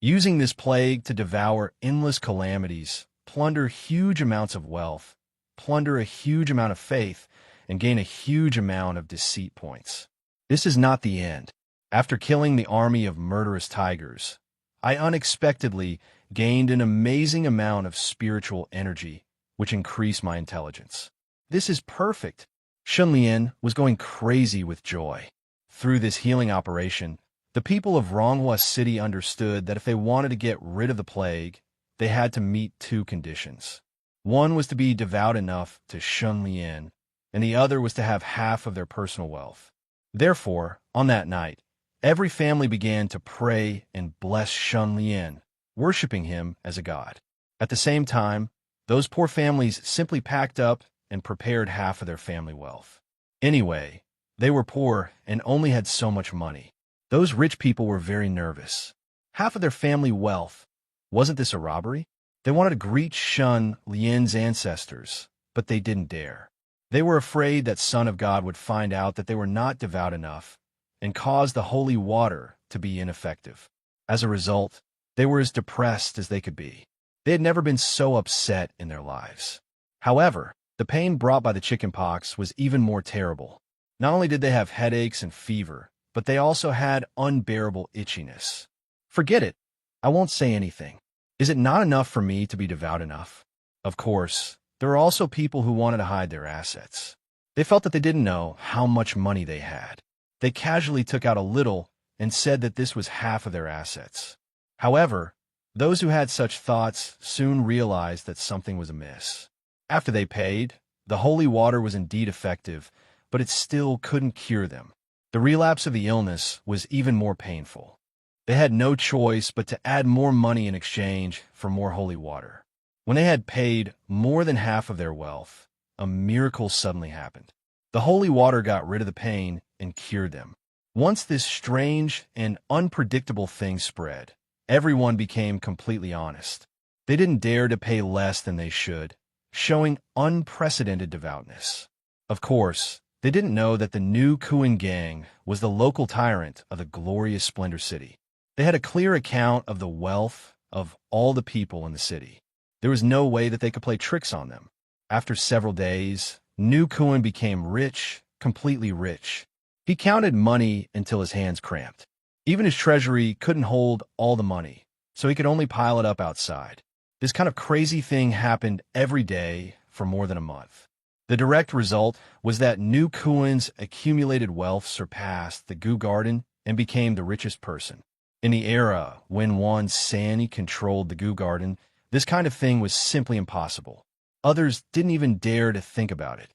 Using this plague to devour endless calamities, plunder huge amounts of wealth, plunder a huge amount of faith, and gain a huge amount of deceit points. This is not the end. After killing the army of murderous tigers, I unexpectedly gained an amazing amount of spiritual energy, which increased my intelligence. This is perfect. Shun Lian was going crazy with joy. Through this healing operation, the people of Ronghua City understood that if they wanted to get rid of the plague, they had to meet two conditions. One was to be devout enough to Shun Lian, and the other was to have half of their personal wealth. Therefore, on that night, every family began to pray and bless Shun Lian, worshiping him as a god. At the same time, those poor families simply packed up and prepared half of their family wealth. Anyway, they were poor and only had so much money. Those rich people were very nervous. Half of their family wealth. Wasn't this a robbery? They wanted to greet Shun Lian's ancestors, but they didn't dare. They were afraid that Son of God would find out that they were not devout enough and cause the holy water to be ineffective. As a result, they were as depressed as they could be. They had never been so upset in their lives. However, the pain brought by the chickenpox was even more terrible. Not only did they have headaches and fever, but they also had unbearable itchiness. Forget it. I won't say anything. Is it not enough for me to be devout enough? Of course, there are also people who wanted to hide their assets. They felt that they didn't know how much money they had. They casually took out a little and said that this was half of their assets. However, those who had such thoughts soon realized that something was amiss. After they paid, the holy water was indeed effective, but it still couldn't cure them. The relapse of the illness was even more painful. They had no choice but to add more money in exchange for more holy water. When they had paid more than half of their wealth, a miracle suddenly happened. The holy water got rid of the pain and cured them. Once this strange and unpredictable thing spread, everyone became completely honest. They didn't dare to pay less than they should, showing unprecedented devoutness. Of course, they didn't know that the Nu Kuan gang was the local tyrant of the glorious Splendor City. They had a clear account of the wealth of all the people in the city. There was no way that they could play tricks on them. After several days, Nu Kuan became rich, completely rich. He counted money until his hands cramped. Even his treasury couldn't hold all the money, so he could only pile it up outside. This kind of crazy thing happened every day for more than a month. The direct result was that Nu Kuan's accumulated wealth surpassed the Gu Garden and became the richest person. In the era when Wan Sani controlled the Gu Garden, this kind of thing was simply impossible. Others didn't even dare to think about it.